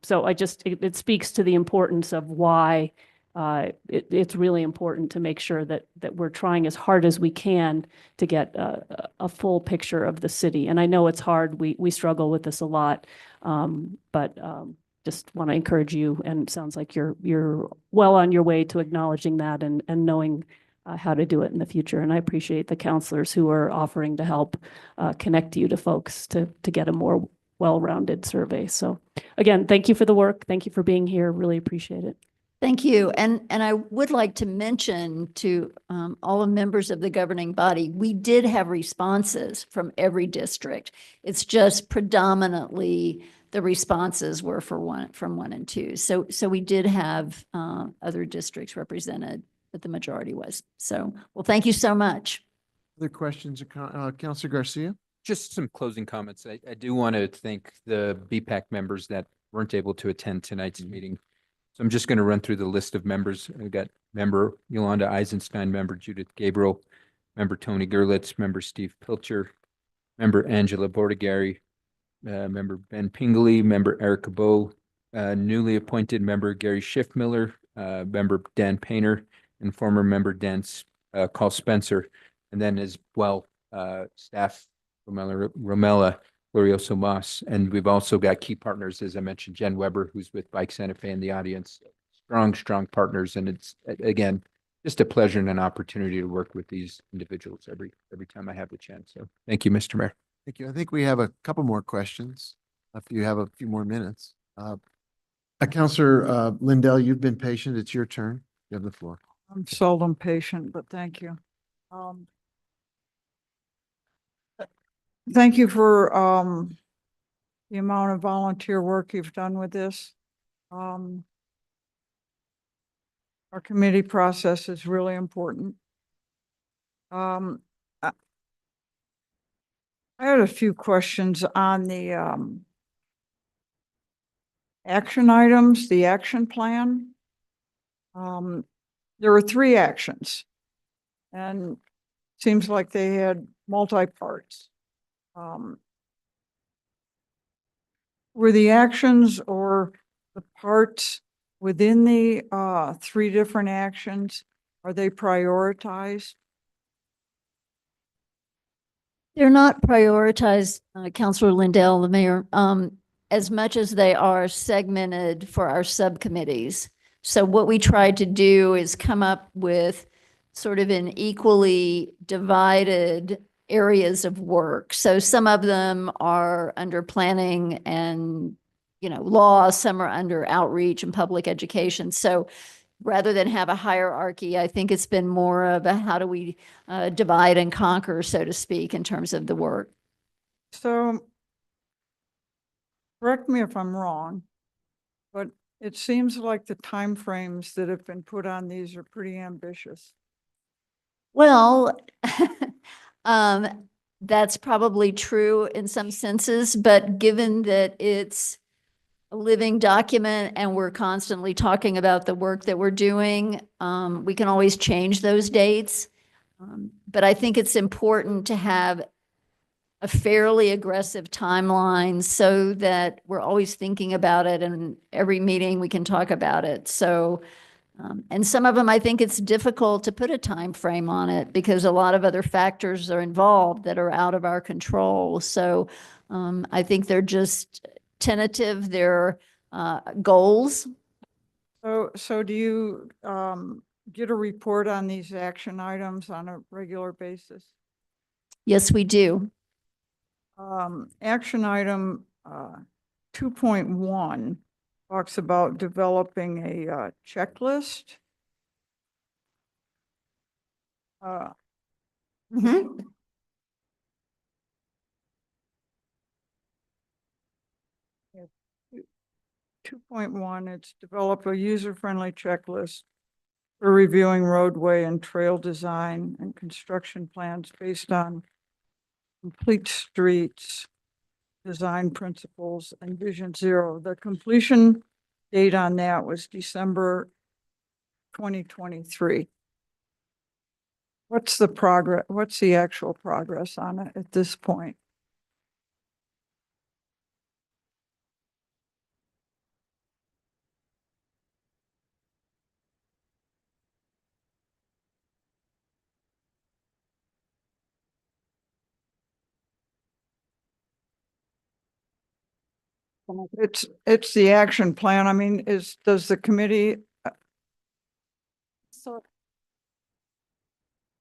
so it speaks to the importance of why it's really important to make sure that we're trying as hard as we can to get a full picture of the city. And I know it's hard. We struggle with this a lot, but just want to encourage you, and it sounds like you're well on your way to acknowledging that and knowing how to do it in the future. And I appreciate the counselors who are offering to help connect you to folks to get a more well-rounded survey. So again, thank you for the work. Thank you for being here. Really appreciate it. Thank you. And I would like to mention to all the members of the governing body, we did have responses from every district. It's just predominantly the responses were from 1 and 2. So we did have other districts represented, but the majority was. So, well, thank you so much. Other questions, Councilor Garcia? Just some closing comments. I do want to thank the BPAC members that weren't able to attend tonight's meeting. So I'm just going to run through the list of members. We've got member Yolanda Eisenstein, member Judith Gabriel, member Tony Gerlitz, member Steve Pilcher, member Angela Bordigari, member Ben Pingley, member Erica Bowe, newly appointed member Gary Schiffmiller, member Dan Painter, and former member Carl Spencer, and then as well staff Romela Glorioso Mas. And we've also got key partners, as I mentioned, Jen Weber, who's with Bike Santa Fe in the audience. Strong partners. And it's, again, just a pleasure and an opportunity to work with these individuals every time I have the chance. So thank you, Mr. Mayor. Thank you. I think we have a couple more questions. if you have a few more minutes. Counselor Lindell, you've been patient. It's your turn. You have the floor. I'm seldom patient, but thank you. Thank you for the amount of volunteer work you've done with this. Our committee process is really important. I had a few questions on the action items, the action plan. There were 3 actions, and seems like they had multi-parts. Were the actions or the parts within the 3 different actions, are they prioritized? They're not prioritized, Counselor Lindell, the mayor, as much as they are segmented for our subcommittees. So what we tried to do is come up with sort of an equally divided areas of work. So some of them are under planning and, law, some are under outreach and public education. So rather than have a hierarchy, I think it's been more of a how do we divide and conquer, so to speak, in terms of the work. So correct me if I'm wrong, but it seems like the timeframes that have been put on these are pretty ambitious. Well, that's probably true in some senses, but given that it's a living document and we're constantly talking about the work that we're doing, we can always change those dates. But I think it's important to have a fairly aggressive timeline so that we're always thinking about it, and every meeting we can talk about it. So, and some of them, I think it's difficult to put a time frame on it because a lot of other factors are involved that are out of our control. So I think they're just tentative, they're goals. So do you get a report on these action items on a regular basis? Yes, we do. Action item 2.1 talks about developing a checklist. Mhm. 2.1, it's develop a user-friendly checklist for reviewing roadway and trail design and construction plans based on complete streets, design principles, and Vision Zero. The completion date on that was December 2023. What's the progress? What's the actual progress on it at this point? It's the action plan. I mean, does the committee? So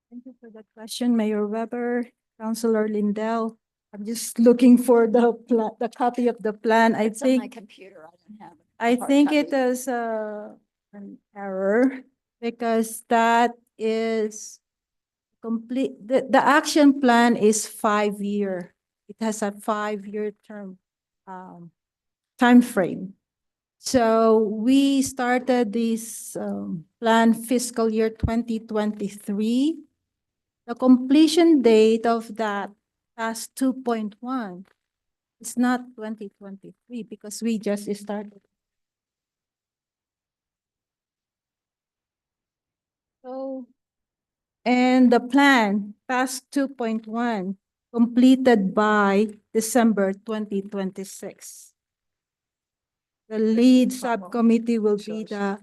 thank you for that question, Mayor Weber, Councilor Lindell. I'm just looking for the copy of the plan. It's on my computer. I don't have it. I hard think copy. it is an error because that is complete. The action plan is 5-year. It has a 5-year term time frame. So we started this plan fiscal year 2023. The completion date of that task 2.1 is not 2023 because we just started. So, and the plan task 2.1 completed by December 2026. The lead subcommittee will be the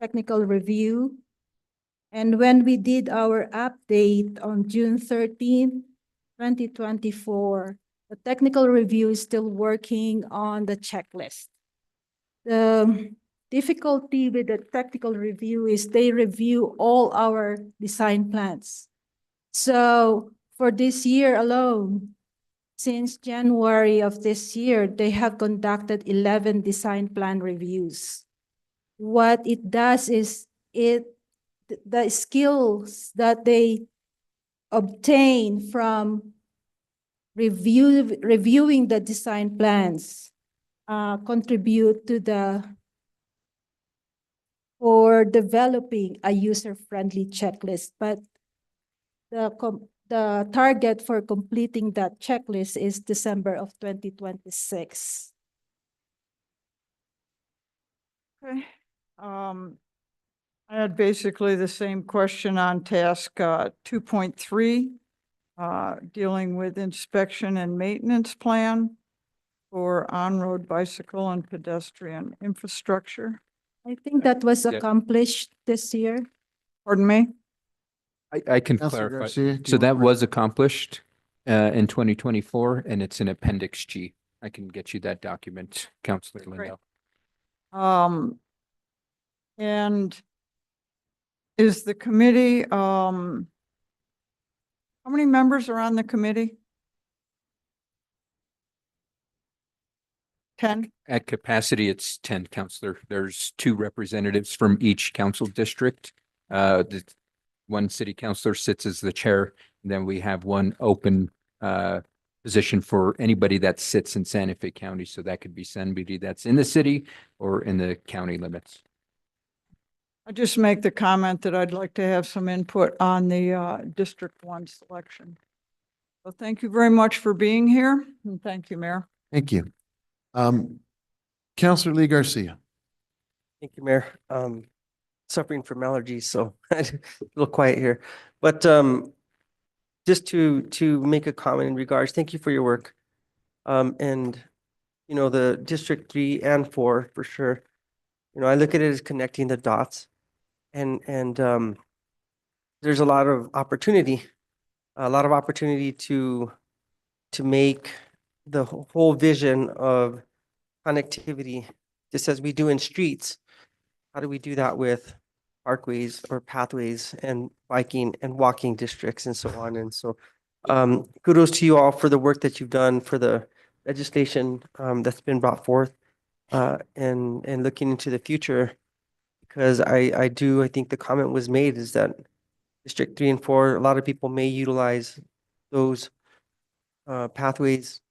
technical review. And when we did our update on June 13, 2024, the technical review is still working on the checklist. The difficulty with the technical review is they review all our design plans. So for this year alone, since January of this year, they have conducted 11 design plan reviews. What it does is the skills that they obtain from reviewing the design plans contribute to for developing a user-friendly checklist. But the target for completing that checklist is December of 2026. Okay. I had basically the same question on task 2.3, dealing with inspection and maintenance plan for on-road bicycle and pedestrian infrastructure. I think that was Yeah. accomplished this year. Pardon me? I can Counselor clarify. Garcia, do So you that want- was accomplished in 2024, and it's in Appendix G. I can get you that document, Counselor Great. Lindell. And is the committee, how many members are on the committee? 10? At capacity, it's 10, Counselor. There's 2 representatives from each council district. The one city councilor sits as the chair, and then we have one open position for anybody that sits in Santa Fe County. So that could be somebody that's in the city or in the county limits. I just make the comment that I'd like to have some input on the District 1 selection. So thank you very much for being here, and thank you, Mayor. Thank you. Counselor Lee Garcia. Thank you, Mayor. Suffering from allergies, so a little quiet here. But just to make a comment in regards, thank you for your work. And, you know, the District 3 and 4, for sure, you know, I look at it as connecting the dots. And there's a lot of opportunity to make the whole vision of connectivity, just as we do in streets. How do we do that with parkways or pathways and biking and walking districts and so on? And so kudos to you all for the work that you've done, for the legislation that's been brought forth and looking into the future. Because I think the comment was made is that District 3 and 4, a lot of people may utilize those pathways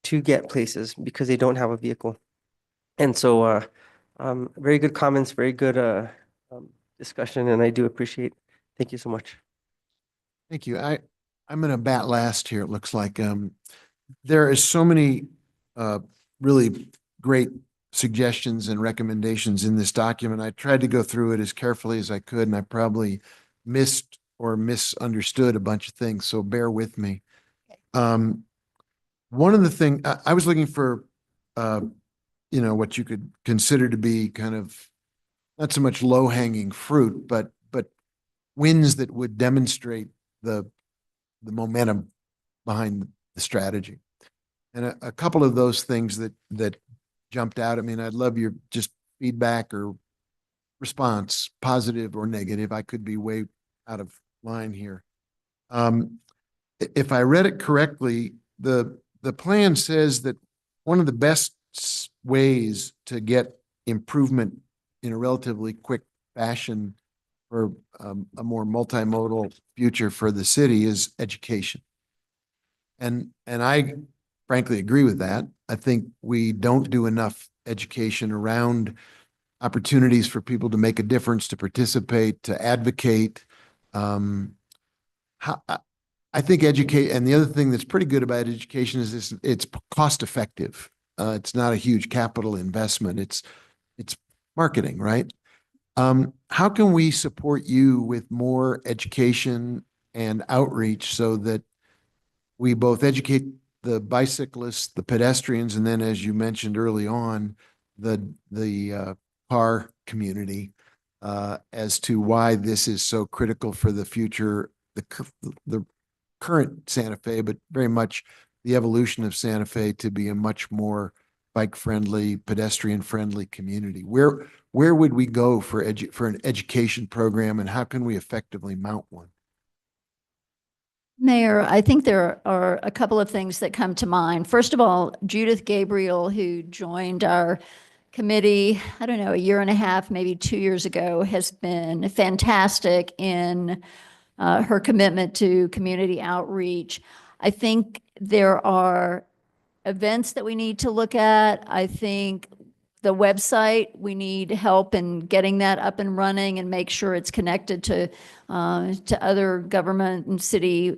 to get places because they don't have a vehicle. And so very good comments, very good discussion, and I do appreciate. Thank you so much. Thank you. I'm going to bat last here. It looks like there is so many really great suggestions and recommendations in this document. I tried to go through it as carefully as I could, and I probably missed or misunderstood a bunch of things, so bear with me. One of the things I was looking for, you know, what you could consider to be kind of not so much low-hanging fruit, but wins that would demonstrate the momentum behind the strategy. And a couple of those things that jumped out. I mean, I'd love your just feedback or response, positive or negative. I could be way out of line here. If I read it correctly, the plan says that one of the best ways to get improvement in a relatively quick fashion for a more multimodal future for the city is education. And I frankly agree with that. I think we don't do enough education around opportunities for people to make a difference, to participate, to advocate. I think educate, and the other thing that's pretty good about education is it's cost effective. It's not a huge capital investment. It's marketing, right? How can we support you with more education and outreach so that we both educate the bicyclists, the pedestrians, and then, as you mentioned early on, the car community as to why this is so critical for the future, the current Santa Fe, but very much the evolution of Santa Fe to be a much more bike-friendly, pedestrian-friendly community. Where would we go for an education program, and how can we effectively mount one? Mayor, I think there are a couple of things that come to mind. First of all, Judith Gabriel, who joined our committee, I don't know, a year and a half, maybe 2 years ago, has been fantastic in her commitment to community outreach. I think there are events that we need to look at. I think the website, we need help in getting that up and running and make sure it's connected to other government and city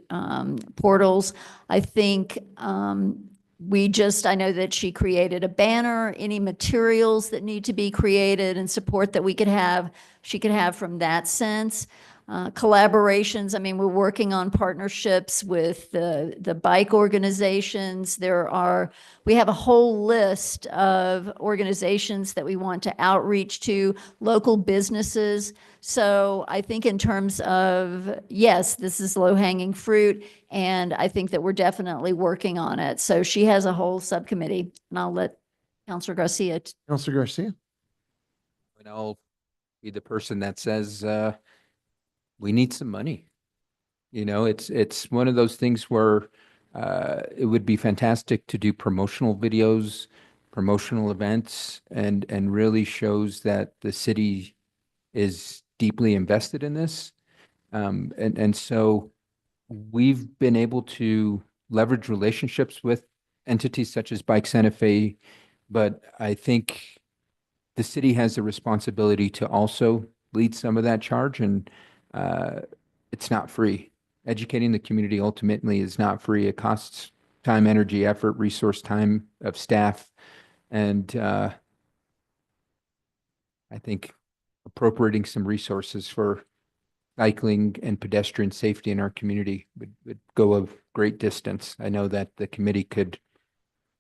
portals. I think I know that she created a banner, any materials that need to be created and support that she could have from that sense. Collaborations, I mean, we're working on partnerships with the bike organizations. We have a whole list of organizations that we want to outreach to, local businesses. So I think in terms of, yes, this is low-hanging fruit, and I think that we're definitely working on it. So she has a whole subcommittee, and I'll let Councilor Garcia. Counselor Garcia? And I'll be the person that says, we need some money. You know, it's one of those things where it would be fantastic to do promotional videos, promotional events, and really shows that the city is deeply invested in this. And so we've been able to leverage relationships with entities such as Bike Santa Fe, but I think the city has a responsibility to also lead some of that charge, and it's not free. Educating the community ultimately is not free. It costs time, energy, effort, resource, time of staff. And I think appropriating some resources for cycling and pedestrian safety in our community would go a great distance. I know that the committee could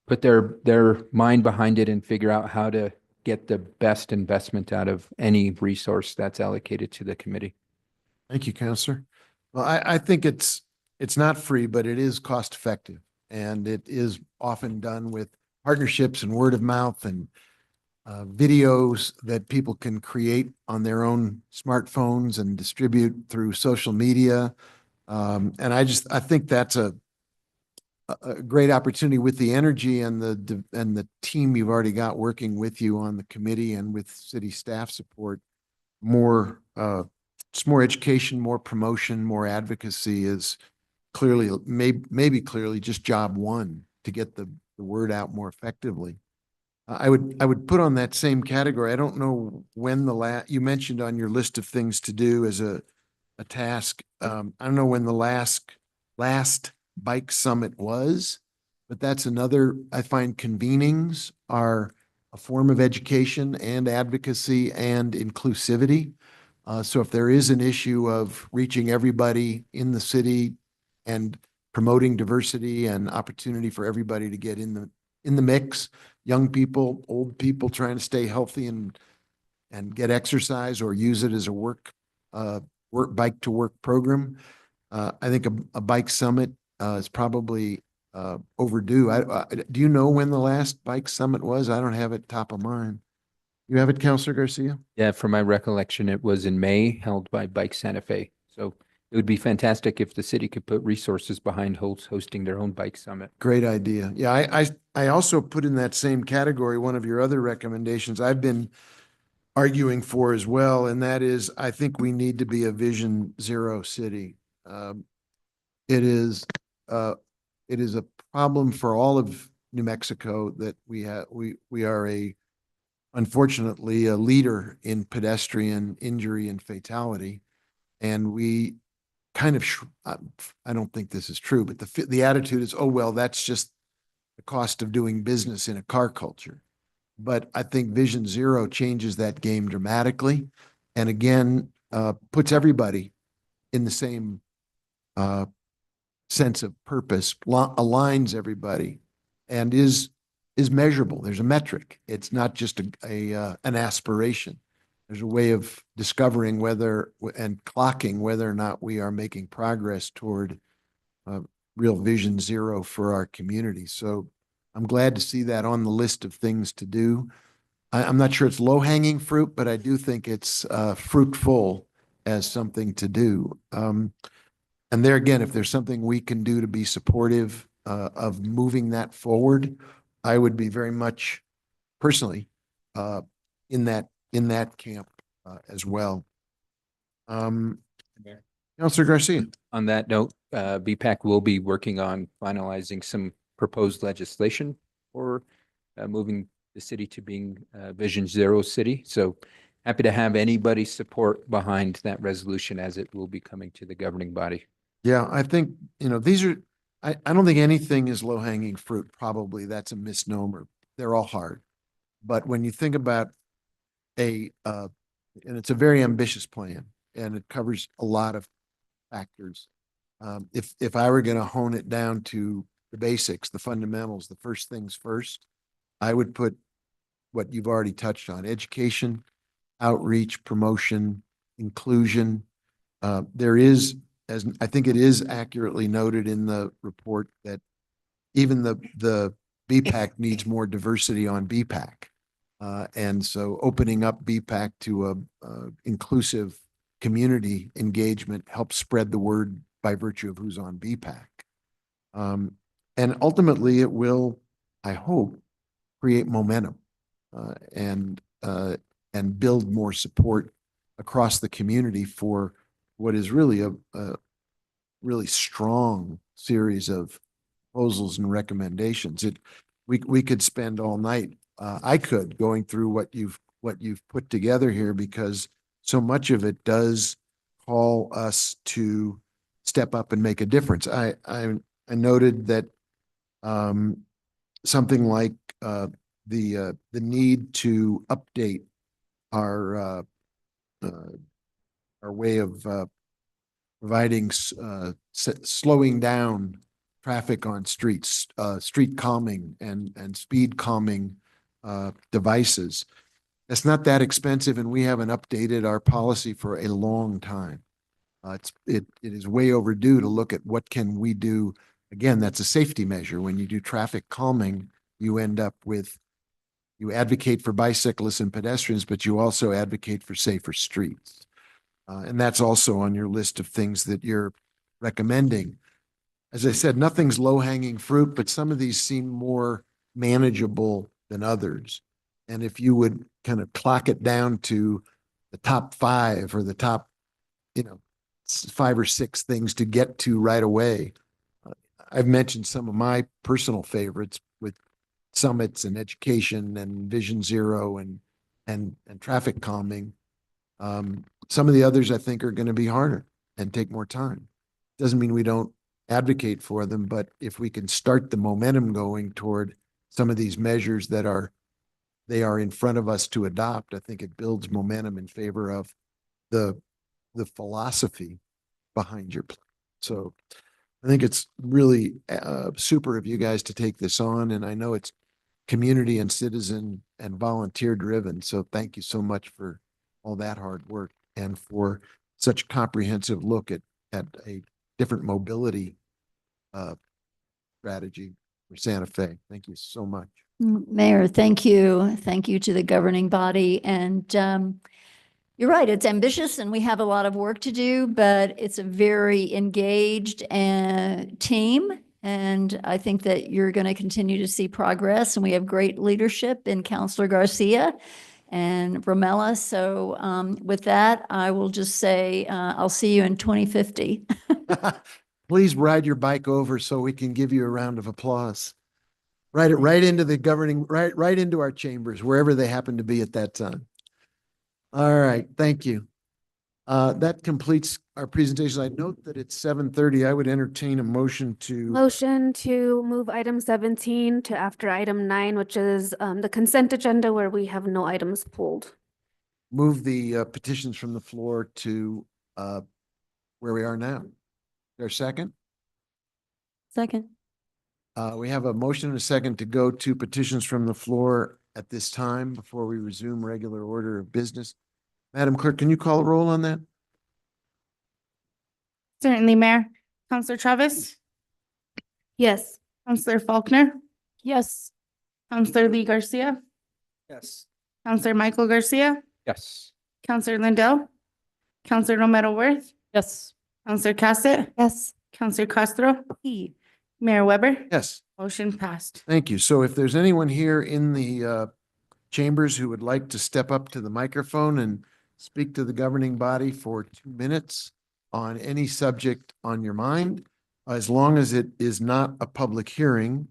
put their mind behind it and figure out how to get the best investment out of any resource that's allocated to the committee. Thank you, Counselor. Well, I think it's not free, but it is cost effective, and it is often done with partnerships and word of mouth and videos that people can create on their own smartphones and distribute through social media. And I think that's a great opportunity with the energy and the team you've already got working with you on the committee and with city staff support. It's more education, more promotion, more advocacy is clearly, maybe clearly just job one to get the word out more effectively. I would put on that same category. I don't know when you mentioned on your list of things to do as a task. I don't know when the last bike summit was, but that's another. I find convenings are a form of education and advocacy and inclusivity. So if there is an issue of reaching everybody in the city and promoting diversity and opportunity for everybody to get in the mix, young people, old people trying to stay healthy and get exercise or use it as a work bike to work program, I think a bike summit is probably overdue. Do you know when the last bike summit was? I don't have it top of mind. You have it, Counselor Garcia? Yeah, from my recollection, it was in May, held by Bike Santa Fe. So it would be fantastic if the city could put resources behind hosting their own bike summit. Great idea. Yeah, I also put in that same category one of your other recommendations I've been arguing for as well, and that is I think we need to be a Vision Zero city. It is a problem for all of New Mexico that we are unfortunately a leader in pedestrian injury and fatality, and we kind of I don't think this is true, but the attitude is, oh well, that's just the cost of doing business in a car culture. But I think Vision Zero changes that game dramatically, and again puts everybody in the same sense of purpose, aligns everybody, and is measurable. There's a metric. It's not just an aspiration. There's a way of discovering and clocking whether or not we are making progress toward real Vision Zero for our community. So I'm glad to see that on the list of things to do. I'm not sure it's low-hanging fruit, but I do think it's fruitful as something to do. And there again, if there's something we can do to be supportive of moving that forward, I would be very much personally in that camp as well. Councilor Garcia. On that note, BPAC will be working on finalizing some proposed legislation for moving the city to being Vision Zero city. So happy to have anybody's support behind that resolution as it will be coming to the governing body. Yeah, I think, these are, I don't think anything is low hanging fruit. Probably that's a misnomer. They're all hard. But when you think about and it's a very ambitious plan and it covers a lot of factors. If I were going to hone it down to the basics, the fundamentals, the first things first, I would put what you've already touched on: education, outreach, promotion, inclusion. There is, as I think it is accurately noted in the report, that even the BPAC needs more diversity on BPAC. And so opening up BPAC to a inclusive community engagement helps spread the word by virtue of who's on BPAC. And ultimately it will, I hope, create momentum and build more support across the community for what is really a really strong series of proposals and recommendations. We could spend all night. I could going through what you've put together here, because so much of it does call us to step up and make a difference. I noted that something like the need to update our way of providing slowing down traffic on streets, street calming and speed calming devices. It's not that expensive, and we haven't updated our policy for a long time. It is way overdue to look at what can we do. Again, that's a safety measure. When you do traffic calming, you end up with, you advocate for bicyclists and pedestrians, but you also advocate for safer streets. And that's also on your list of things that you're recommending. As I said, nothing's low-hanging fruit, but some of these seem more manageable than others. And if you would kind of clock it down to the top 5 or the top, 5 or 6 things to get to right away. I've mentioned some of my personal favorites with summits and education and Vision Zero and traffic calming. Some of the others I think are going to be harder and take more time. Doesn't mean we don't advocate for them, but if we can start the momentum going toward some of these measures that they are in front of us to adopt, I think it builds momentum in favor of the philosophy behind your plan. So I think it's really super of you guys to take this on, and I know it's community and citizen and volunteer driven. So thank you so much for all that hard work and for such a comprehensive look at a different mobility strategy for Santa Fe. Thank you so much. Mayor, thank you. Thank you to the governing body. And you're right, it's ambitious and we have a lot of work to do, but it's a very engaged team. And I think that you're going to continue to see progress. And we have great leadership in Councilor Garcia and Romella. So with that, I will just say I'll see you in 2050. Please ride your bike over so we can give you a round of applause. Ride it right into the governing, right into our chambers, wherever they happen to be at that time. All right, thank you. That completes our presentation. I note that it's 7:30. I would entertain a motion to move item 17 to after item 9, which is the consent agenda, where we have no items pulled. move the petitions from the floor to where we are now. Is there a second? Second. We have a motion and a second to go to petitions from the floor at this time before we resume regular order of business. Madam Clerk, can you call a roll on that? Certainly, Mayor. Counselor Travis? Yes. Counselor Faulkner? Yes. Counselor Lee Garcia? Yes. Counselor Michael Garcia? Yes. Counselor Lindell? Counselor Romero Worth? Yes. Counselor Cassett, Yes. Counselor Castro, Mayor Weber. Yes, Motion passed. thank you. So if there's anyone here in the chambers who would like to step up to the microphone and speak to the governing body for 2 minutes on any subject on your mind, as long as it is not a public hearing,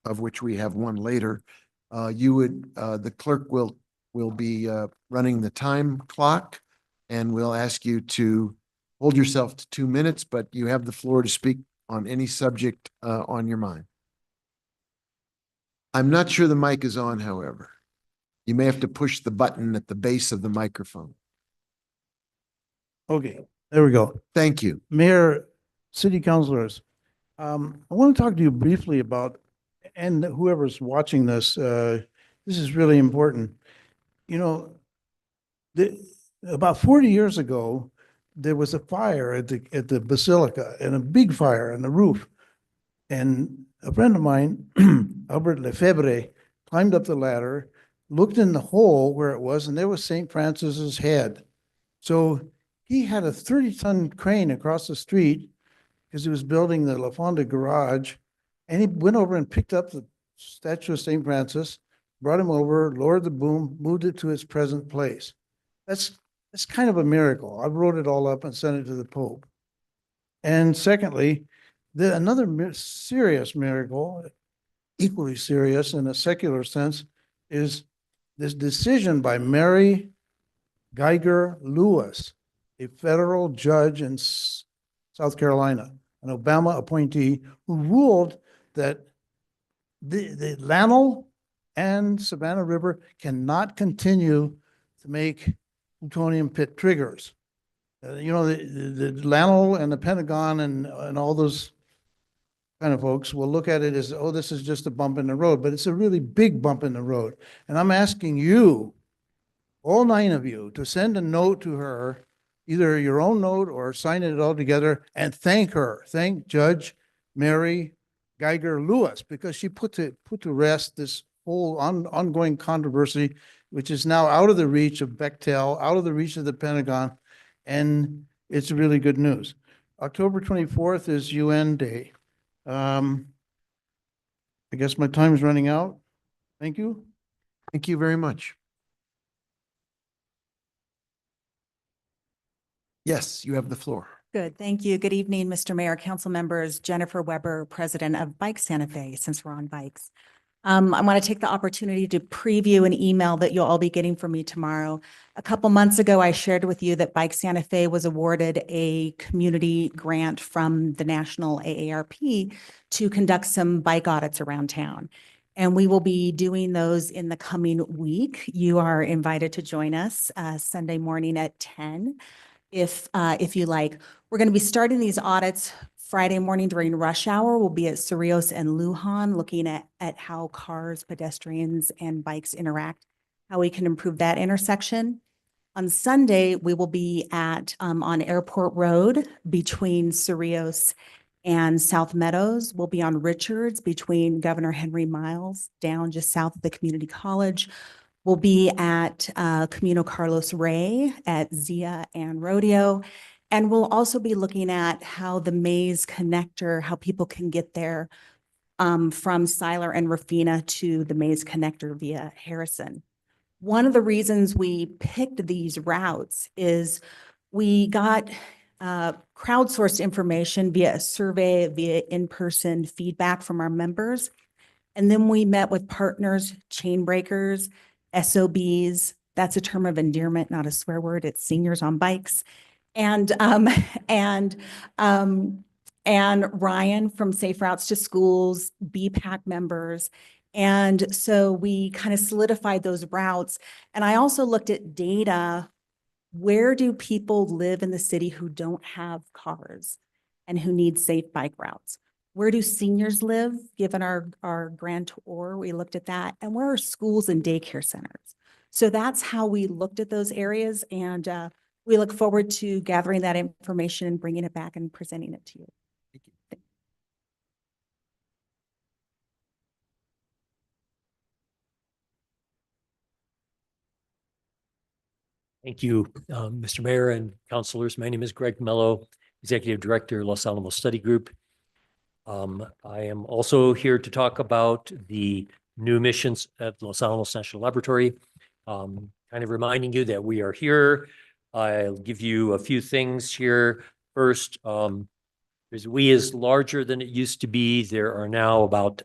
of which we have one later, the clerk will be running the time clock, and we'll ask you to hold yourself to 2 minutes, but you have the floor to speak on any subject on your mind. I'm not sure the mic is on, however. You may have to push the button at the base of the microphone. Okay, there we go. Thank you. Mayor, city councilors, I want to talk to you briefly about, and whoever's watching this, this is really important. You know, about 40 years ago, there was a fire at the Basilica, and a big fire on the roof. And a friend of mine, Albert Lefebvre, climbed up the ladder, looked in the hole where it was, and there was St. Francis's head. So he had a 30-ton crane across the street because he was building the La Fonda garage, and he went over and picked up the statue of St. Francis, brought him over, lowered the boom, moved it to its present place. That's kind of a miracle. I wrote it all up and sent it to the Pope. And secondly, another serious miracle, equally serious in a secular sense, is this decision by Mary Geiger Lewis, a federal judge in South Carolina, an Obama appointee, who ruled that the Lannel and Savannah River cannot continue to make plutonium pit triggers. You know, the Lannel and the Pentagon and all those kind of folks will look at it as, oh, this is just a bump in the road, but it's a really big bump in the road. And I'm asking you, all 9 of you, to send a note to her, either your own note or sign it all together, and thank her. Thank Judge Mary Geiger Lewis, because she put to rest this whole ongoing controversy, which is now out of the reach of Bechtel, out of the reach of the Pentagon, and it's really good news. October 24th is UN Day. I guess my time is running out. Thank you. Thank you very much. Yes, you have the floor. Good, thank you. Good evening, Mr. Mayor, council members. Jennifer Weber, president of Bike Santa Fe, since we're on bikes. I want to take the opportunity to preview an email that you'll all be getting from me tomorrow. A couple months ago, I shared with you that Bike Santa Fe was awarded a community grant from the National AARP to conduct some bike audits around town. And we will be doing those in the coming week. You are invited to join us Sunday morning at 10. If you like. We're going to be starting these audits Friday morning during rush hour. We'll be at Cerrillos and Lujan looking at how cars, pedestrians, and bikes interact, how we can improve that intersection. On Sunday, we will be on Airport Road between Cerrillos and South Meadows. We'll be on Richards between Governor Henry Miles down just south of the community college. We'll be at Camino Carlos Rey at Zia and Rodeo. And we'll also be looking at how the Maze connector, how people can get there from Siler and Rafina to the Maze connector via Harrison. One of the reasons we picked these routes is we got crowdsourced information via a survey, via in-person feedback from our members. And then we met with partners, chain breakers, SOBs, that's a term of endearment, not a swear word. It's seniors on bikes. And Ryan from Safe Routes to Schools, BPAC members. And so we kind of solidified those routes. And I also looked at data. Where do people live in the city who don't have cars and who need safe bike routes? Where do seniors live, given our grand tour? We looked at that. And where are schools and daycare centers? So that's how we looked at those areas. And we look forward to gathering that information and bringing it back and presenting it to you. Thank you, Mr. Mayor and councilors. My name is Greg Mello, Executive Director, Los Alamos Study Group. I am also here to talk about the new missions at Los Alamos National Laboratory. Kind of reminding you that we are here. I'll give you a few things here. First, WE is larger than it used to be. There are now about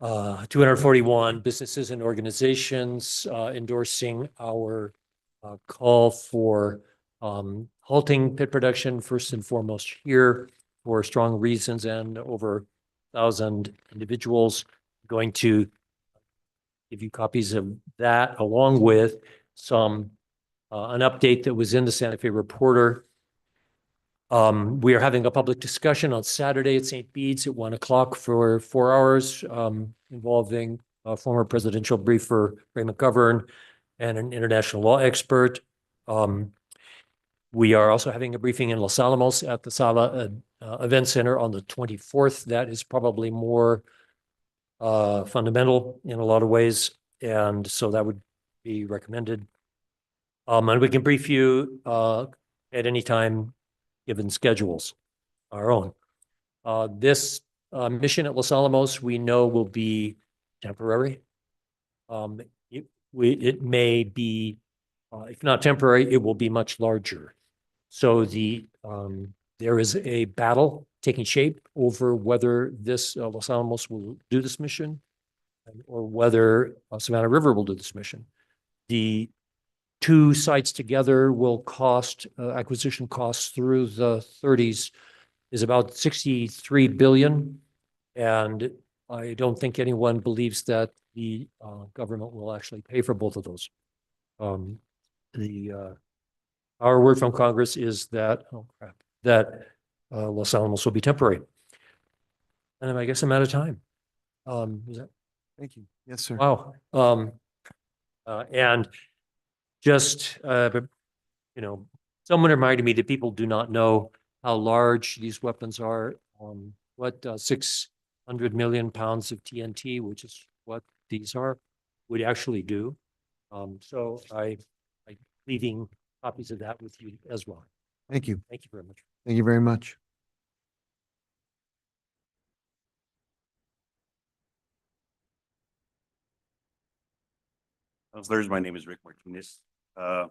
241 businesses and organizations endorsing our call for halting pit production, first and foremost here, for strong reasons, and over 1,000 individuals. Going to give you copies of that, along with some an update that was in the Santa Fe Reporter. We are having a public discussion on Saturday at St. Bede's at 1 o'clock for 4 hours, involving former presidential briefer Ray McGovern and an international law expert. We are also having a briefing in Los Alamos at the Sala Event Center on the 24th. That is probably more fundamental in a lot of ways, and so that would be recommended. And we can brief you at any time given schedules, our own. This mission at Los Alamos, we know, will be temporary. It may be, if not temporary, it will be much larger. So there is a battle taking shape over whether this Los Alamos will do this mission, or whether Savannah River will do this mission. The two sites together will cost, acquisition costs through the 30s is about 63 billion. And I don't think anyone believes that the government will actually pay for both of those. Our word from Congress is that, that Los Alamos will be temporary. And I guess I'm out of time. Is that? Thank you. Yes, sir. Wow. And just, someone reminded me that people do not know how large these weapons are. What 600 million pounds of TNT, which is what these are, would actually do. So I'm leaving copies of that with you as well. Thank you. Thank you very much. Thank you very much. Councilors, my name is Rick Martinez. I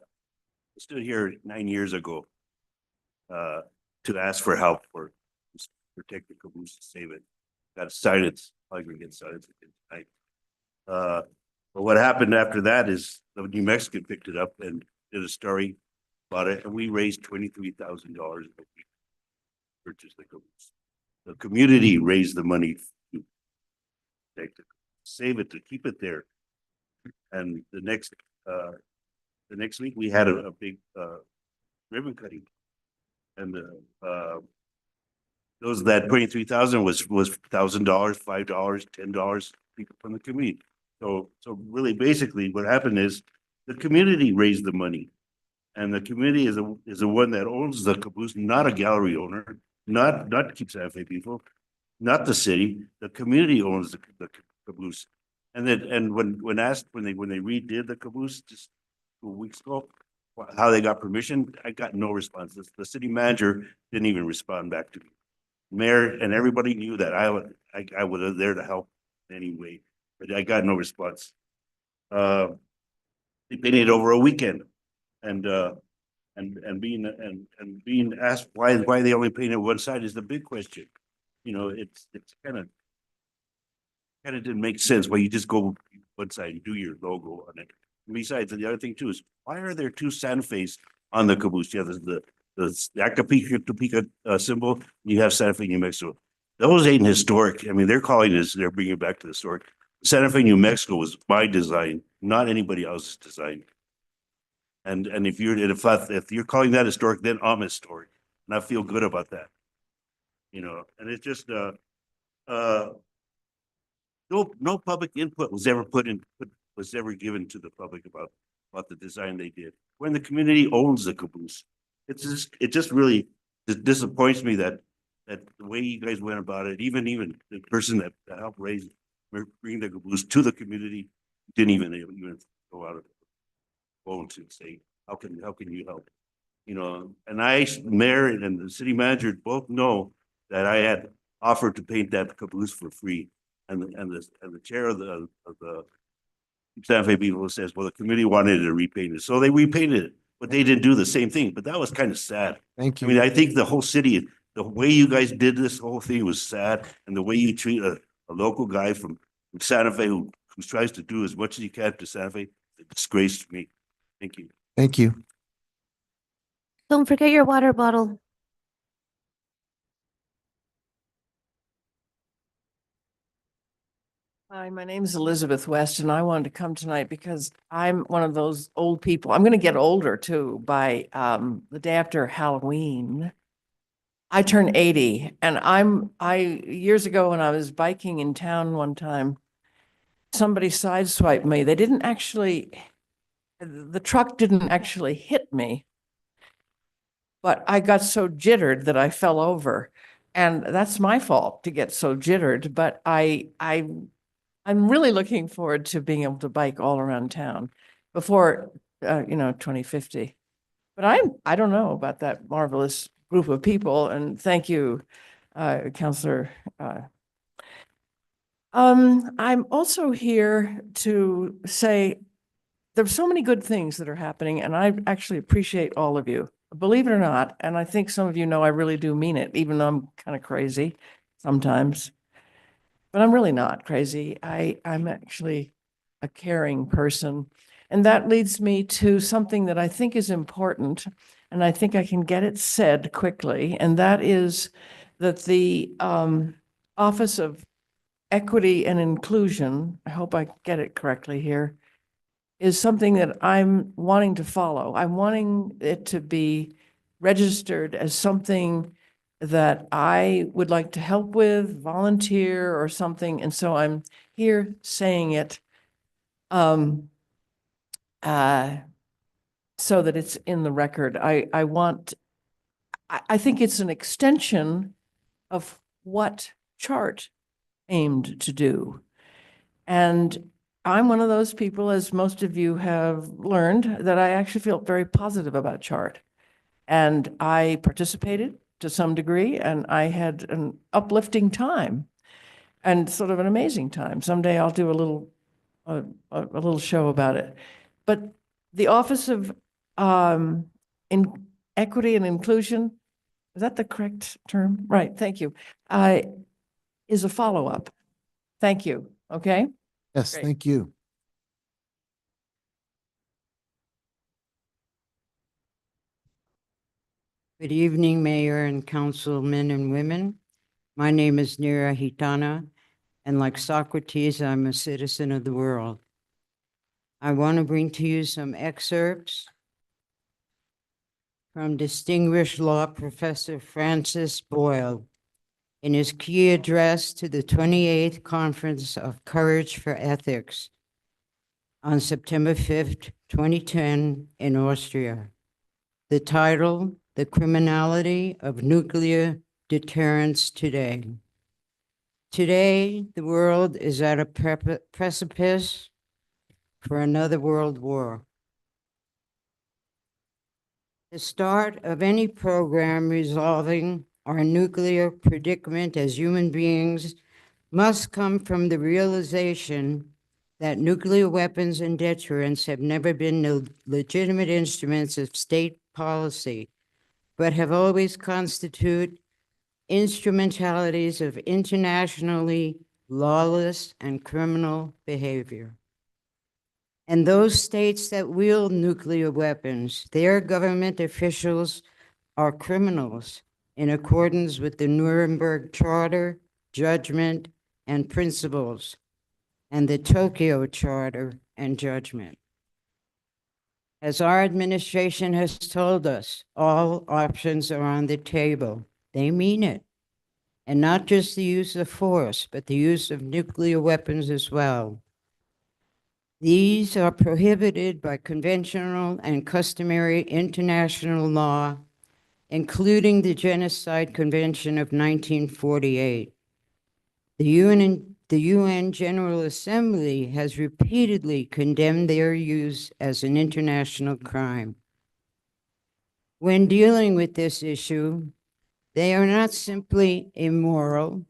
stood here 9 years ago to ask for help for protect the caboose, to save it. Got cited, probably gonna get cited tonight. But what happened after that is the New Mexican picked it up and did a story about it, and we raised $23,000 to purchase the caboose. The community raised the money to protect it, save it, to keep it there. And the next week we had a big ribbon cutting, and those that 23,000 was $1,000, $5, $10 people from the community. So really, basically, what happened is the community raised the money, and the community is the one that owns the caboose, not a gallery owner, not Keep Santa Fe people, not the city. The community owns the caboose. And then, when asked, when they redid the caboose just 2 weeks ago, how they got permission, I got no response. The city manager didn't even respond back to me. Mayor and everybody knew that I was there to help anyway, but I got no response. They painted it over a weekend, and being asked why they only painted one side is the big question. It's kind of didn't make sense why you just go one side and do your logo on it. And besides, the other thing too is, why are there two Santa Fe's on the caboose? You have the Acapulco symbol, you have Santa Fe, New Mexico. Those ain't historic. I mean, they're bringing it back to the historic. Santa Fe, New Mexico was my design, not anybody else's design. And if you're calling that historic, then I'm historic, and I feel good about that. And it's just no public input was ever given to the public about the design they did. When the community owns the caboose, it just really disappoints me that the way you guys went about it, even the person that helped bring the caboose to the community didn't even go out of the phone to say, how can you help? You know, and mayor and the city manager both know that I had offered to paint that caboose for free. And the chair of the Santa Fe people says, well, the committee wanted to repaint it. So they repainted it, but they didn't do the same thing. But that was kind of sad. Thank I you. mean, I think the whole city, the way you guys did this whole thing was sad. And the way you treat a local guy from Santa Fe who tries to do as much as he can to Santa Fe, it's a disgrace to me. Thank you. Thank you. Don't forget your water bottle. Hi, my name is Elizabeth West, and I wanted to come tonight because I'm one of those old people. I'm going to get older too by the day after Halloween. I turn 80, and years ago when I was biking in town one time, somebody sideswiped me. They didn't actually, the truck didn't actually hit me, but I got so jittered that I fell over. And that's my fault to get so jittered, but I'm really looking forward to being able to bike all around town before, 2050. But I don't know about that marvelous group of people, and thank you, Counselor. I'm also here to say there's so many good things that are happening, and I actually appreciate all of you. Believe it or not, and I think some of you know I really do mean it, even though I'm kind of crazy sometimes. But I'm really not crazy. I'm actually a caring person. And that leads me to something that I think is important, and I think I can get it said quickly, and that is that the Office of Equity and Inclusion, I hope I get it correctly here, is something that I'm wanting to follow. I'm wanting it to be registered as something that I would like to help with, volunteer or something. And so I'm here saying it so that it's in the record. I think it's an extension of what CHART aimed to do. And I'm one of those people, as most of you have learned, that I actually feel very positive about CHART. And I participated to some degree, and I had an uplifting time and sort of an amazing time. Someday I'll do a little show about it. But the Office of Equity and Inclusion, is that the correct term? Right, thank you. Is a follow-up. Thank you, okay? Yes, Great. thank you. Good evening, Mayor and councilmen and women. My name is Nira Hitana, and like Socrates, I'm a citizen of the world. I want to bring to you some excerpts from distinguished law professor Francis Boyle in his key address to the 28th Conference of Courage for Ethics on September 5th, 2010 in Austria. The title, The Criminality of Nuclear Deterrence Today. Today, the world is at a precipice for another world war. The start of any program resolving our nuclear predicament as human beings must come from the realization that nuclear weapons and deterrence have never been the legitimate instruments of state policy, but have always constituted instrumentalities of internationally lawless and criminal behavior. And those states that wield nuclear weapons, their government officials are criminals in accordance with the Nuremberg Charter, judgment, and principles, and the Tokyo Charter and judgment. As our administration has told us, all options are on the table. They mean it. And not just the use of force, but the use of nuclear weapons as well. These are prohibited by conventional and customary international law, including the Genocide Convention of 1948. The UN General Assembly has repeatedly condemned their use as an international crime. When dealing with this issue, they are not simply immoral,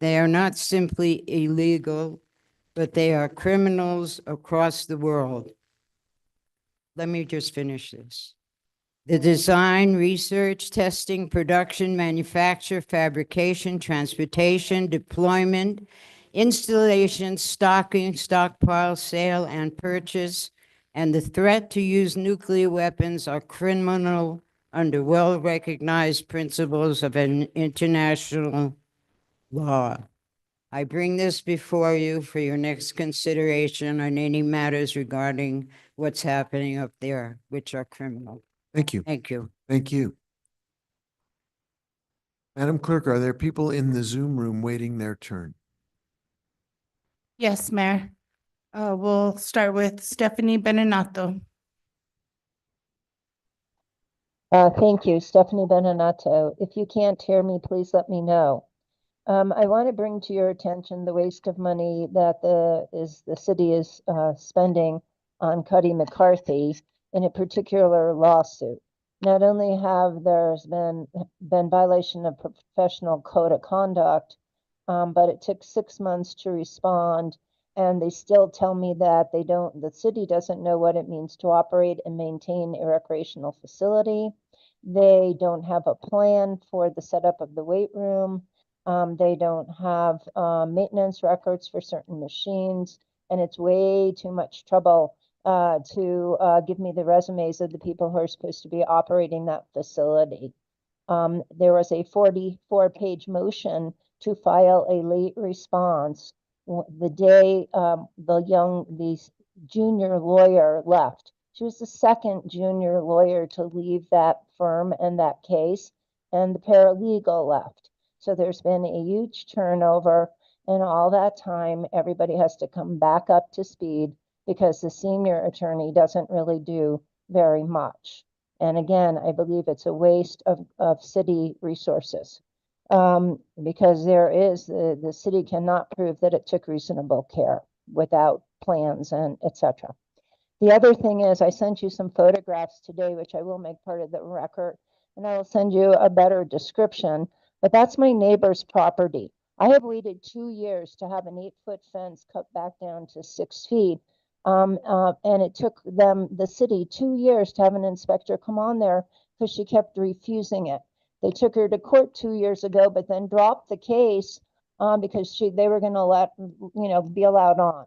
they are not simply illegal, but they are criminals across the world. Let me just finish this. The design, research, testing, production, manufacture, fabrication, transportation, deployment, installation, stocking, stockpile, sale, and purchase, and the threat to use nuclear weapons are criminal under well-recognized principles of an international law. I bring this before you for your next consideration on any matters regarding what's happening up there, which are criminal. Thank you. Thank you. Thank you. Madam Clerk, are there people in the Zoom room waiting their turn? Yes, Mayor. We'll start with Stephanie Benenato. Thank you, Stephanie Benenato. If you can't hear me, please let me know. I want to bring to your attention the waste of money that the city is spending on Cuddy McCarthy in a particular lawsuit. Not only have there's been violation of professional code of conduct, but it took 6 months to respond, and they still tell me that the city doesn't know what it means to operate and maintain a recreational facility. They don't have a plan for the setup of the weight room. They don't have maintenance records for certain machines, and it's way too much trouble to give me the resumes of the people who are supposed to be operating that facility. There was a 44-page motion to file a late response the day the junior lawyer left. She was the second junior lawyer to leave that firm and that case, and the paralegal left. So there's been a huge turnover, and all that time, everybody has to come back up to speed because the senior attorney doesn't really do very much. And again, I believe it's a waste of city resources because the city cannot prove that it took reasonable care without plans and etc. The other thing is I sent you some photographs today, which I will make part of the record, and I will send you a better description, but that's my neighbor's property. I have waited 2 years to have an 8-foot fence cut back down to 6 feet. And it took the city 2 years to have an inspector come on there because she kept refusing it. They took her to court 2 years ago, but then dropped the case because they were going to be allowed on.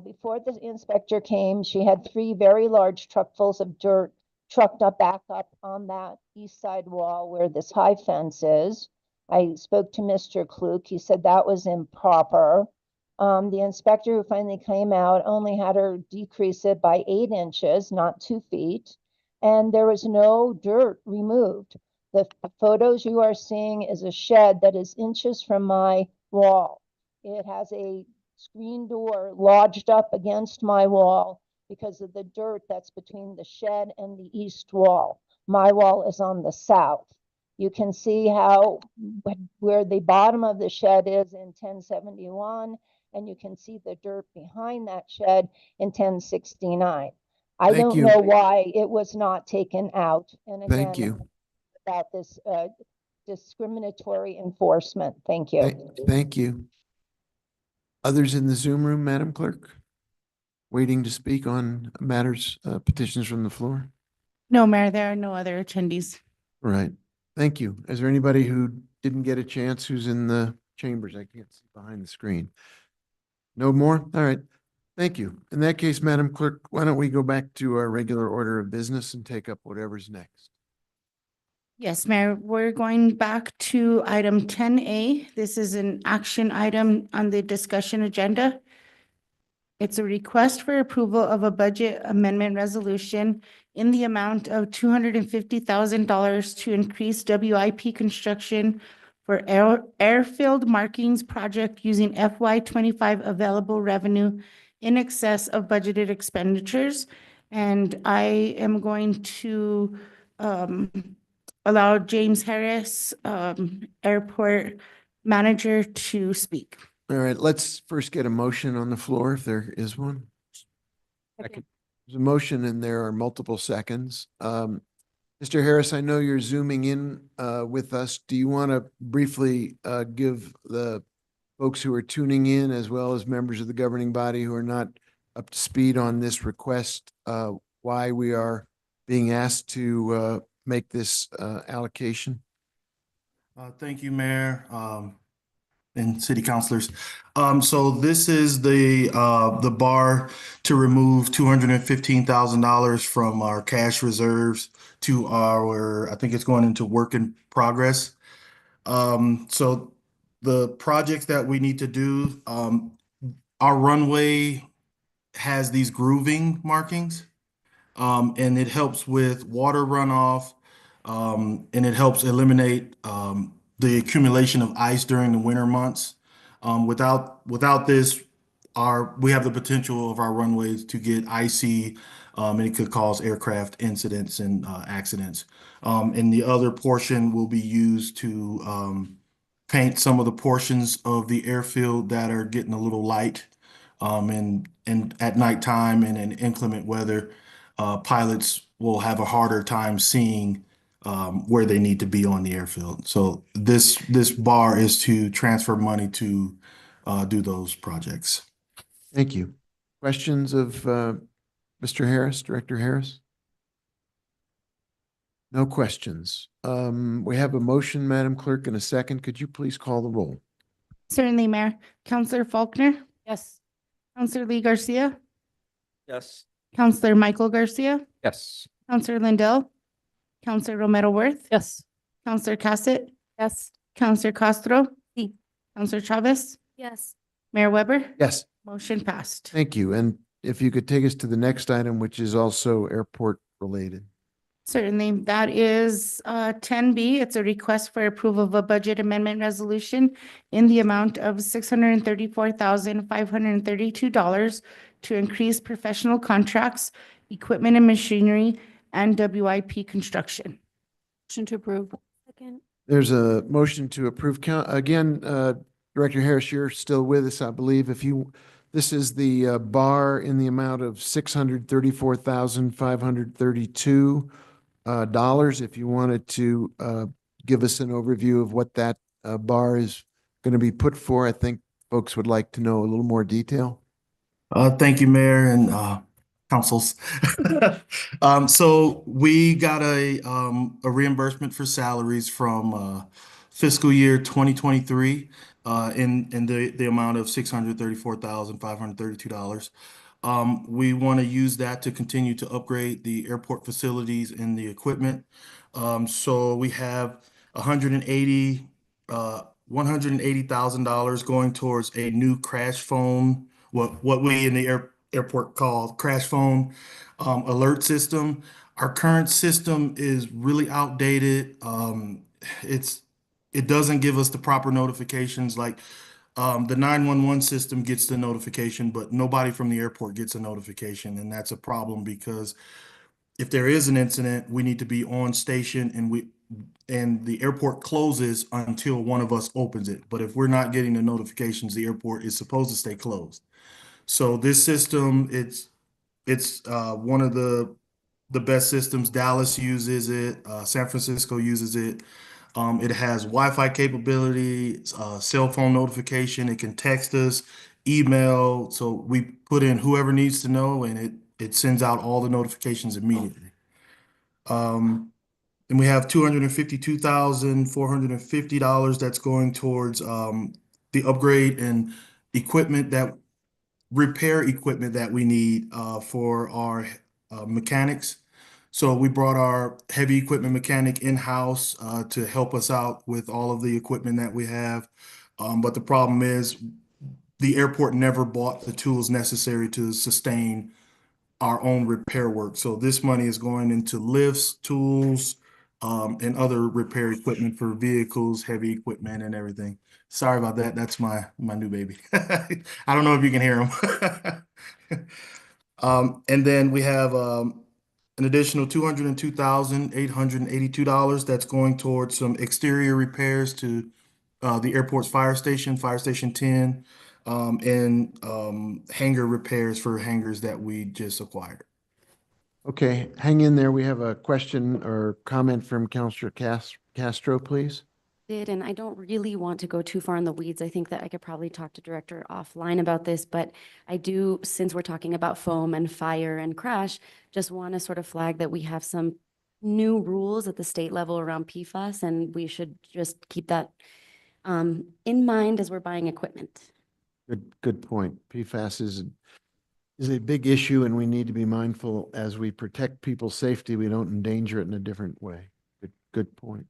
Before the inspector came, she had 3 very large truckfuls of dirt trucked back up on that east side wall where this high fence is. I spoke to Mr. Kluk. He said that was improper. The inspector who finally came out only had her decrease it by 8 inches, not 2 feet, and there was no dirt removed. The photos you are seeing is a shed that is inches from my wall. It has a screen door lodged up against my wall because of the dirt that's between the shed and the east wall. My wall is on the south. You can see where the bottom of the shed is in 1071, and you can see the dirt behind that shed in 1069. I Thank don't you. know why it was not taken out. And Thank again, you. about this discriminatory enforcement. Thank you. Thank you. Others in the Zoom room, Madam Clerk? Waiting to speak on matters, petitions from the floor? No, Mayor, there are no other attendees. All right. Thank you. Is there anybody who didn't get a chance who's in the chambers? I can't see behind the screen. No more? All right. Thank you. In that case, Madam Clerk, why don't we go back to our regular order of business and take up whatever's next? Yes, Mayor, we're going back to item 10A. This is an action item on the discussion agenda. It's a request for approval of a budget amendment resolution in the amount of $250,000 to increase WIP construction for airfield markings project using FY25 available revenue in excess of budgeted expenditures. And I am going to allow James Harris, airport manager, to speak. All right, let's first get a motion on the floor if there is one. Second. There's a motion and there are multiple seconds. Mr. Harris, I know you're zooming in with us. Do you want to briefly give the folks who are tuning in, as well as members of the governing body who are not up to speed on this request, why we are being asked to make this allocation? Thank you, Mayor, and city councilors. So this is the bar to remove $215,000 from our cash reserves to our, I think it's going into work in progress. So the projects that we need to do, our runway has these grooving markings, and it helps with water runoff, and it helps eliminate the accumulation of ice during the winter months. Without this, we have the potential of our runways to get icy, and it could cause aircraft incidents and accidents. And the other portion will be used to paint some of the portions of the airfield that are getting a little light. And at nighttime and in inclement weather, pilots will have a harder time seeing where they need to be on the airfield. So this bar is to transfer money to do those projects. Thank you. Questions of Mr. Harris, Director Harris? No questions. We have a motion, Madam Clerk, and a second. Could you please call the roll? Certainly, Mayor. Counselor Faulkner, Yes. Counselor Lee Garcia, Yes. Counselor Michael Garcia, Yes. Counselor Lindell, Counselor Romero Worth, Yes. Counselor Cassett, Yes. Counselor Castro, Sí. Counselor Chavez, Yes. Mayor Weber. Yes. Motion passed. Thank you. And if you could take us to the next item, which is also airport related. Certainly, that is 10B. It's a request for approval of a budget amendment resolution in the amount of $634,532 to increase professional contracts, equipment and machinery, and WIP construction. Motion to approve. Second. There's a motion to approve. Again, Director Harris, you're still with us, I believe. This is the bar in the amount of $634,532. If you wanted to give us an overview of what that bar is going to be put for, I think folks would like to know a little more detail. Thank you, Mayor and councils. So we got a reimbursement for salaries from fiscal year 2023 in the amount of $634,532. We want to use that to continue to upgrade the airport facilities and the equipment. So we have $180,000 going towards a new crash phone, what we in the airport call crash phone alert system. Our current system is really outdated. It doesn't give us the proper notifications. Like the 911 system gets the notification, but nobody from the airport gets a notification, and that's a problem because if there is an incident, we need to be on station, and the airport closes until one of us opens it. But if we're not getting the notifications, the airport is supposed to stay closed. So this system, it's one of the best systems. Dallas uses it. San Francisco uses it. It has Wi-Fi capability, cell phone notification. It can text us, email. So we put in whoever needs to know, and it sends out all the notifications immediately. And we have $252,450 that's going towards the upgrade and repair equipment that we need for our mechanics. So we brought our heavy equipment mechanic in-house to help us out with all of the equipment that we have. But the problem is the airport never bought the tools necessary to sustain our own repair work. So this money is going into lifts, tools, and other repair equipment for vehicles, heavy equipment and everything. Sorry about that. That's my new baby. I don't know if you can hear him. And then we have an additional $202,882 that's going towards some exterior repairs to the airport's Fire Station 10, and hangar repairs for hangars that we just acquired. Okay, hang in there. We have a question or comment from Counselor Castro, please. And I don't really want to go too far in the weeds. I think that I could probably talk to Director offline about this, but I do, since we're talking about foam and fire and crash, just want to sort of flag that we have some new rules at the state level around PFAS, and we should just keep that in mind as we're buying equipment. Good point. PFAS is a big issue, and we need to be mindful as we protect people's safety, we don't endanger it in a different way. Good point.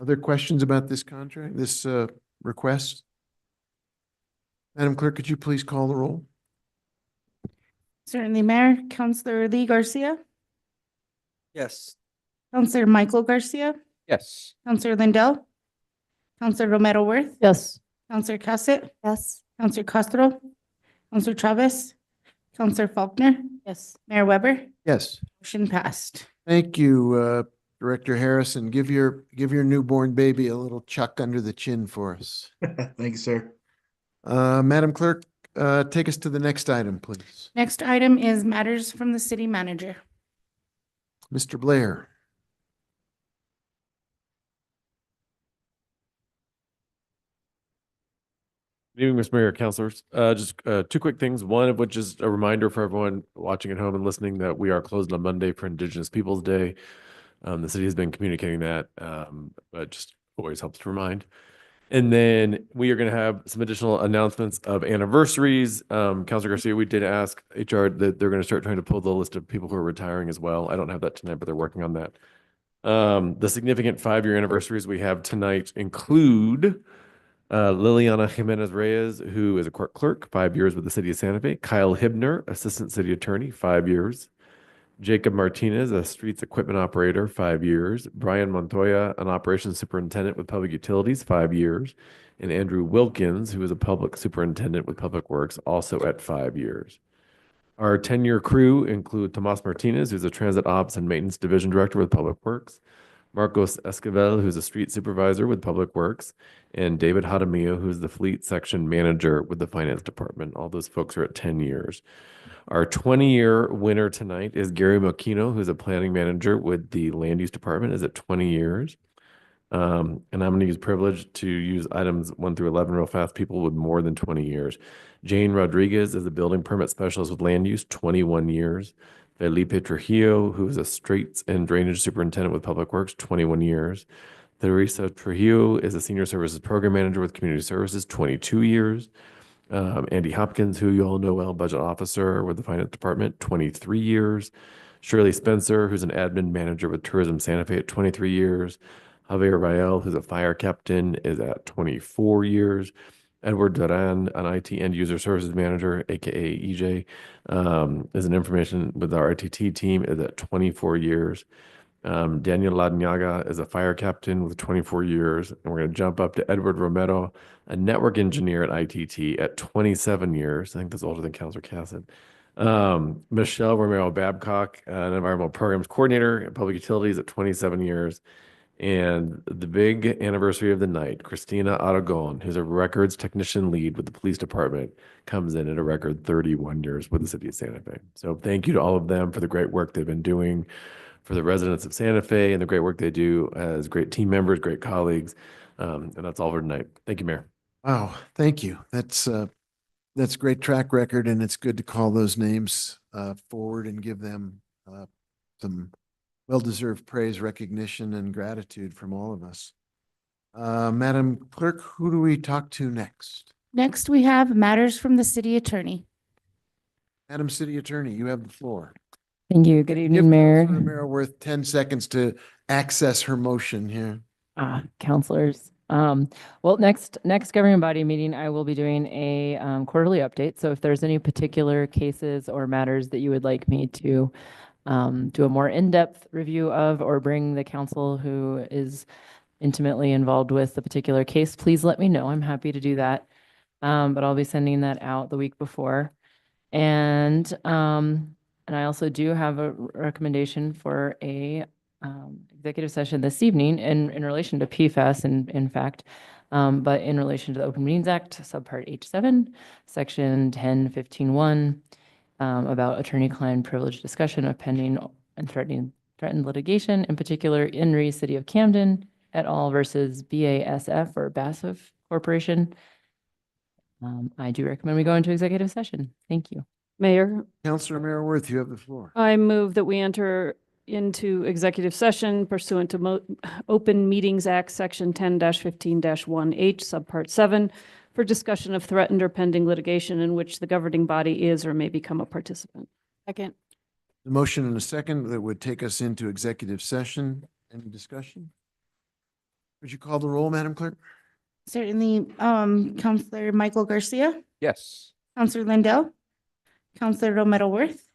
Other questions about this contract, this request? Madam Clerk, could you please call the roll? Certainly, Mayor. Counselor Lee Garcia, Yes. Counselor Michael Garcia, Yes. Counselor Lindell, Counselor Romero Worth, Yes. Counselor Cassett, Yes. Counselor Castro, Counselor Chavez, Counselor Faulkner, Yes. Mayor Weber. Yes. Motion passed. Thank you, Director Harrison. Give your newborn baby a little chuck under the chin for us. Thanks, sir. Madam Clerk, take us to the next item, please. Next item is matters from the city manager. Mr. Blair. Good evening, Mr. Mayor, councilors. Just two quick things. One of which is a reminder for everyone watching at home and listening that we are closed on Monday for Indigenous Peoples Day. The city has been communicating that, but just always helps to remind. And then we are going to have some additional announcements of anniversaries. Councilor Garcia, we did ask HR that they're going to start trying to pull the list of people who are retiring as well. I don't have that tonight, but they're working on that. The significant 5-year anniversaries we have tonight include Liliana Jimenez Reyes, who is a court clerk, 5 years with the city of Santa Fe. Kyle Hibner, assistant city attorney, 5 years. Jacob Martinez, a streets equipment operator, 5 years. Brian Montoya, an operations superintendent with public utilities, 5 years. And Andrew Wilkins, who is a public superintendent with public works, also at 5 years. Our 10-year crew include Tomas Martinez, who's a transit ops and maintenance division director with public works. Marcos Esquivel, who's a street supervisor with Public Works, and David Hadamio, who's the fleet section manager with the finance department. All those folks are at 10 years. Our 20-year winner tonight is Gary Mokino, who's a planning manager with the land use department, is at 20 years. And I'm going to use privilege to use items 1 through 11 real fast, people with more than 20 years. Jane Rodriguez is a building permit specialist with land use, 21 years. Felipe Trujillo, who is a streets and drainage superintendent with Public Works, 21 years. Teresa Trujillo is a senior services program manager with community services, 22 years. Andy Hopkins, who you all know well, budget officer with the finance department, 23 years. Shirley Spencer, who's an admin manager with Tourism Santa Fe at 23 years. Javier Rael, who's a fire captain, is at 24 years. Edward Duran, an IT end user services manager, aka EJ, is an information with our RTT team, is at 24 years. Daniel Ladniaga is a fire captain with 24 years. And we're going to jump up to Edward Romero, a network engineer at ITT at 27 years. I think that's older than Councilor Cassett. Michelle Romero Babcock, an environmental programs coordinator at public utilities at 27 years. And the big anniversary of the night, Christina Aragon, who's a records technician lead with the police department, comes in at a record 31 years with the city of Santa Fe. So thank you to all of them for the great work they've been doing for the residents of Santa Fe and the great work they do as great team members, great colleagues. And that's all for tonight. Thank you, Mayor. Wow, thank you. That's great track record, and it's good to call those names forward and give them some well-deserved praise, recognition, and gratitude from all of us. Madam Clerk, who do we talk to next? Next, we have matters from the city attorney. Madam City Attorney, you have the floor. Thank you. Good Give evening, Mayor. Councilor Romero Worth 10 seconds to access her motion here. Counselors. Well, next governing body meeting, I will be doing a quarterly update. So if there's any particular cases or matters that you would like me to do a more in-depth review of, or bring the council who is intimately involved with the particular case, please let me know. I'm happy to do that. But I'll be sending that out the week before. And I also do have a recommendation for a executive session this evening in relation to PFAS, in fact, but in relation to the Open Meetings Act, Subpart H7, Section 1015(1), about attorney-client privilege discussion of pending and threatened litigation, in particular INRI City of Camden et al. Versus BASF or BASF Corporation. I do recommend we go into executive session. Thank you. Mayor, Counselor Mayor you have the floor. I move that we enter into executive session pursuant to Open Meetings Act, Section 10-15-1H, Subpart 7, for discussion of threatened or pending litigation in which the governing body is or may become a participant. Second. The motion and a second that would take us into executive session. Any discussion? Would you call the roll, Madam Clerk? Certainly, Counselor Michael Garcia, Yes. Counselor Lindell, Counselor Romero Worth,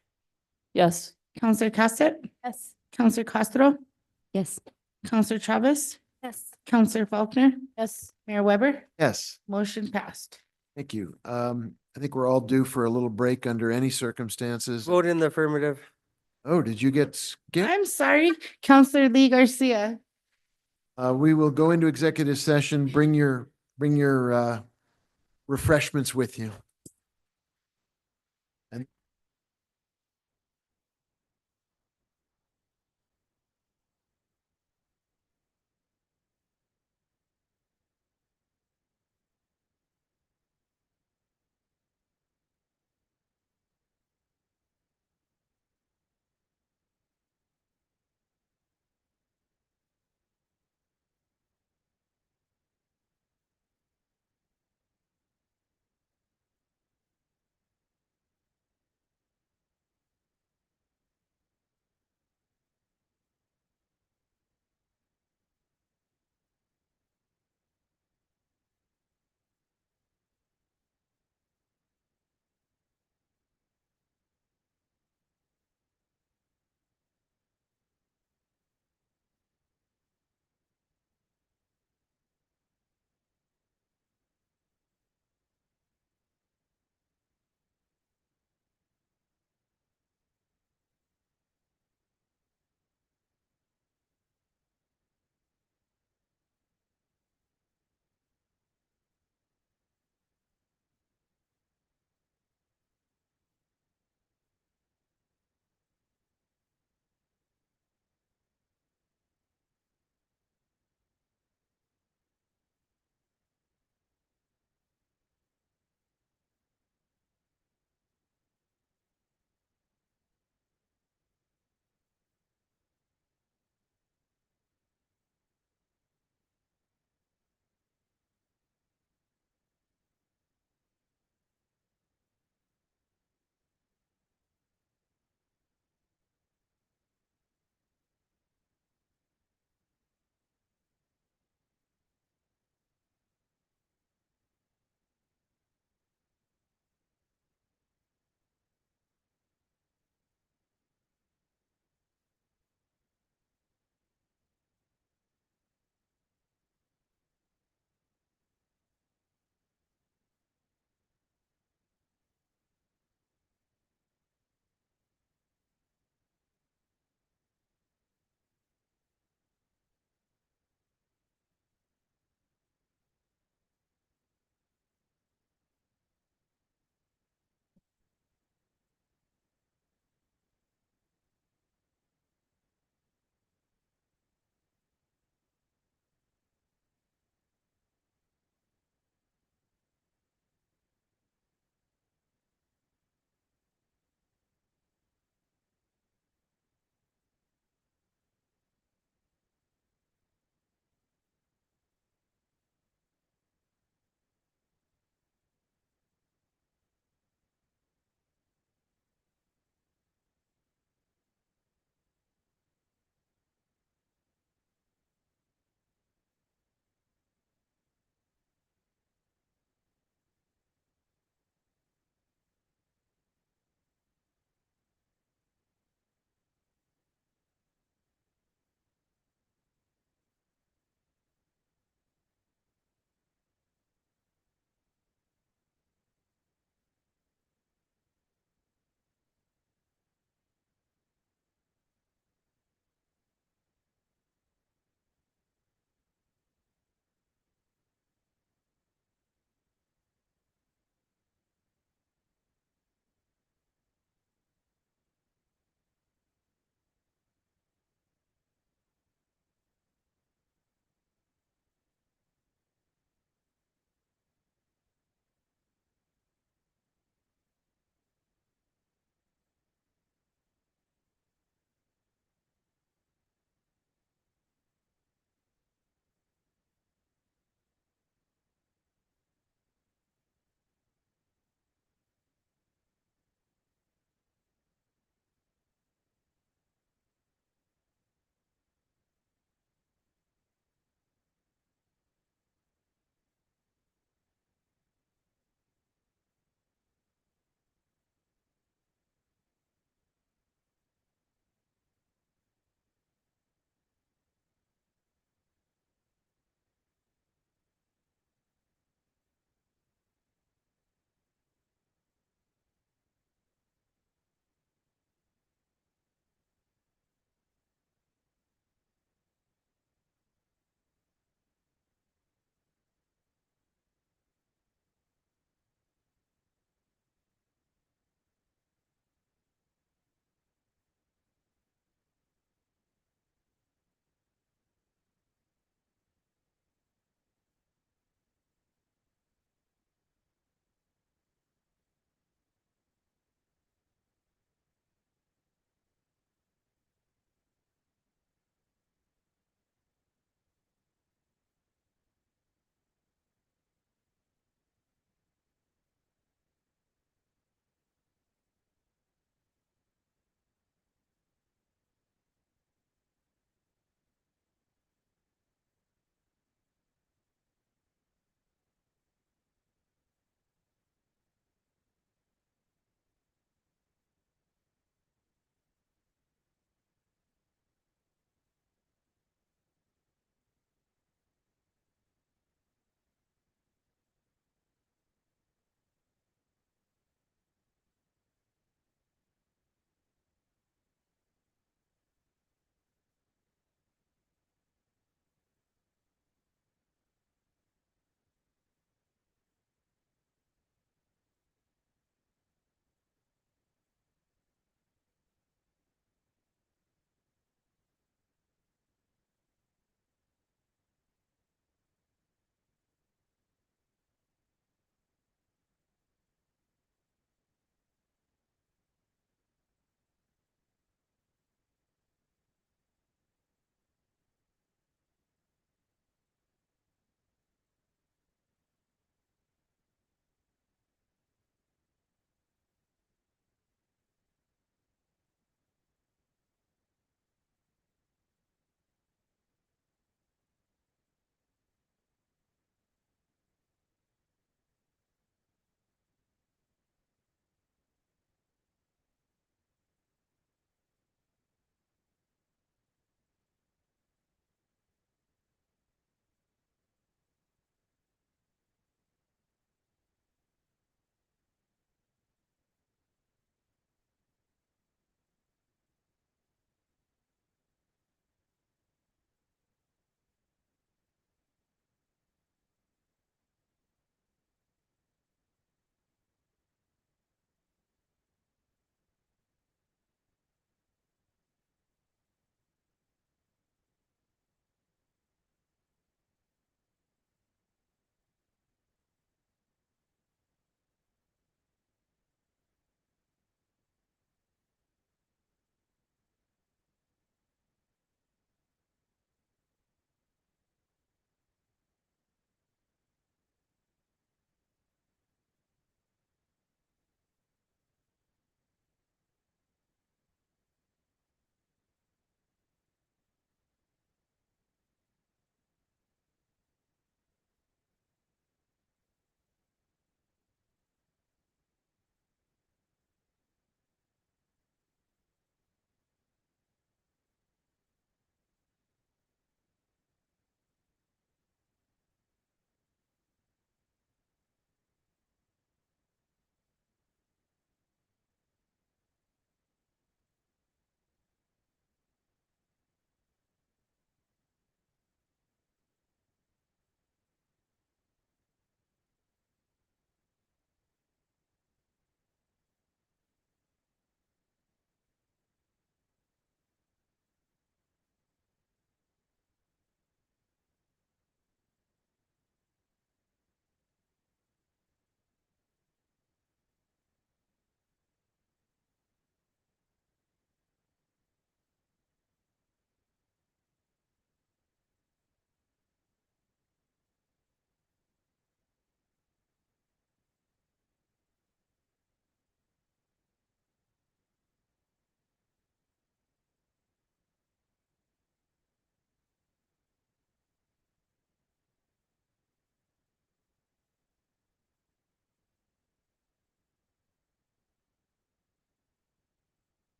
Yes. Counselor Cassett, Yes. Counselor Castro, Yes. Counselor Chavez, Yes. Counselor Faulkner, Yes. Mayor Weber, Yes. motion passed. Thank you. I think we're all due for a little break under any circumstances. Vote in the affirmative. Oh, did you get skipped? I'm sorry, Counselor Lee Garcia. We will go into executive session. Bring your refreshments with you.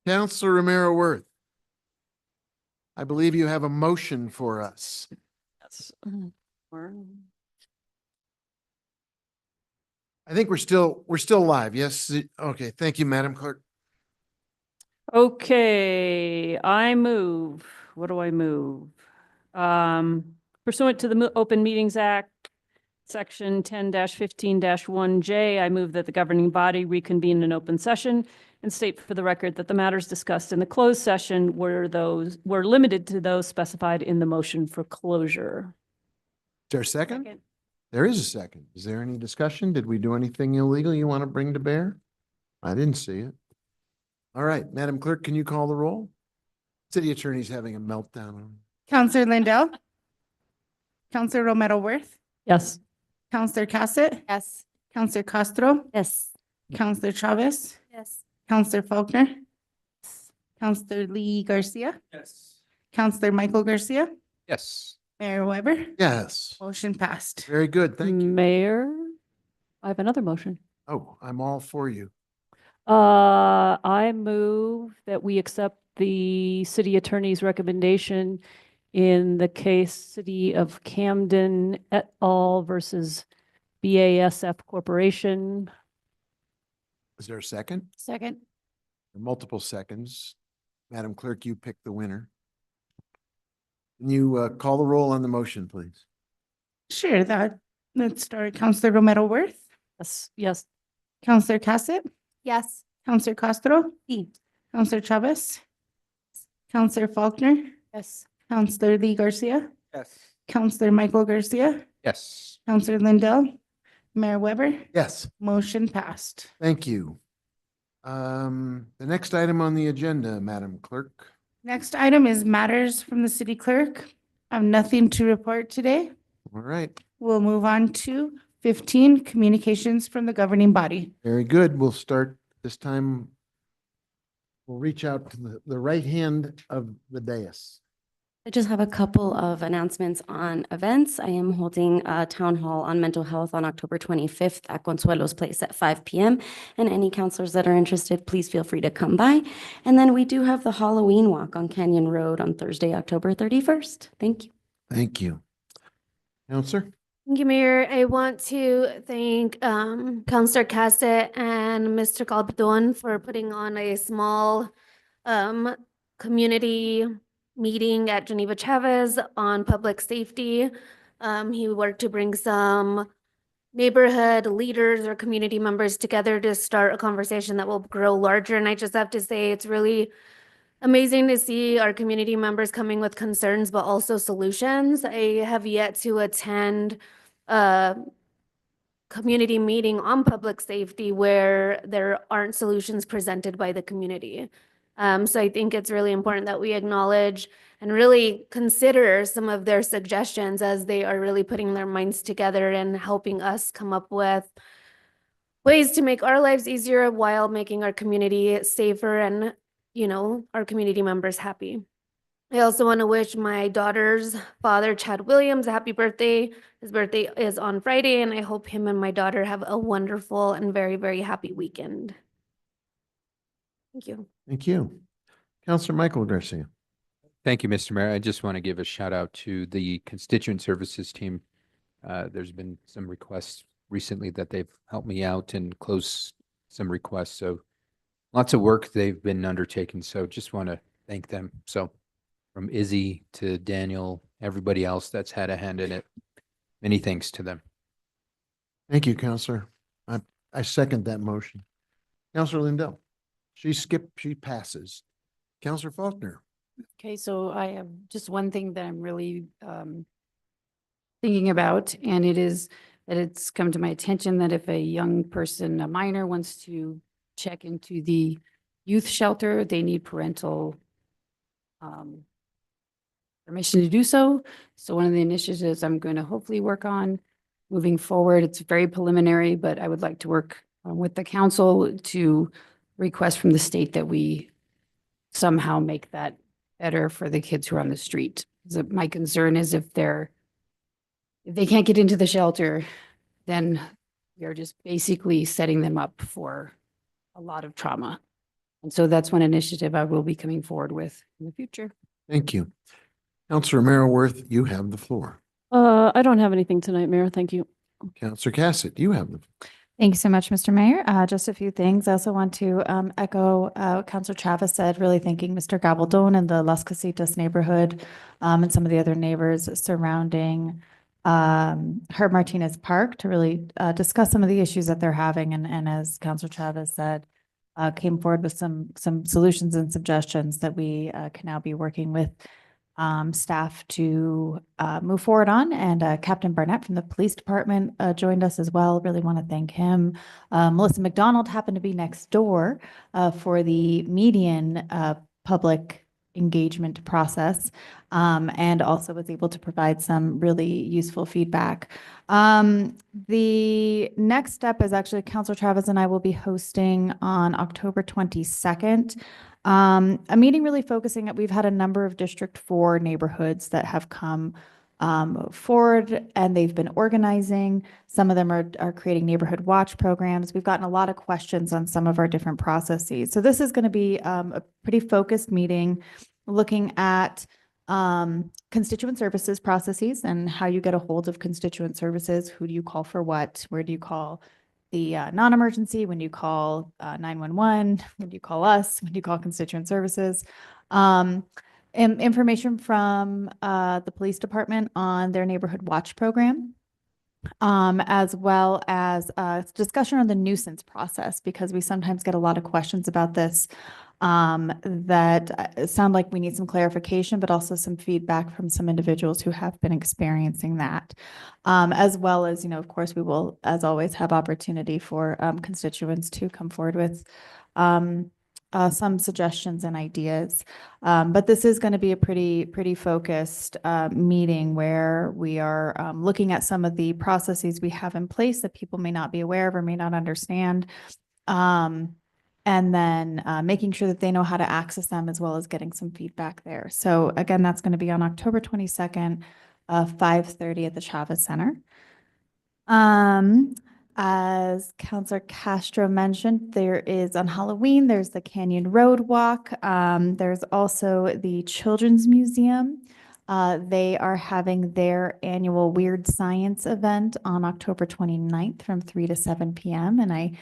Counselor Romero Worth. I believe you have a motion for us. Yes. I think we're still live. Yes. Okay. Thank you, Madam Clerk. Okay, I move, what do I move? Pursuant to the Open Meetings Act, Section 10-15-1J, I move that the governing body reconvene an open session and state for the record that the matters discussed in the closed session were limited to those specified in the motion for closure. Is there a second? There is a second. Is there any discussion? Did we do anything illegal you want to bring to bear? I didn't see it. All right, Madam Clerk, can you call the roll? City Attorney's having a meltdown. Counselor Lindell, Counselor Romero Worth, Yes. Counselor Cassett, Yes. Counselor Castro, Yes. Counselor Chavez, Yes. Counselor Faulkner, Counselor Lee Garcia, Yes. Counselor Michael Garcia, Yes. Mayor Weber. Yes. Motion passed. Very good. Thank you. Mayor, I have another motion. Oh, I'm all for you. I move that we accept the city attorney's recommendation in the case City of Camden et al. Versus BASF Corporation. Is there a second? Second. Multiple seconds. Madam Clerk, you pick the winner. Can you call the roll on the motion, please? Sure, let's start. Counselor Romero Worth, Yes. Yes. Counselor Cassett, Yes. Counselor Castro, Counselor Chavez, Counselor Faulkner, Yes. Counselor Lee Garcia, Yes. Counselor Michael Garcia, Yes. Counselor Lindell, Mayor Weber. Yes. Motion passed. Thank you. The next item on the agenda, Madam Clerk. Next item is matters from the city clerk. I have nothing to report today. All right. We'll move on to 15, communications from the governing body. Very good. We'll start this time. We'll reach out to the right hand of the dais. I just have a couple of announcements on events. I am holding a town hall on mental health on October 25th at Consuelo's Place at 5 p.m. And any counselors that are interested, please feel free to come by. And then we do have the Halloween walk on Canyon Road on Thursday, October 31st. Thank you. Thank you. Counselor? Thank you, Mayor. I want to thank Counselor Cassett and Mr. Calderon for putting on a small community meeting at Geneva Chavez on public safety. He worked to bring some neighborhood leaders or community members together to start a conversation that will grow larger. And I just have to say, it's really amazing to see our community members coming with concerns, but also solutions. I have yet to attend a community meeting on public safety where there aren't solutions presented by the community. So I think it's really important that we acknowledge and really consider some of their suggestions as they are really putting their minds together and helping us come up with ways to make our lives easier while making our community safer and, you know, our community members happy. I also want to wish my daughter's father, Chad Williams, a happy birthday. His birthday is on Friday, and I hope him and my daughter have a wonderful and very, very happy weekend. Thank you. Thank you. Counselor Michael Garcia. Thank you, Mr. Mayor. I just want to give a shout out to the constituent services team. There's been some requests recently that they've helped me out and close some requests. So lots of work they've been undertaking. So just want to thank them. So from Izzy to Daniel, everybody else that's had a hand in it, many thanks to them. Thank you, Counselor. I second that motion. Counselor Lindell. She passes. Counselor Faulkner. Okay, so I have just one thing that I'm really thinking about, and it is that it's come to my attention that if a young person, a minor, wants to check into the youth shelter, they need parental permission to do so. So one of the initiatives I'm going to hopefully work on moving forward, it's very preliminary, but I would like to work with the council to request from the state that we somehow make that better for the kids who are on the street. My concern is if they can't get into the shelter, then we are just basically setting them up for a lot of trauma. And so that's one initiative I will be coming forward with in the future. Thank you. Counselor Merrill-Worth, you have the floor. I don't have anything tonight, Mayor. Thank you. Counselor Cassett, you have the floor. Thank you so much, Mr. Mayor. Just a few things. I also want to echo what Councilor Chavez said, really thanking Mr. Gabaldon and the Las Casitas neighborhood and some of the other neighbors surrounding Herb Martinez Park to really discuss some of the issues that they're having. And as Councilor Chavez said, came forward with some solutions and suggestions that we can now be working with staff to move forward on. And Captain Barnett from the police department joined us as well. Really want to thank him. Melissa McDonald happened to be next door for the median public engagement process and also was able to provide some really useful feedback. The next step is actually Councilor Travis and I will be hosting on October 22nd. A meeting really focusing we've had a number of District 4 neighborhoods that have come forward and they've been organizing. Some of them are creating neighborhood watch programs. We've gotten a lot of questions on some of our different processes. So this is going to be a pretty focused meeting looking at constituent services processes and how you get a hold of constituent services. Who do you call for what? Where do you call the non-emergency, when you call 911, when you call us, when you call constituent services. Information from the police department on their neighborhood watch program, as well as discussion on the nuisance process, because we sometimes get a lot of questions about this that sound like we need some clarification, but also some feedback from some individuals who have been experiencing that. As well as, of course, we will, as always, have opportunity for constituents to come forward with some suggestions and ideas. But this is going to be a pretty focused meeting where we are looking at some of the processes we have in place that people may not be aware of or may not understand. And then making sure that they know how to access them as well as getting some feedback there. So again, that's going to be on October 22nd, 5:30 at the Chavez Center. As Councilor Castro mentioned, there is on Halloween, there's the Canyon Road Walk. There's also the Children's Museum. They are having their annual Weird Science event on October 29th from 3 to 7 p.m. And I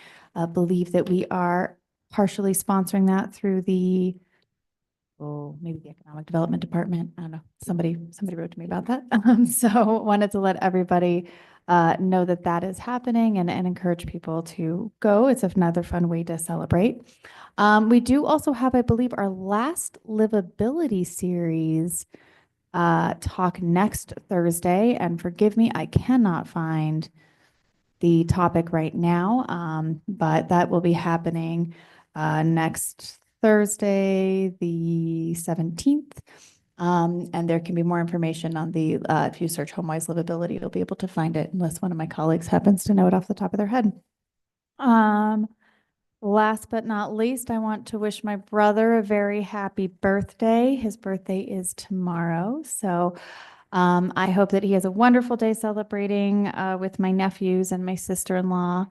believe that we are partially sponsoring that through maybe the Economic Development Department. I don't know. Somebody wrote to me about that. So wanted to let everybody know that that is happening and encourage people to go. It's another fun way to celebrate. We do also have, I believe, our last livability series talk next Thursday. And forgive me, I cannot find the topic right now, but that will be happening next Thursday, the 17th. And there can be more information on the, if you search HomeWise Livability, you'll be able to find it unless one of my colleagues happens to know it off the top of their head. Last but not least, I want to wish my brother a very happy birthday. His birthday is tomorrow. So I hope that he has a wonderful day celebrating with my nephews and my sister-in-law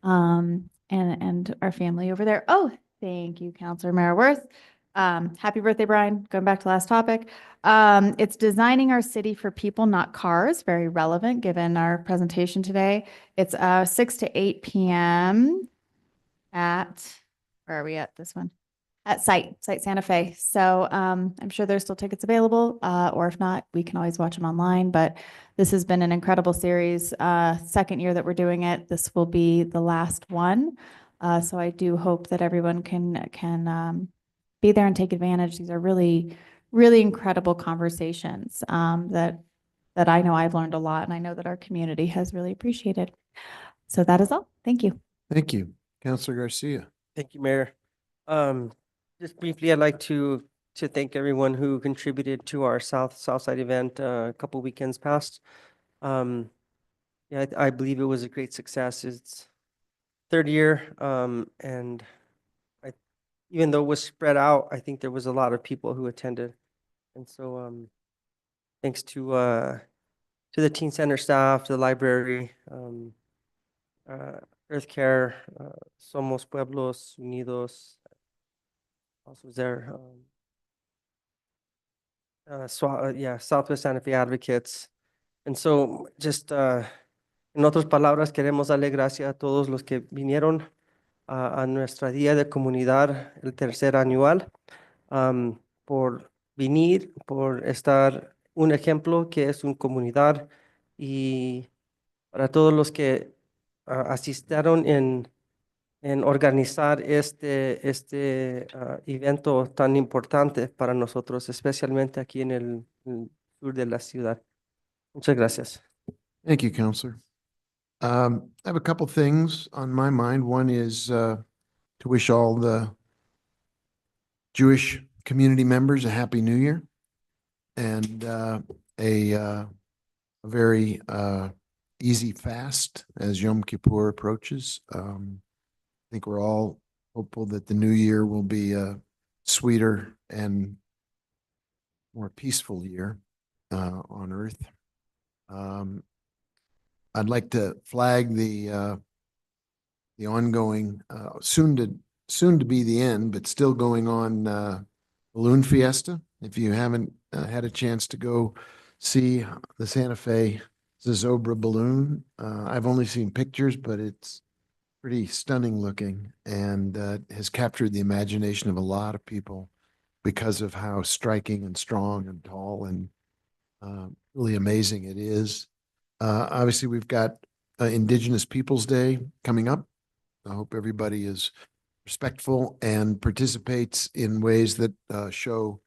and our family over there. Oh, thank you, Councilor Merrill-Worth. Happy birthday, Brian. Going back to last topic. It's Designing Our City for People, Not Cars. Very relevant given our presentation today. It's 6 to 8 p.m. at, where are we at this one? At Site Santa Fe. So I'm sure there's still tickets available, or if not, we can always watch them online. But this has been an incredible series. Second year that we're doing it. This will be the last one. So I do hope that everyone can be there and take advantage. These are really, really incredible conversations that I know I've learned a lot, and I know that our community has really appreciated. So that is all. Thank you. Thank you. Councilor Garcia. Thank you, Mayor. Just briefly, I'd like to thank everyone who contributed to our Southside event a couple weekends past. Yeah, I believe it was a great success. It's third year, and even though it was spread out, I think there was a lot of people who attended, and so thanks to the teen center staff, the library, Earth Care, Somos Pueblos Unidos, also was there. Southwest Santa Fe Advocates. And so just en otras palabras, queremos darle gracias a todos los que vinieron a nuestra Día de Comunidad, el tercer anual, por venir, por estar un ejemplo que es una comunidad y para todos los que asistieron en organizar este evento tan importante para nosotros, especialmente aquí en el sur de la ciudad. Muchas gracias. Thank you, Counselor. I have a couple things on my mind. One is to wish all the Jewish community members a Happy New Year and a very easy fast as Yom Kippur approaches. I think we're all hopeful that the new year will be a sweeter and more peaceful year on earth. I'd like to flag the ongoing soon to be the end, but still going on Balloon Fiesta. If you haven't had a chance to go see the Santa Fe Zozobra balloon, I've only seen pictures, but it's pretty stunning looking and has captured the imagination of a lot of people because of how striking and strong and tall and really amazing it is. Obviously, we've got Indigenous Peoples Day coming up. I hope everybody is respectful and participates in ways that show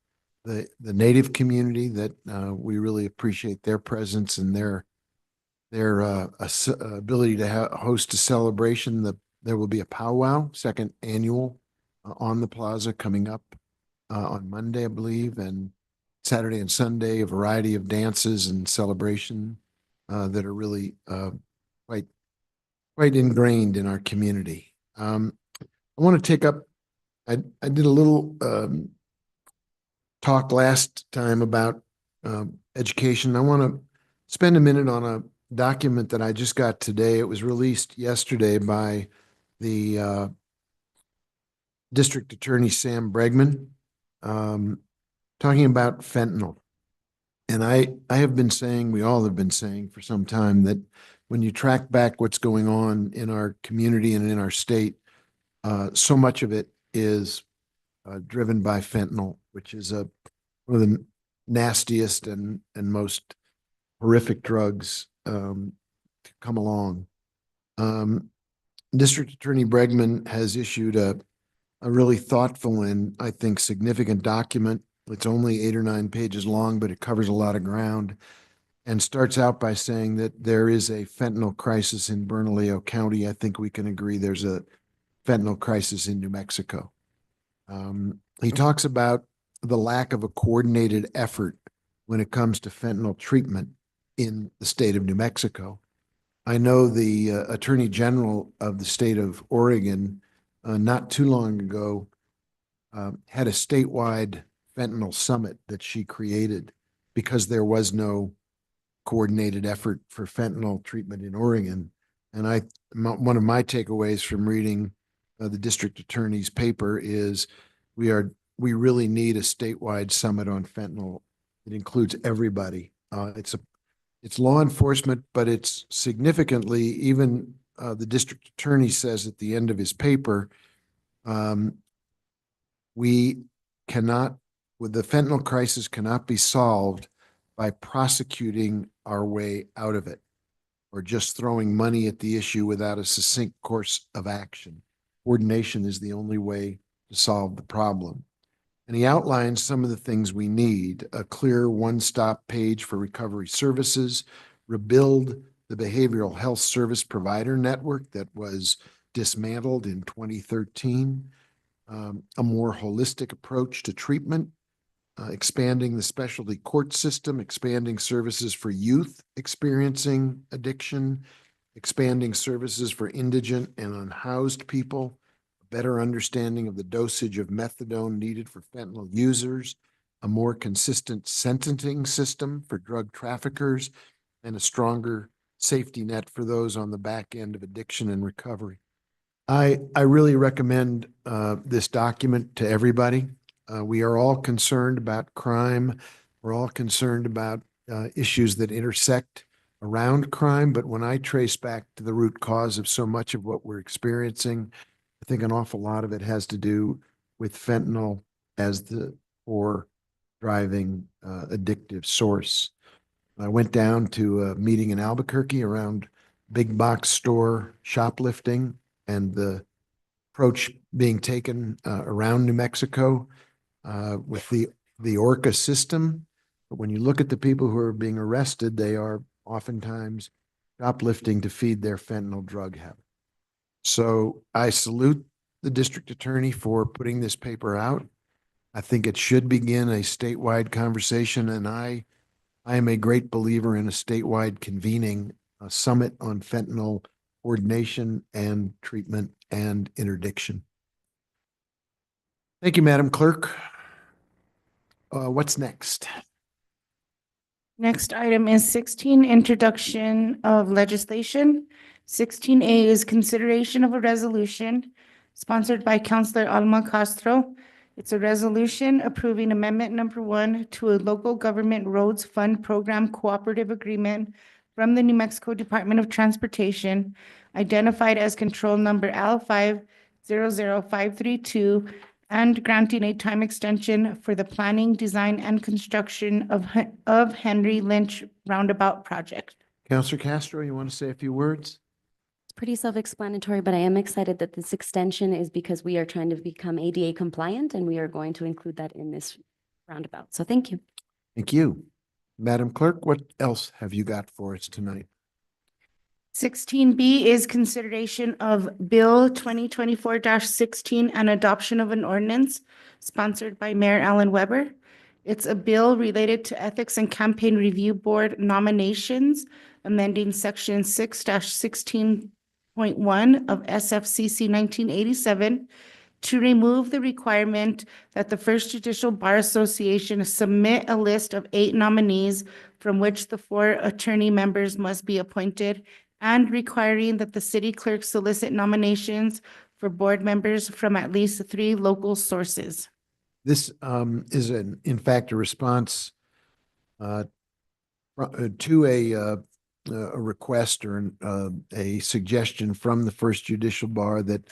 the Native community that we really appreciate their presence and their ability to host a celebration. There will be a powwow, second annual, on the plaza coming up on Monday, I believe, and Saturday and Sunday, a variety of dances and celebration that are really quite ingrained in our community. I want to take up, I did a little talk last time about education. I want to spend a minute on a document that I just got today. It was released yesterday by the District Attorney Sam Bregman, talking about fentanyl. And I have been saying, we all have been saying for some time that when you track back what's going on in our community and in our state, so much of it is driven by fentanyl, which is one of the nastiest and most horrific drugs to come along. District Attorney Bregman has issued a really thoughtful and I think significant document. It's only 8 or 9 pages long, but it covers a lot of ground and starts out by saying that there is a fentanyl crisis in Bernalillo County. I think we can agree there's a fentanyl crisis in New Mexico. He talks about the lack of a coordinated effort when it comes to fentanyl treatment in the state of New Mexico. I know the Attorney General of the state of Oregon not too long ago had a statewide fentanyl summit that she created because there was no coordinated effort for fentanyl treatment in Oregon. And one of my takeaways from reading the district attorney's paper is we really need a statewide summit on fentanyl. It includes everybody. It's law enforcement, but it's significantly, even the district attorney says at the end of his paper, the fentanyl crisis cannot be solved by prosecuting our way out of it or just throwing money at the issue without a succinct course of action. Coordination is the only way to solve the problem. And he outlines some of the things we need: a clear one-stop page for recovery services, rebuild the behavioral health service provider network that was dismantled in 2013, a more holistic approach to treatment, expanding the specialty court system, expanding services for youth experiencing addiction, expanding services for indigent and unhoused people, a better understanding of the dosage of methadone needed for fentanyl users, a more consistent sentencing system for drug traffickers, and a stronger safety net for those on the back end of addiction and recovery. I really recommend this document to everybody. We are all concerned about crime. We're all concerned about issues that intersect around crime. But when I trace back to the root cause of so much of what we're experiencing, I think an awful lot of it has to do with fentanyl as the core driving addictive source. I went down to a meeting in Albuquerque around big box store shoplifting and the approach being taken around New Mexico with the ORCA system. But when you look at the people who are being arrested, they are oftentimes shoplifting to feed their fentanyl drug habit. So I salute the district attorney for putting this paper out. I think it should begin a statewide conversation, and I am a great believer in a statewide convening a summit on fentanyl coordination and treatment and interdiction. Thank you, Madam Clerk. What's next? Next item is 16, introduction of legislation. 16A is consideration of a resolution sponsored by Councilor Alma Castro. It's a resolution approving amendment number 1 to a local government roads fund program cooperative agreement from the New Mexico Department of Transportation, identified as control number L500532, and granting a time extension for the planning, design, and construction of Henry Lynch Roundabout project. Councilor Castro, you want to say a few words? It's pretty self-explanatory, but I am excited that this extension is because we are trying to become ADA compliant and we are going to include that in this roundabout. So thank you. Thank you. Madam Clerk, what else have you got for us tonight? 16B is consideration of Bill 2024-16 and adoption of an ordinance sponsored by Mayor Alan Weber. It's a bill related to Ethics and Campaign Review Board nominations, amending Section 6-16.1 of SFCC 1987 to remove the requirement that the First Judicial Bar Association submit a list of 8 nominees from which the 4 attorney members must be appointed, and requiring that the city clerk solicit nominations for board members from at least 3 local sources. This is in fact a response to a request or a suggestion from the First Judicial Bar that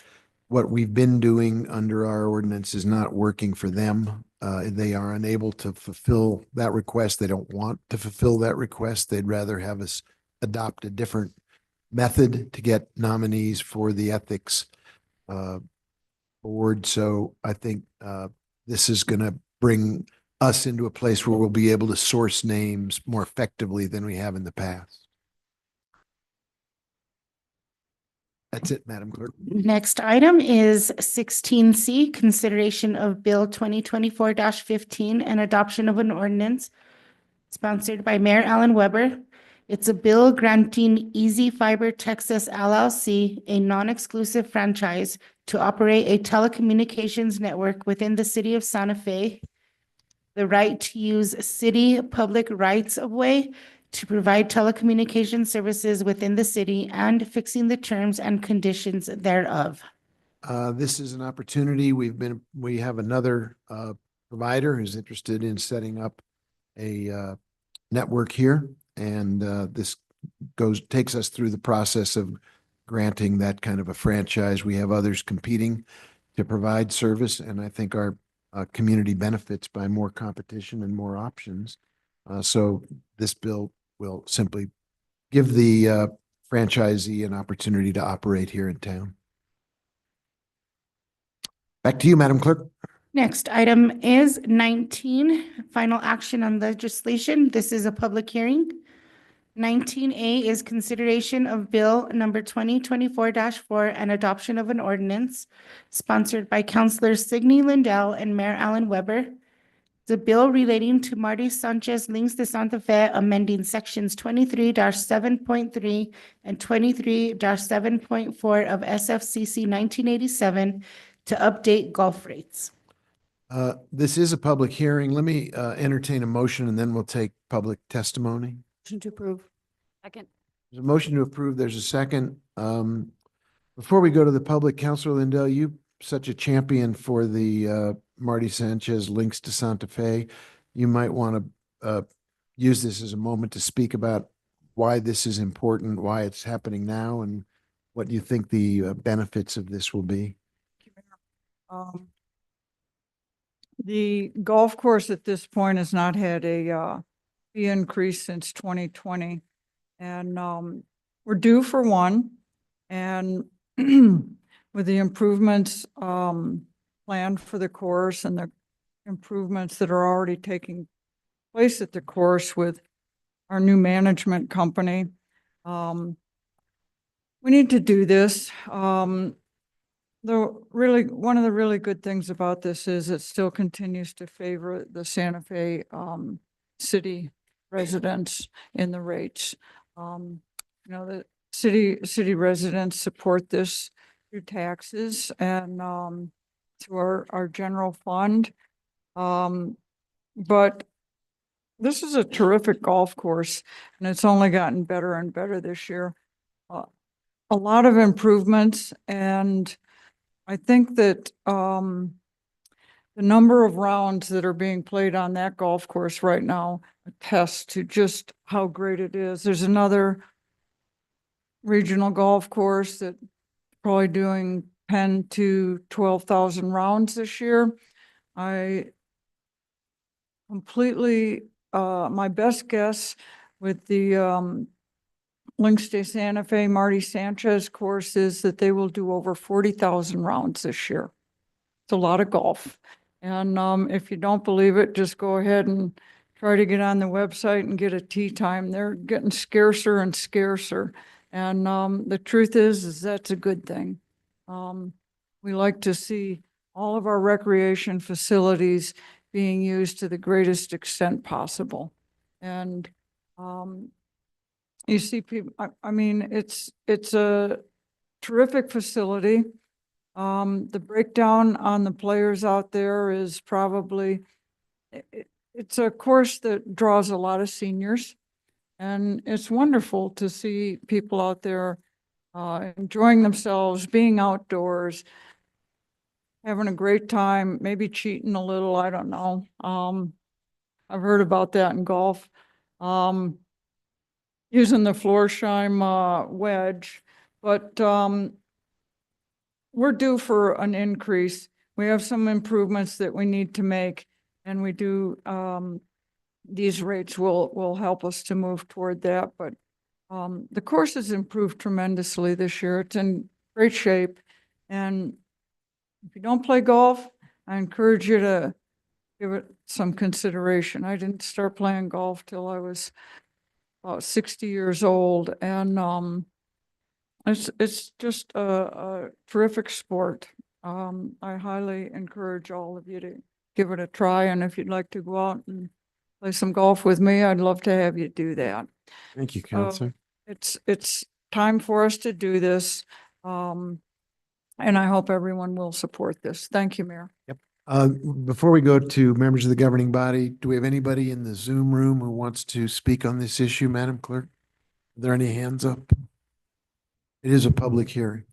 what we've been doing under our ordinance is not working for them. They are unable to fulfill that request. They don't want to fulfill that request. They'd rather have us adopt a different method to get nominees for the ethics board. So I think this is going to bring us into a place where we'll be able to source names more effectively than we have in the past. That's it, Madam Clerk. Next item is 16C, consideration of Bill 2024-15 and adoption of an ordinance sponsored by Mayor Alan Weber. It's a bill granting Easy Fiber Texas LLC, a non-exclusive franchise, to operate a telecommunications network within the city of Santa Fe, the right to use city public rights of way to provide telecommunication services within the city, and fixing the terms and conditions thereof. This is an opportunity. We have another provider who's interested in setting up a network here, and this takes us through the process of granting that kind of a franchise. We have others competing to provide service, and I think our community benefits by more competition and more options. So this bill will simply give the franchisee an opportunity to operate here in town. Back to you, Madam Clerk. Next item is 19, final action on legislation. This is a public hearing. 19A is consideration of bill number 2024-4 and adoption of an ordinance sponsored by Councilors Signy Lindell and Mayor Alan Weber. The bill relating to Marty Sanchez Links de Santa Fe, amending sections 23-7.3 and 23-7.4 of SFCC 1987 to update golf rates. This is a public hearing. Let me entertain a motion, and then we'll take public testimony. Motion to approve. Second. There's a motion to approve. There's a second. Before we go to the public, Councilor Lindell, you such a champion for the Marty Sanchez links to Santa Fe. You might want to use this as a moment to speak about why this is important, why it's happening now, and what you think the benefits of this will be. The golf course at this point has not had a fee increase since 2020. And we're due for one. And with the improvements planned for the course and the improvements that are already taking place at the course with our new management company, we need to do this. One of the really good things about this is it still continues to favor the Santa Fe city residents in the rates. The city residents support this through taxes and through our general fund. But this is a terrific golf course, and it's only gotten better and better this year. A lot of improvements, and I think that the number of rounds that are being played on that golf course right now attests to just how great it is. There's another regional golf course that probably doing 10 to 12,000 rounds this year. I completely, my best guess with the Links de Santa Fe Marty Sanchez course is that they will do over 40,000 rounds this year. It's a lot of golf. And if you don't believe it, just go ahead and try to get on the website and get a tee time. They're getting scarcer and scarcer. And the truth is that's a good thing. We like to see all of our recreation facilities being used to the greatest extent possible. And you see people, I mean, it's a terrific facility. The breakdown on the players out there is probably, it's a course that draws a lot of seniors. And it's wonderful to see people out there enjoying themselves, being outdoors, having a great time, maybe cheating a little, I don't know. I've heard about that in golf. Using the Florsheim wedge, but we're due for an increase. We have some improvements that we need to make, and we do, these rates will help us to move toward that, but the course has improved tremendously this year. It's in great shape, and if you don't play golf, I encourage you to give it some consideration. I didn't start playing golf till I was about 60 years old, and it's just a terrific sport. I highly encourage all of you to give it a try, and if you'd like to go out and play some golf with me, I'd love to have you do that. Thank you, Counselor. It's time for us to do this, and I hope everyone will support this. Thank you, Mayor. Yep. Before we go to members of the governing body, do we have anybody in the Zoom room who wants to speak on this issue, Madam Clerk? Are there any hands up? It is a public hearing.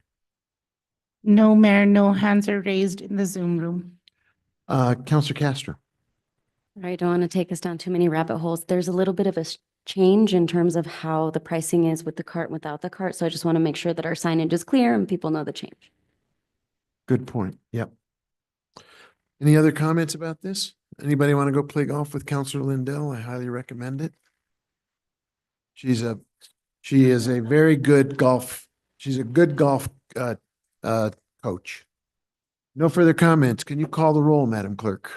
No, Mayor, no hands are raised in the Zoom room. Counselor Castro. I don't want to take us down too many rabbit holes. There's a little bit of a change in terms of how the pricing is with the cart and without the cart. So I just want to make sure that our signage is clear and people know the change. Good point. Yep. Any other comments about this? Anybody want to go play golf with Counselor Lindell? I highly recommend it. She is a very good golf. She's a good golf coach. No further comments. Can you call the roll, Madam Clerk?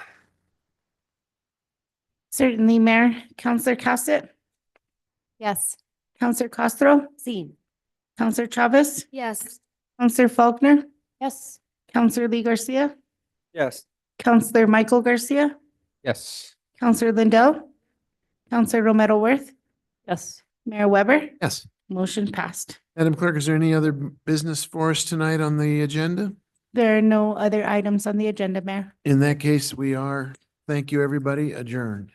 Certainly, Mayor. Counselor Cassett? Yes. Counselor Castro? See. Counselor Chavez? Yes. Counselor Faulkner? Yes. Counselor Lee Garcia? Yes. Counselor Michael Garcia? Yes. Counselor Lindell? Counselor Romero Worth? Yes. Mayor Weber? Yes. Motion passed. Madam Clerk, is there any other business for us tonight on the agenda? There are no other items on the agenda, Mayor. In that case, thank you, everybody, adjourned.